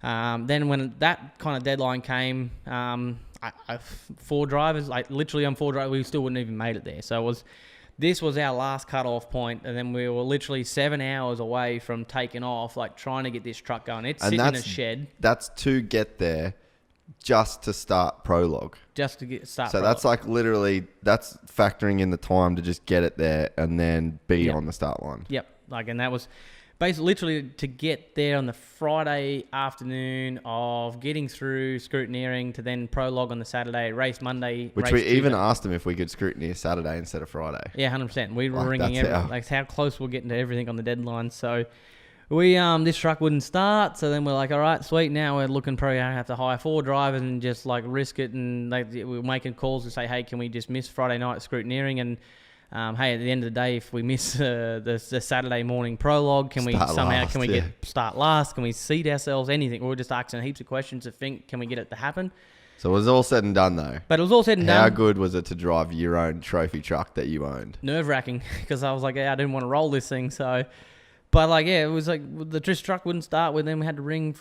Then when that kind of deadline came, 4 drivers, like literally on 4 drivers, we still wouldn't even made it there. So this was our last cut-off point, and then we were literally 7 hours away from taking off, like trying to get this truck going. It's sitting in a shed. That's to get there just to start prologue. Just to start So prologue. that's like literally, that's factoring in the time to just get it there and then be on the start line. Yep. And that was basically literally to get there on the Friday afternoon of getting through scrutineering to then prologue on the Saturday, race Monday. Which race we Tuesday. even asked them if we could scrutiny Saturday instead of Friday. Yeah, 100%. We were Like, ringing that's how close we're getting to everything on the deadline. So we this truck wouldn't start. So then we're like, all right, sweet. Now we're looking probably going to have to hire 4 drivers and just like risk it. And we were making calls to say, hey, can we just miss Friday night scrutineering? And hey, at the end of the day, if we miss the Saturday morning prologue, can start last? Can we seat ourselves? Anything? We were just asking heaps of questions to think, can we get it to happen? So it was all said and done, though. But it was all said and done. How good was it to drive your own trophy truck that you owned? Nerve-wracking, because I was like, I didn't want to roll this thing, so... But like, it was like the truck wouldn't start with them. We had to ring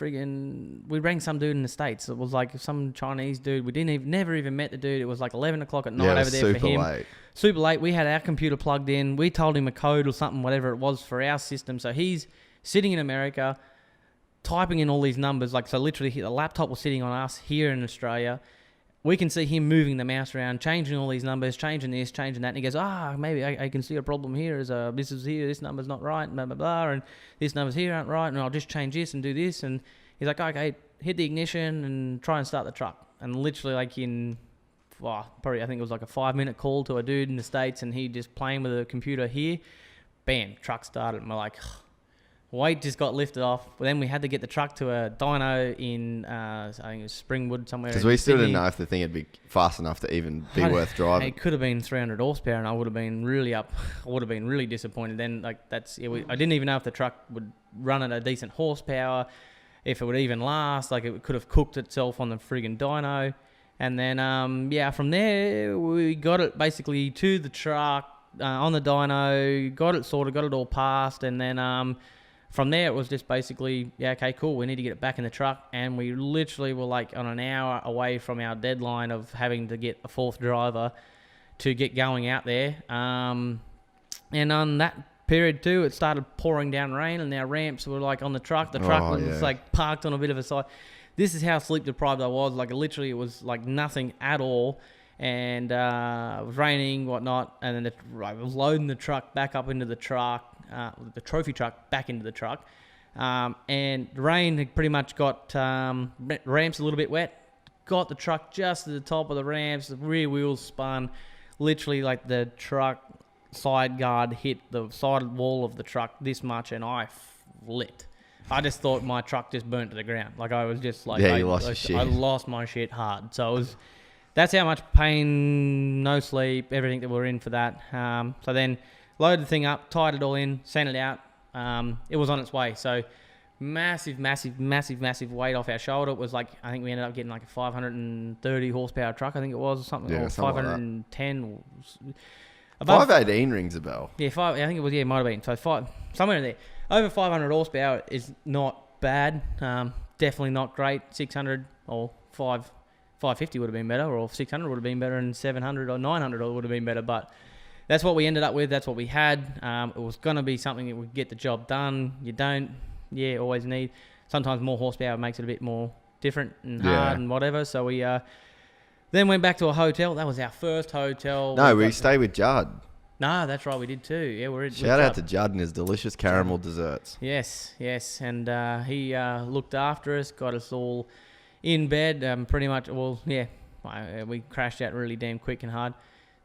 we rang some dude in the States. It was like some Chinese dude. We never even met the dude. It was like 11 o'clock at night over there for him. Super late. We had our computer plugged in. We told him a code or something, whatever it was for our system. So he's sitting in America, typing in all these numbers. Like, so literally the laptop was sitting on us here in Australia. We can see him moving the mouse around, changing all these numbers, changing this, changing that. And he goes, maybe I can see a problem here. This is here, this number's not right, blah, blah, blah. And this number's here aren't right, and I'll just change this and do this. And he's like, okay, hit the ignition and try and start the truck. And literally like probably I think it was like a 5-minute call to a dude in the States, and he just playing with a computer here. Bam, truck started. And we're like... Weight just got lifted off. But then we had to get the truck to a dyno in, I think it was Springwood somewhere. Because we still didn't know if the thing would be fast enough to even be worth driving. It could have been 300 horsepower, and I would have been really disappointed. Then I didn't even know if the truck would run at a decent horsepower, if it would even last. Like it could have cooked itself on the friggin' dyno. And then from there we got it basically to the truck on the dyno, got it sorted, got it all passed, and then. from there, it was just basically, yeah, okay, cool, we need to get it back in the truck. And we literally were like on an hour away from our deadline of having to get a fourth driver to get going out there. And on that period too, it started pouring down rain, and our ramps were like on the truck. The truck was like parked on a bit of a side. This is how sleep deprived I was. Like literally, it was like nothing at all. And it was raining, whatnot, and then I was loading the truck back up into the truck, the trophy truck back into the truck, and the rain had pretty much got ramps a little bit wet, got the truck just to the top of the ramps, the rear wheels spun, literally like the truck side guard hit the side wall of the truck this much, and I flipped. I just thought my truck just burnt to the ground. Like I was just like, you lost your shit. I lost my shit hard. So it was... That's how much pain, no sleep, everything that we're in for that. So then loaded the thing up, tied it all in, sent it out. It was on its way. So massive weight off our shoulder. It was like, I think we ended up getting like a 530 horsepower truck, I think it was, or something. Yeah, or something 510. Like 518 rings a bell. Yeah, I think it was, might have been. So somewhere in there. Over 500 horsepower is not bad. Definitely not great. 600 or 550 would have been better, or 600 would have been better, and 700 or 900 would have been better. But that's what we ended up with. That's what we had. It was going to be something that would get the job done. You don't, always need. Sometimes more horsepower makes it a bit more different and hard and whatever. So we then went back to a hotel. That was our first hotel. No, we stayed with Judd. No, that's right, we did too. Yeah, we're Shout out to Judd and his delicious caramel desserts. Yes, and he looked after us, got us all in bed, pretty much. Well, we crashed out really damn quick and hard.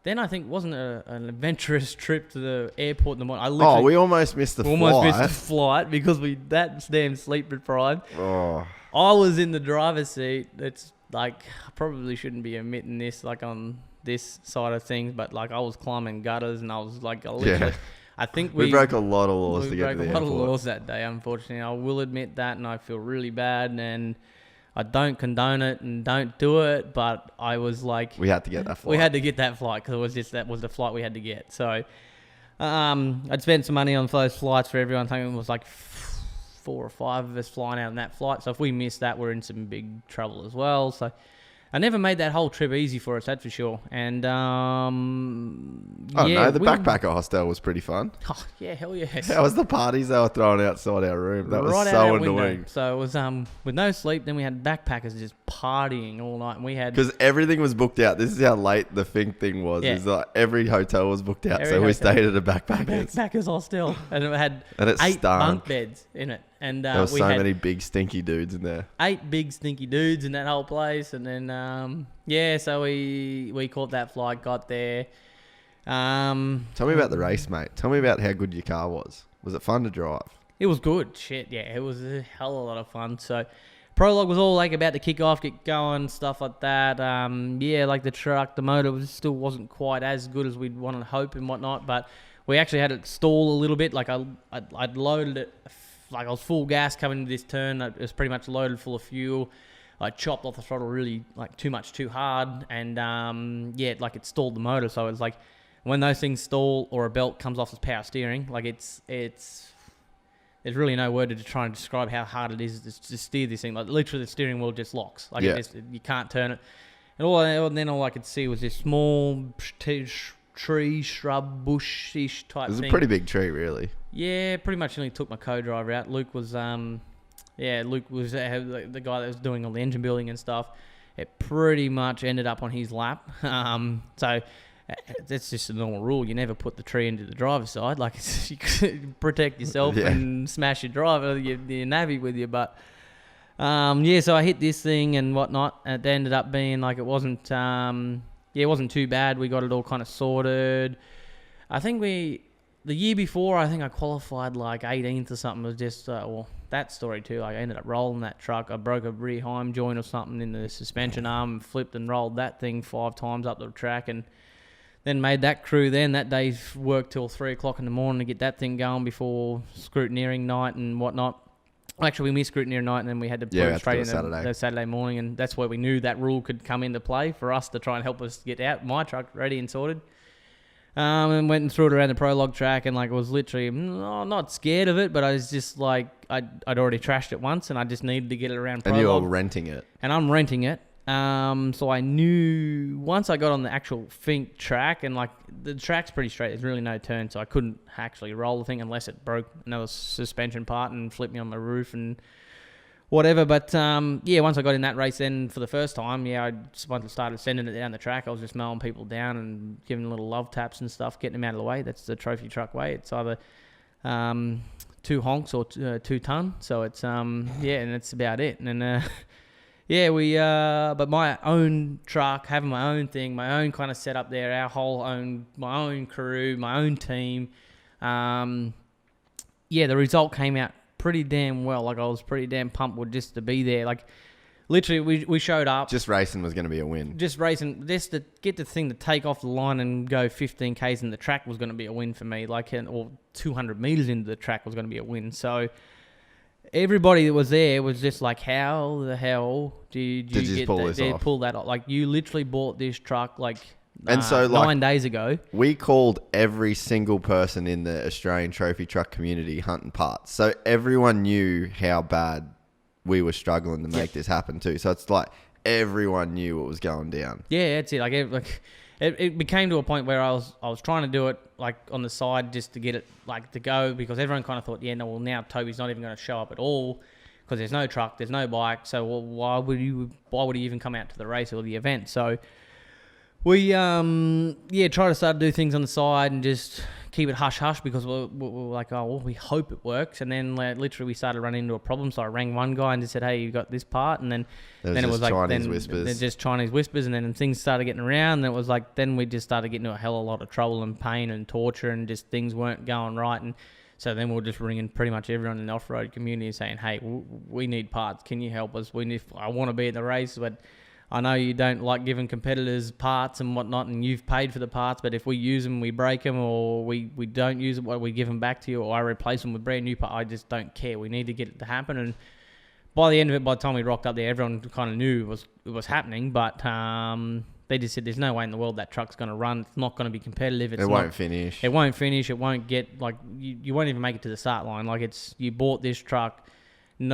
Then I think wasn't an adventurous trip to the airport in the morning. We almost missed the flight. Missed the flight because that damn sleep deprived. Oh. I was in the driver's seat. It's like I probably shouldn't be admitting this, like on this side of things, but like I was climbing gutters and I was like, I think we broke a lot of laws to get to the airport. We broke a lot of laws that day, unfortunately. I will admit that, and I feel really bad, and I don't condone it and don't do it, but I was like... We had to get that flight. We had to get that flight because that was the flight we had to get. So I'd spent some money on those flights for everyone. I think it was like 4 or 5 of us flying out on that flight. So if we miss that, we're in some big trouble as well. So I never made that whole trip easy for us, that's for sure. And the backpacker hostel was pretty fun. Oh yeah, hell yes. That was the parties they were throwing outside our room. That was so annoying. So it was with no sleep. Then we had backpackers just partying all night, and we had because everything was booked out. This is how late the thing was. Yeah. Is like every hotel was booked out, we stayed at a backpackers hostel, and it had 8 bunk beds in it. And there were so many big stinky dudes in there. 8 big stinky dudes in that whole place, and then so we caught that flight, got there. Tell me about the race, mate. Tell me about how good your car was. Was it fun to drive? It was good. Shit, yeah, it was a hell of a lot of fun. So prologue was all like about to kick off, get going, stuff like that. Like the truck, the motor still wasn't quite as good as we'd want to hope and whatnot, but we actually had it stall a little bit. Like I'd loaded it. Like I was full gas coming into this turn. It was pretty much loaded full of fuel. I chopped off the throttle really like too hard, and it stalled the motor. So it's like when those things stall or a belt comes off as power steering, like it's there's really no word to try and describe how hard it is to steer this thing. Like literally the steering wheel just locks. Like you can't turn it. And then all I could see was this small tree, shrub, bush-ish type thing. It was a pretty big tree, really. Yeah, pretty much only took my co-driver out. Luke was the guy that was doing all the engine building and stuff. It pretty much ended up on his lap. So that's just a normal rule. You never put the tree into the driver's side. Like you could protect yourself and smash your driver, your navvy with you. But so I hit this thing and whatnot. And it ended up being like it wasn't too bad. We got it all kind of sorted. I think the year before, I think I qualified like 18th or something. It was just, that story too. Like I ended up rolling that truck. I broke a rear heim joint or something in the suspension arm and flipped and rolled that thing 5 times up the track, and then made that crew then. That day worked till 3 o'clock in the morning to get that thing going before scrutineering night and whatnot. Actually, we missed scrutineering night, and then we had to put it straight in the Saturday morning, and that's where we knew that rule could come into play for us to try and help us get out my truck ready and sorted. And went and threw it around the prologue track, and like was literally not scared of it, but I was just like I'd already trashed it once, and I just needed to get it around prologue. And you're renting it. And I'm renting it. So I knew once I got on the actual Fink track, and like the track's pretty straight, there's really no turn, so I couldn't actually roll the thing unless it broke another suspension part and flipped me on the roof and whatever. But once I got in that race, then for the first time, I started sending it down the track. I was just mowing people down and giving little love taps and stuff, getting them out of the way. That's the trophy truck way. It's either 2 honks or 2 ton. So it's and that's about it. And then but my own truck, having my own thing, my own kind of setup there, my own crew, my own team. The result came out pretty damn well. Like I was pretty damn pumped with just to be there. Like literally we showed up. Just racing was going to be a win. Just racing, just to get the thing to take off the line and go 15 Ks in the track was going to be a win for me. Or 200 meters into the track was going to be a win. So everybody that was there was just like, how the hell did you pull that off? Like you literally bought this truck and so 9 days ago. We called every single person in the Australian trophy truck community hunting parts. So everyone knew how bad we were struggling to make this happen too. So it's like everyone knew what was going down. Yeah, that's it. It became to a point where I was trying to do it like on the side just to get it like to go, because everyone kind of thought, now Toby's not even going to show up at all because there's no truck, there's no bike. So why would he even come out to the race or the event? So we try to start to do things on the side and just keep it hush-hush because we're like, we hope it works. And then literally we started running into a problem. So I rang one guy and just said, hey, you got this part? And then it was like Chinese whispers. Then just Chinese whispers. And then things started getting around. And it was like, then we just started getting into a hell of a lot of trouble and pain and torture, and just things weren't going right. And so then we were just ringing pretty much everyone in the off-road community saying, hey, we need parts. Can you help us? I want to be at the race, but I know you don't like giving competitors parts and whatnot, and you've paid for the parts, but if we use them, we break them, or we don't use them, we give them back to you, or I replace them with brand new parts. I just don't care. We need to get it to happen. And by the end of it, by the time we rocked up there, everyone kind of knew it was happening, but they just said there's no way in the world that truck's going to run. It's not going to be competitive. It won't finish. It won't finish. It won't get, you won't even make it to the start line. You bought this truck. It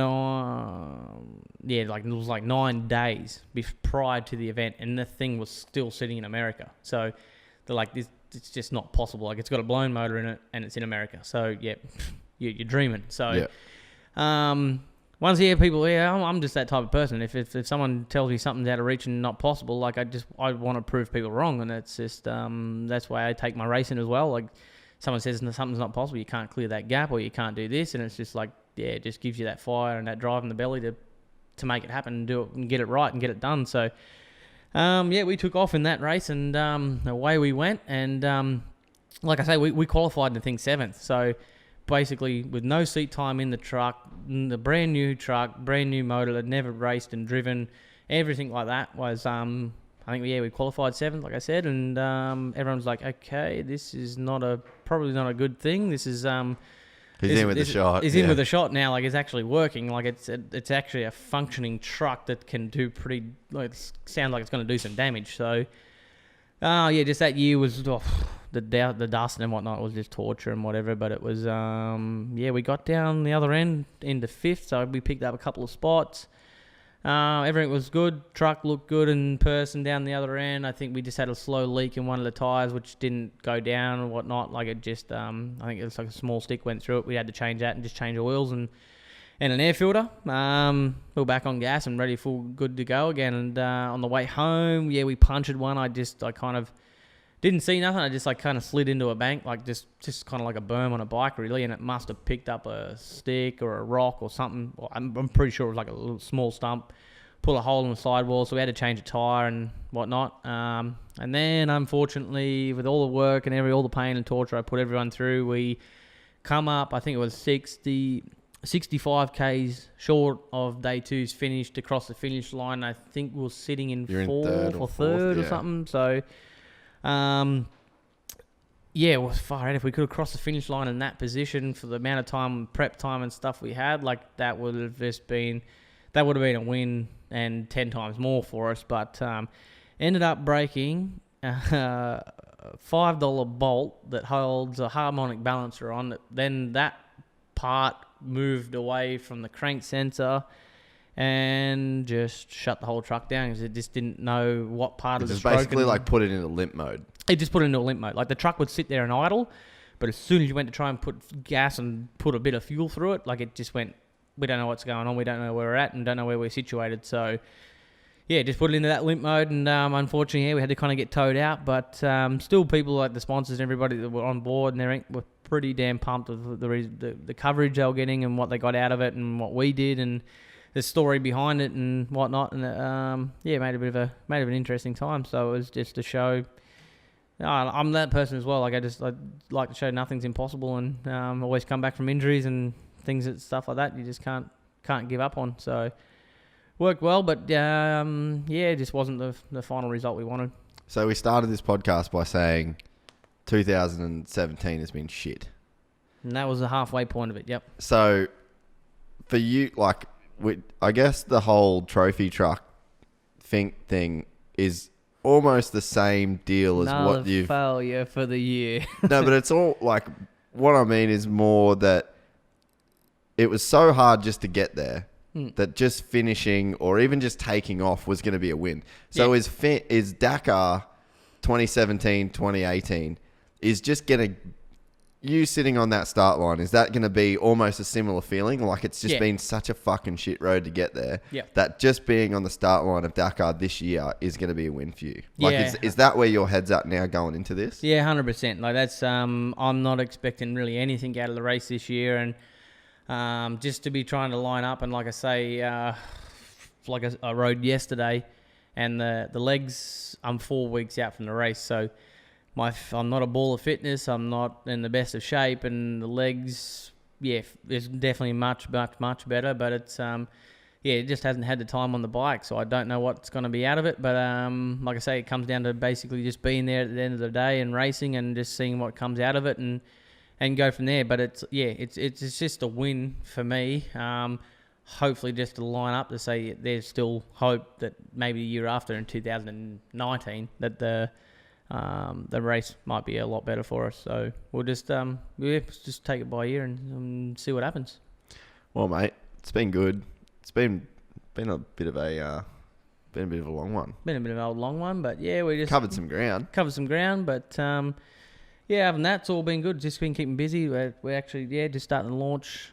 was like 9 days prior to the event, and the thing was still sitting in America. So they're like, it's just not possible. Like, it's got a blown motor in it, and it's in America. So you're dreaming. So once people, I'm just that type of person. If someone tells me something's out of reach and not possible, I want to prove people wrong, and it's just that's why I take my racing as well. Like, someone says something's not possible, you can't clear that gap, or you can't do this, and it's just like, it just gives you that fire and that drive in the belly to make it happen and do it and get it right and get it done. So, we took off in that race, and away we went. And like I say, we qualified in the thing 7th. So basically, with no seat time in the truck, the brand new truck, brand new motor that never raced and driven, everything like that was. I think we qualified 7th, like I said, and everyone's like, okay, this is probably not a good thing. This is He's in with the shot. He's in with the shot now. Like, it's actually working. Like, it's actually a functioning truck that can do pretty. Like, it sounds like it's going to do some damage. So, just that year was the dust and whatnot was just torture and whatever. But it was we got down the other end into 5th, so we picked up a couple of spots. Everything was good. Truck looked good in person down the other end. I think we just had a slow leak in one of the tyres, which didn't go down and whatnot. Like, it just, I think it was like a small stick went through it. We had to change that and just change oils and an air filter. We were back on gas and ready for good to go again. And on the way home, we punctured one. I kind of didn't see nothing. I just kind of slid into a bank, like just kind of like a berm on a bike, really. And it must have picked up a stick or a rock or something. Well, I'm pretty sure it was like a little small stump. Pull a hole in the sidewall, so we had to change a tyre and whatnot. And then, unfortunately, with all the work and all the pain and torture I put everyone through, we come up, I think it was 65 Ks short of day 2's finish to cross the finish line. I think we were sitting in fourth or third or something. So, it was far out. If we could have crossed the finish line in that position for the amount of time, prep time and stuff we had, that would have been a win and 10 times more for us. But ended up breaking $5 bolt that holds a harmonic balancer on it. Then that part moved away from the crank sensor and just shut the whole truck down because it just didn't know what part It of the just stroke. basically like put it into limp mode. It just put it into a limp mode. Like the truck would sit there and idle, but as soon as you went to try and put gas and put a bit of fuel through it, like it just went, we don't know what's going on, we don't know where we're at and don't know where we're situated. So yeah, just put it into that limp mode, and unfortunately, yeah, we had to kind of get towed out. But still, people like the sponsors and everybody that were on board and they were pretty damn pumped with the coverage they were getting and what they got out of it and what we did and the story behind it and whatnot. And yeah, made a bit of an interesting time. So it was just to show. I'm that person as well. Like I like to show nothing's impossible, and always come back from injuries and things and stuff like that. You just can't give up on. So. Worked well, but yeah, it just wasn't the final result we wanted. So we started this podcast by saying 2017 has been shit. And that was the halfway point of it, yep. So for you, like, I guess the whole trophy truck thing is almost the same deal as what you've... failure for the year. No, but it's all, like, what I mean is more that it was so hard just to get there. That just finishing or even just taking off was going to be a win. So yeah. is Dakar 2017, 2018 is just going to, you sitting on that start line, is that going to be almost a similar feeling? Like it's just been such a fucking shit road to get there. Yeah. That just being on the start line of Dakar this year is going to be a win for you. Like yeah. is that where your head's at now going into this? Yeah, 100%. Like that's, I'm not expecting really anything out of the race this year, and just to be trying to line up, and like I say, like I rode yesterday, and the legs, I'm 4 weeks out from the race, so I'm not a ball of fitness, I'm not in the best of shape, and the legs, yeah, it's definitely much better, but it's, it just hasn't had the time on the bike, so I don't know what's going to be out of it, but like I say, it comes down to basically just being there at the end of the day and racing and just seeing what comes out of it, and go from there. But it's just a win for me. Hopefully just to line up to say there's still hope that maybe the year after in 2019 that the race might be a lot better for us. So we'll just just take it by ear and see what happens. Well, mate, it's been good. It's been a bit of a long one. Been a bit of an old long one, but yeah, we just covered some ground. But yeah, other than that, it's all been good. Just been keeping busy. We're actually, just starting to launch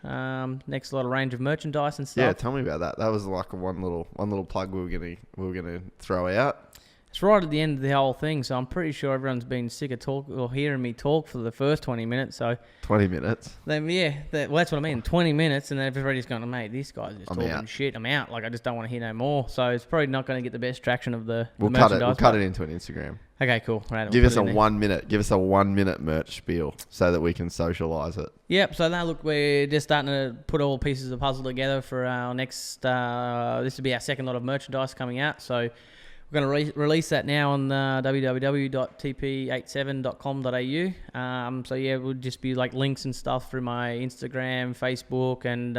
next lot of range of merchandise and stuff. Yeah, tell me about that. That was like a one little plug we were gonna throw out. It's right at the end of the whole thing, so I'm pretty sure everyone's been sick of talk or hearing me talk for the first 20 minutes. So 20 minutes. Then that's what I mean. 20 minutes, and then everybody's going, mate, this guy's just talking out. shit. I'm out. Like I just don't want to hear no more. So it's probably not going to get the best traction of the We'll merchandise. cut it into an Instagram. Okay, cool. Right, Give us a 1 minute. Give us a 1 minute merch spiel so that we can socialize it. Yep. So now look, we're just starting to put all pieces of the puzzle together for our next. This will be our second lot of merchandise coming out. So we're going to release that now on www.tp87.com.au. So yeah, it would just be like links and stuff through my Instagram, Facebook, and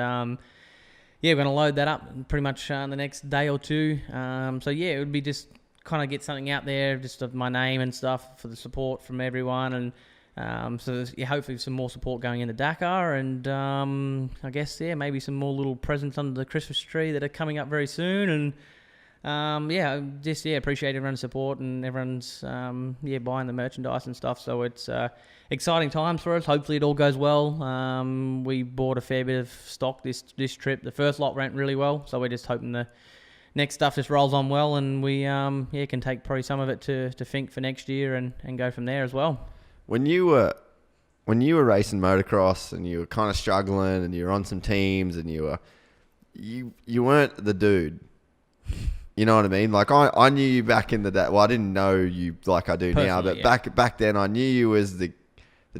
we're going to load that up pretty much in the next day or two. So yeah, it would be just kind of get something out there, just of my name and stuff for the support from everyone, and so there's, hopefully some more support going into Dakar, and I guess maybe some more little presents under the Christmas tree that are coming up very soon, and appreciate everyone's support and everyone's buying the merchandise and stuff. So it's exciting times for us. Hopefully it all goes well. We bought a fair bit of stock this trip. The first lot went really well, so we're just hoping the next stuff just rolls on well, and we can take probably some of it to think for next year and go from there as well. When you were racing motocross and you were kind of struggling and you were on some teams and you weren't the dude. You know what I mean? Like I knew you back in the day. Well, I didn't know you like I do now, but back then I knew you as the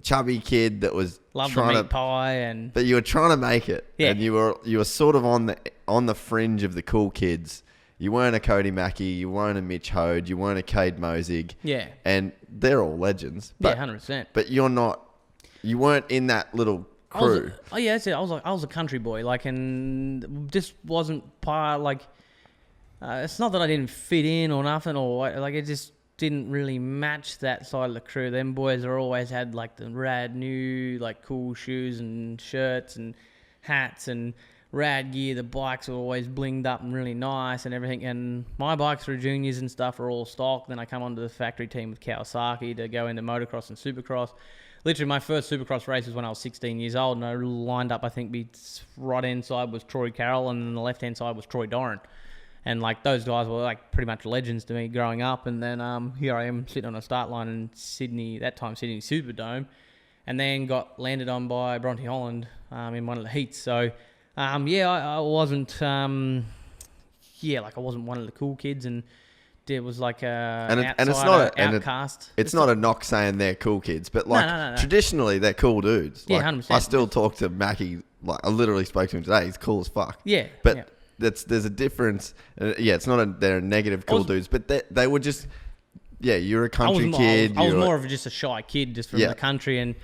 chubby kid that was Loved trying the meat pie but you were trying to make it, and you were sort of on the fringe of the cool kids. You weren't a Cody Mackey, you weren't a Mitch Hode, you weren't a Cade Mosig. Yeah, and they're all legends. But, 100%. But you're not. You weren't in that little crew. That's it. I was a country boy, like, and just wasn't part like. It's not that I didn't fit in or nothing, or like it just didn't really match that side of the crew. Them boys are always had like the rad new, like cool shoes and shirts and hats and rad gear. The bikes were always blinged up and really nice and everything. And my bikes for juniors and stuff are all stock. Then I come onto the factory team with Kawasaki to go into motocross and supercross. Literally, my first supercross race was when I was 16 years old, and I lined up, I think, right-hand side was Troy Carroll, and then the left-hand side was Troy Doran. And, like, those guys were, like, pretty much legends to me growing up. And then here I am sitting on a start line in Sydney Superdome, and then got landed on by Bronte Holland in one of the heats. So, I wasn't, I wasn't one of the cool kids, and it was like outcast. It's not a knock saying they're cool kids, but like No. traditionally they're cool dudes. Yeah, like, 100%. I still talk to Mackie. Like I literally spoke to him today. He's cool as fuck. Yeah, but yeah. there's a difference. It's not they're negative cool dudes, but they were just you're a country kid. I was more of just a shy kid, just from Yeah. the country, and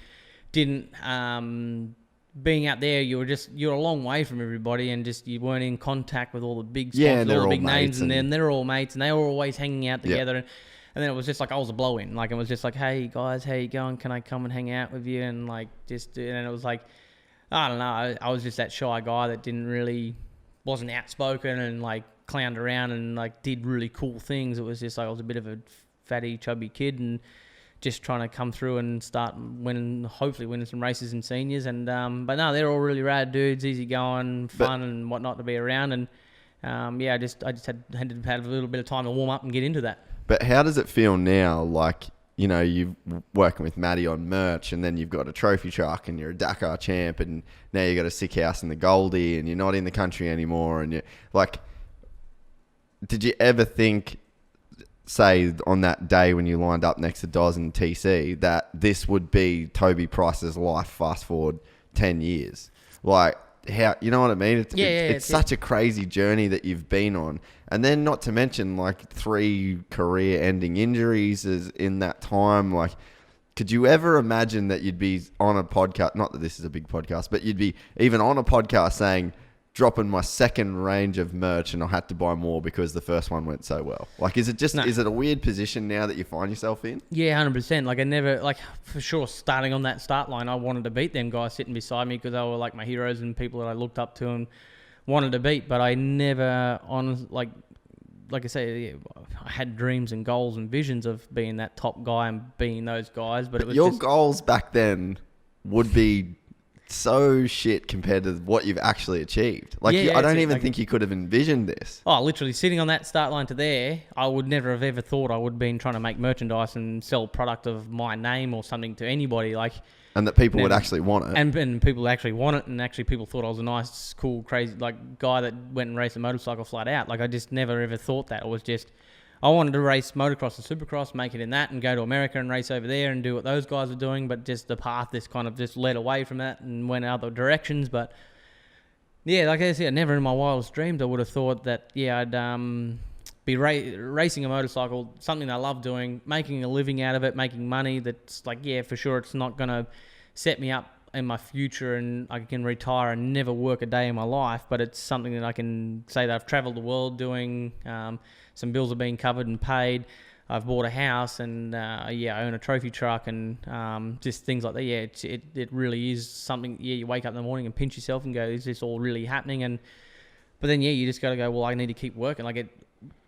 didn't. Being out there, you're a long way from everybody, and just you weren't in contact with all the big sponsors, and they're all the all big names, mates and then they're all mates, and they were always hanging out Yeah. together. And then it was just like I was a blow-in. Like it was just like, hey guys, how you going? Can I come and hang out with you? And like and it was like, I don't know. I was just that shy guy that wasn't outspoken and like clowned around and like did really cool things. It was just like I was a bit of a fatty, chubby kid and just trying to come through and start hopefully winning some races in seniors. And but no, they're all really rad dudes, easy going, fun and whatnot to be around. And I just had to have a little bit of time to warm up and get into that. But how does it feel now? Like, you know, you're working with Matty on merch, and then you've got a trophy truck, and you're a Dakar champ, and now you got a sick house in the Goldie, and you're not in the country anymore. And you're like, did you ever think, say on that day when you lined up next to Doz and TC, that this would be Toby Price's life fast forward 10 years? Like, how, you know what I mean? It's such a crazy journey that you've been on. And then not to mention like 3 career-ending injuries is in that time. Like, could you ever imagine that you'd be on a podcast, not that this is a big podcast, but you'd be even on a podcast saying, dropping my second range of merch and I had to buy more because the first one went so well? Like, is it a weird position now that you find yourself in? Yeah, 100%. Like, I never, like, for sure, starting on that start line, I wanted to beat them guys sitting beside me because they were, like, my heroes and people that I looked up to and wanted to beat. But I never, like I say, I had dreams and goals and visions of being that top guy and being those guys. But it was your goals back then would be so shit compared to what you've actually achieved. Like, I don't even think you could have envisioned this. Oh, literally sitting on that start line to there, I would never have ever thought I would have been trying to make merchandise and sell product of my name or something to anybody. Like, and that people would actually want it. And people actually want it, and actually people thought I was a nice, cool, crazy, like, guy that went and raced a motorcycle flat out. Like, I just never ever thought that. It was just, I wanted to race motocross and supercross, make it in that, and go to America and race over there and do what those guys were doing. But just the path just kind of just led away from that and went other directions. But yeah, like I said, never in my wildest dreams I would have thought that I'd be racing a motorcycle, something I love doing, making a living out of it, making money. That's like, yeah, for sure, it's not gonna set me up in my future and I can retire and never work a day in my life. But it's something that I can say that I've travelled the world doing. Some bills are being covered and paid. I've bought a house and, I own a trophy truck and just things like that. Yeah, it really is something, you wake up in the morning and pinch yourself and go, is this all really happening? But then, you just got to go, well, I need to keep working. Like,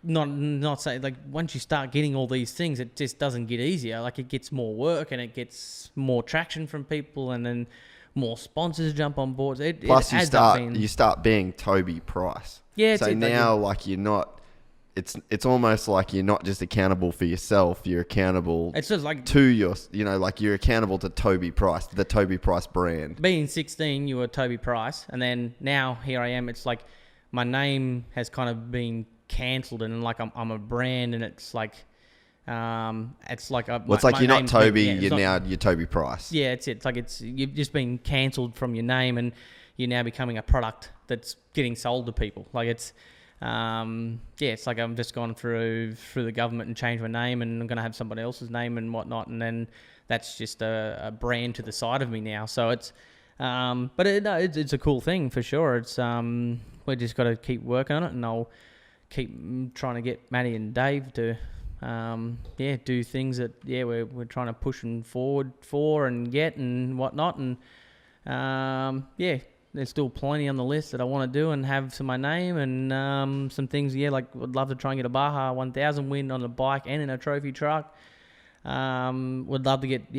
not say, like, once you start getting all these things, it just doesn't get easier. Like, it gets more work and it gets more traction from people and then more sponsors jump on board. Plus, you start being Toby Price. Yeah, so now, like, you're not. It's almost like you're not just accountable for yourself. You're accountable. It's just like to like you're accountable to Toby Price, the Toby Price brand. Being 16, you were Toby Price, and then now here I am. It's like my name has kind of been cancelled, and like I'm a brand, and it's like it's like you're not Toby. You're Toby Price. Yeah, it's like you've just been cancelled from your name, and you're now becoming a product that's getting sold to people. Like it's. It's like I'm just gone through the government and changed my name and I'm going to have somebody else's name and whatnot, and then that's just a brand to the side of me now. So it's it's a cool thing for sure. It's we just got to keep working on it, and I'll keep trying to get Matty and Dave to do things that we're trying to push and forward for and get and whatnot. And there's still plenty on the list that I want to do and have to my name, and some things. Like would love to try and get a Baja 1000 win on a bike and in a trophy truck. Would love to get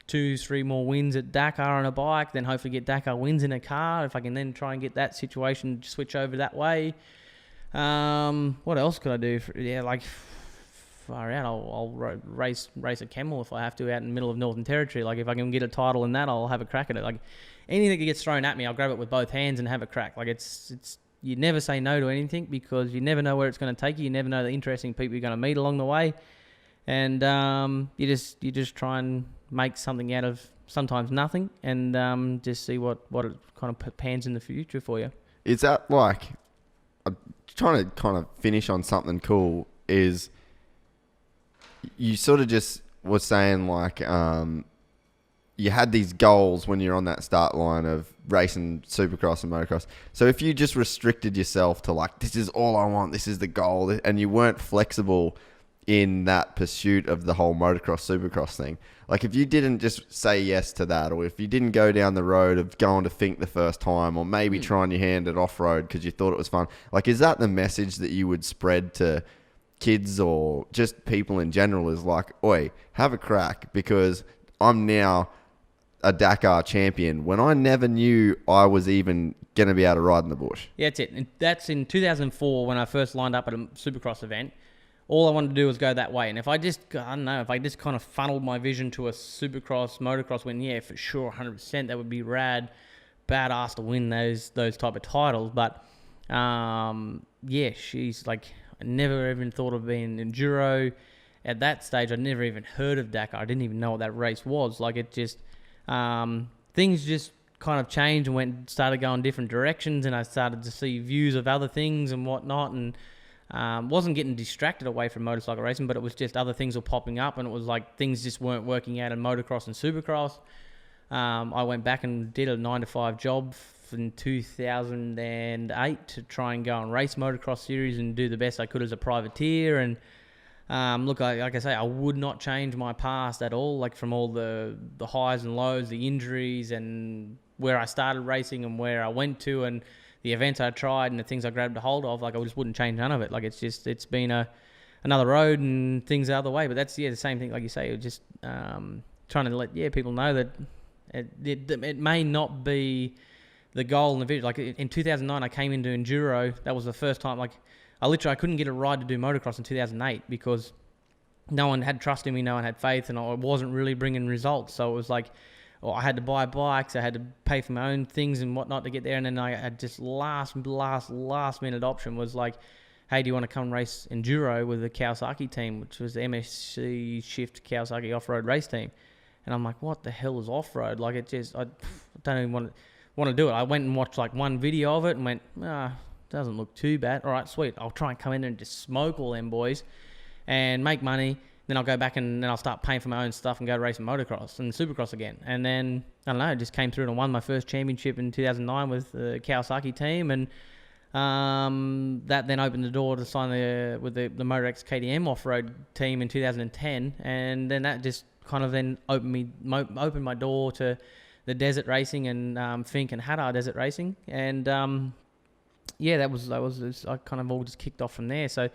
2-3 more wins at Dakar on a bike, then hopefully get Dakar wins in a car. If I can then try and get that situation, switch over that way. What else could I do? Far out, I'll race a camel if I have to out in the middle of Northern Territory. Like if I can get a title in that, I'll have a crack at it. Like anything that gets thrown at me, I'll grab it with both hands and have a crack. Like it's you never say no to anything, because you never know where it's going to take you. You never know the interesting people you're going to meet along the way, and you just try and make something out of sometimes nothing, and just see what it kind of pans in the future for you. Is that like, I'm trying to kind of finish on something cool, is you sort of just was saying like you had these goals when you're on that start line of racing supercross and motocross. So if you just restricted yourself to like, this is all I want, this is the goal, and you weren't flexible in that pursuit of the whole motocross supercross thing, like if you didn't just say yes to that, or if you didn't go down the road of going to Fink the first time, or maybe trying your hand at off-road because you thought it was fun, like is that the message that you would spread to kids or just people in general, is like, oi, have a crack, because I'm now a Dakar champion when I never knew I was even going to be able to ride in the bush? Yeah, that's it. And that's in 2004 when I first lined up at a supercross event. All I wanted to do was go that way. And if I just kind of funneled my vision to a supercross, motocross win, yeah, for sure, 100%, that would be rad, badass to win those type of titles. But, she's like, I never even thought of being enduro. At that stage, I'd never even heard of Dakar. I didn't even know what that race was. Like it just, things just kind of changed and started going different directions, and I started to see views of other things and whatnot, and wasn't getting distracted away from motorcycle racing, but it was just other things were popping up, and it was like things just weren't working out in motocross and supercross. I went back and did a 9-to-5 job in 2008 to try and go and race motocross series and do the best I could as a privateer. And like I say, I would not change my past at all, like from all the highs and lows, the injuries, and where I started racing and where I went to, and the events I tried and the things I grabbed a hold of. Like I just wouldn't change none of it. Like it's been another road and things the other way. But that's the same thing, like you say. Just trying to let people know that it may not be the goal and the vision. Like in 2009, I came into enduro. That was the first time. Like I couldn't get a ride to do motocross in 2008 because no one had trust in me, no one had faith, and I wasn't really bringing results. So it was like, I had to buy bikes, I had to pay for my own things and whatnot to get there. And then I had just last minute option was like, hey, do you want to come race enduro with the Kawasaki team, which was the MSC Shift Kawasaki off-road race team? And I'm like, what the hell is off-road? Like I don't even want to do it. I went and watched like one video of it and went, doesn't look too bad. All right, sweet. I'll try and come in there and just smoke all them boys and make money. Then I'll go back and then I'll start paying for my own stuff and go racing motocross and supercross again. And then, I don't know, I just came through and won my first championship in 2009 with the Kawasaki team. And that then opened the door to sign with the MotorX KTM off-road team in 2010. And then that just kind of then opened my door to the desert racing and Fink and Hadar desert racing. And that was I kind of all just kicked off from there. So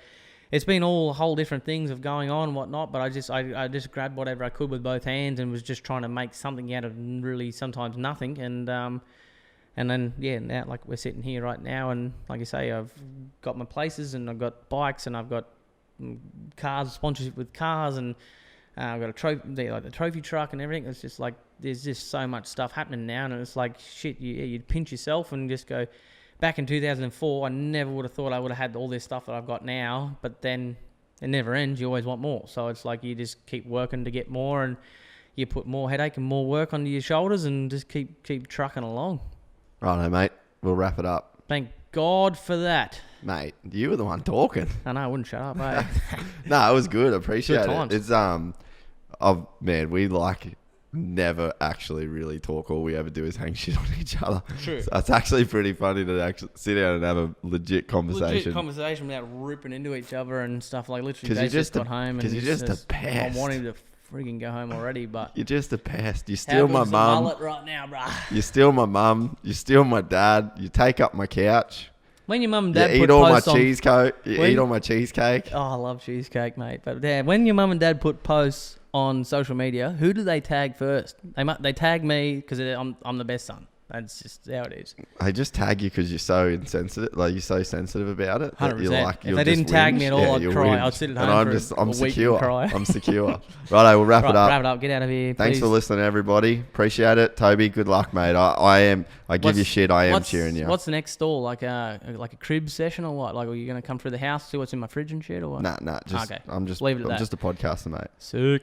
it's been all whole different things of going on and whatnot, but I just grabbed whatever I could with both hands and was just trying to make something out of really sometimes nothing. And then now like we're sitting here right now, and like I say, I've got my places and I've got bikes and I've got cars, sponsorship with cars, and I've got a trophy, like the trophy truck and everything. It's just like there's just so much stuff happening now, and it's like shit. You'd pinch yourself and just go. Back in 2004, I never would have thought I would have had all this stuff that I've got now, but then it never ends. You always want more. So it's like you just keep working to get more, and you put more headache and more work onto your shoulders and just keep trucking along. Righto, mate. We'll wrap it up. Thank God for that. Mate, you were the one talking. I know, I wouldn't shut up, eh? No, it was good. I appreciate Good times. it. It's, we like never actually really talk. All we ever do is hang shit on each other. True. So it's actually pretty funny to actually sit down and have a legit conversation. Legit conversation without ripping into each other and stuff. Like literally, Because Dave just got home and you're just a pest. I'm wanting to frigging go home already, but You're just a pest. You steal my how good's the mum. mullet right now, bruh? You steal my mum. You steal my dad. You take up my couch. When your mum and You dad eat put all my posts on, cheesecake. You When- eat all my cheesecake. oh, I love cheesecake, mate. But yeah, when your mum and dad put posts on social media, who do they tag first? They tag me because I'm the best son. That's just how it is. I just tag you because you're so insensitive. Like you're so sensitive about it. that 100%. you're like, If you'll they just didn't tag whinge. me at all, I'd you'll cry. whinge. I'd sit at And home I'm for just, a I'm week and secure. cry. I'm secure. Righto, we'll wrap it up. Wrap it up. Get out of here. Thanks please. for listening, everybody. Appreciate it, Toby. Good luck, mate. I give you shit. I am cheering you. What's the next stall? Like a crib session or what? Like, are you gonna come through the house, see what's in my fridge and shit, or what? Nah. Just Okay. I'm just Leave it at I'm that. just a podcaster, mate. Sick.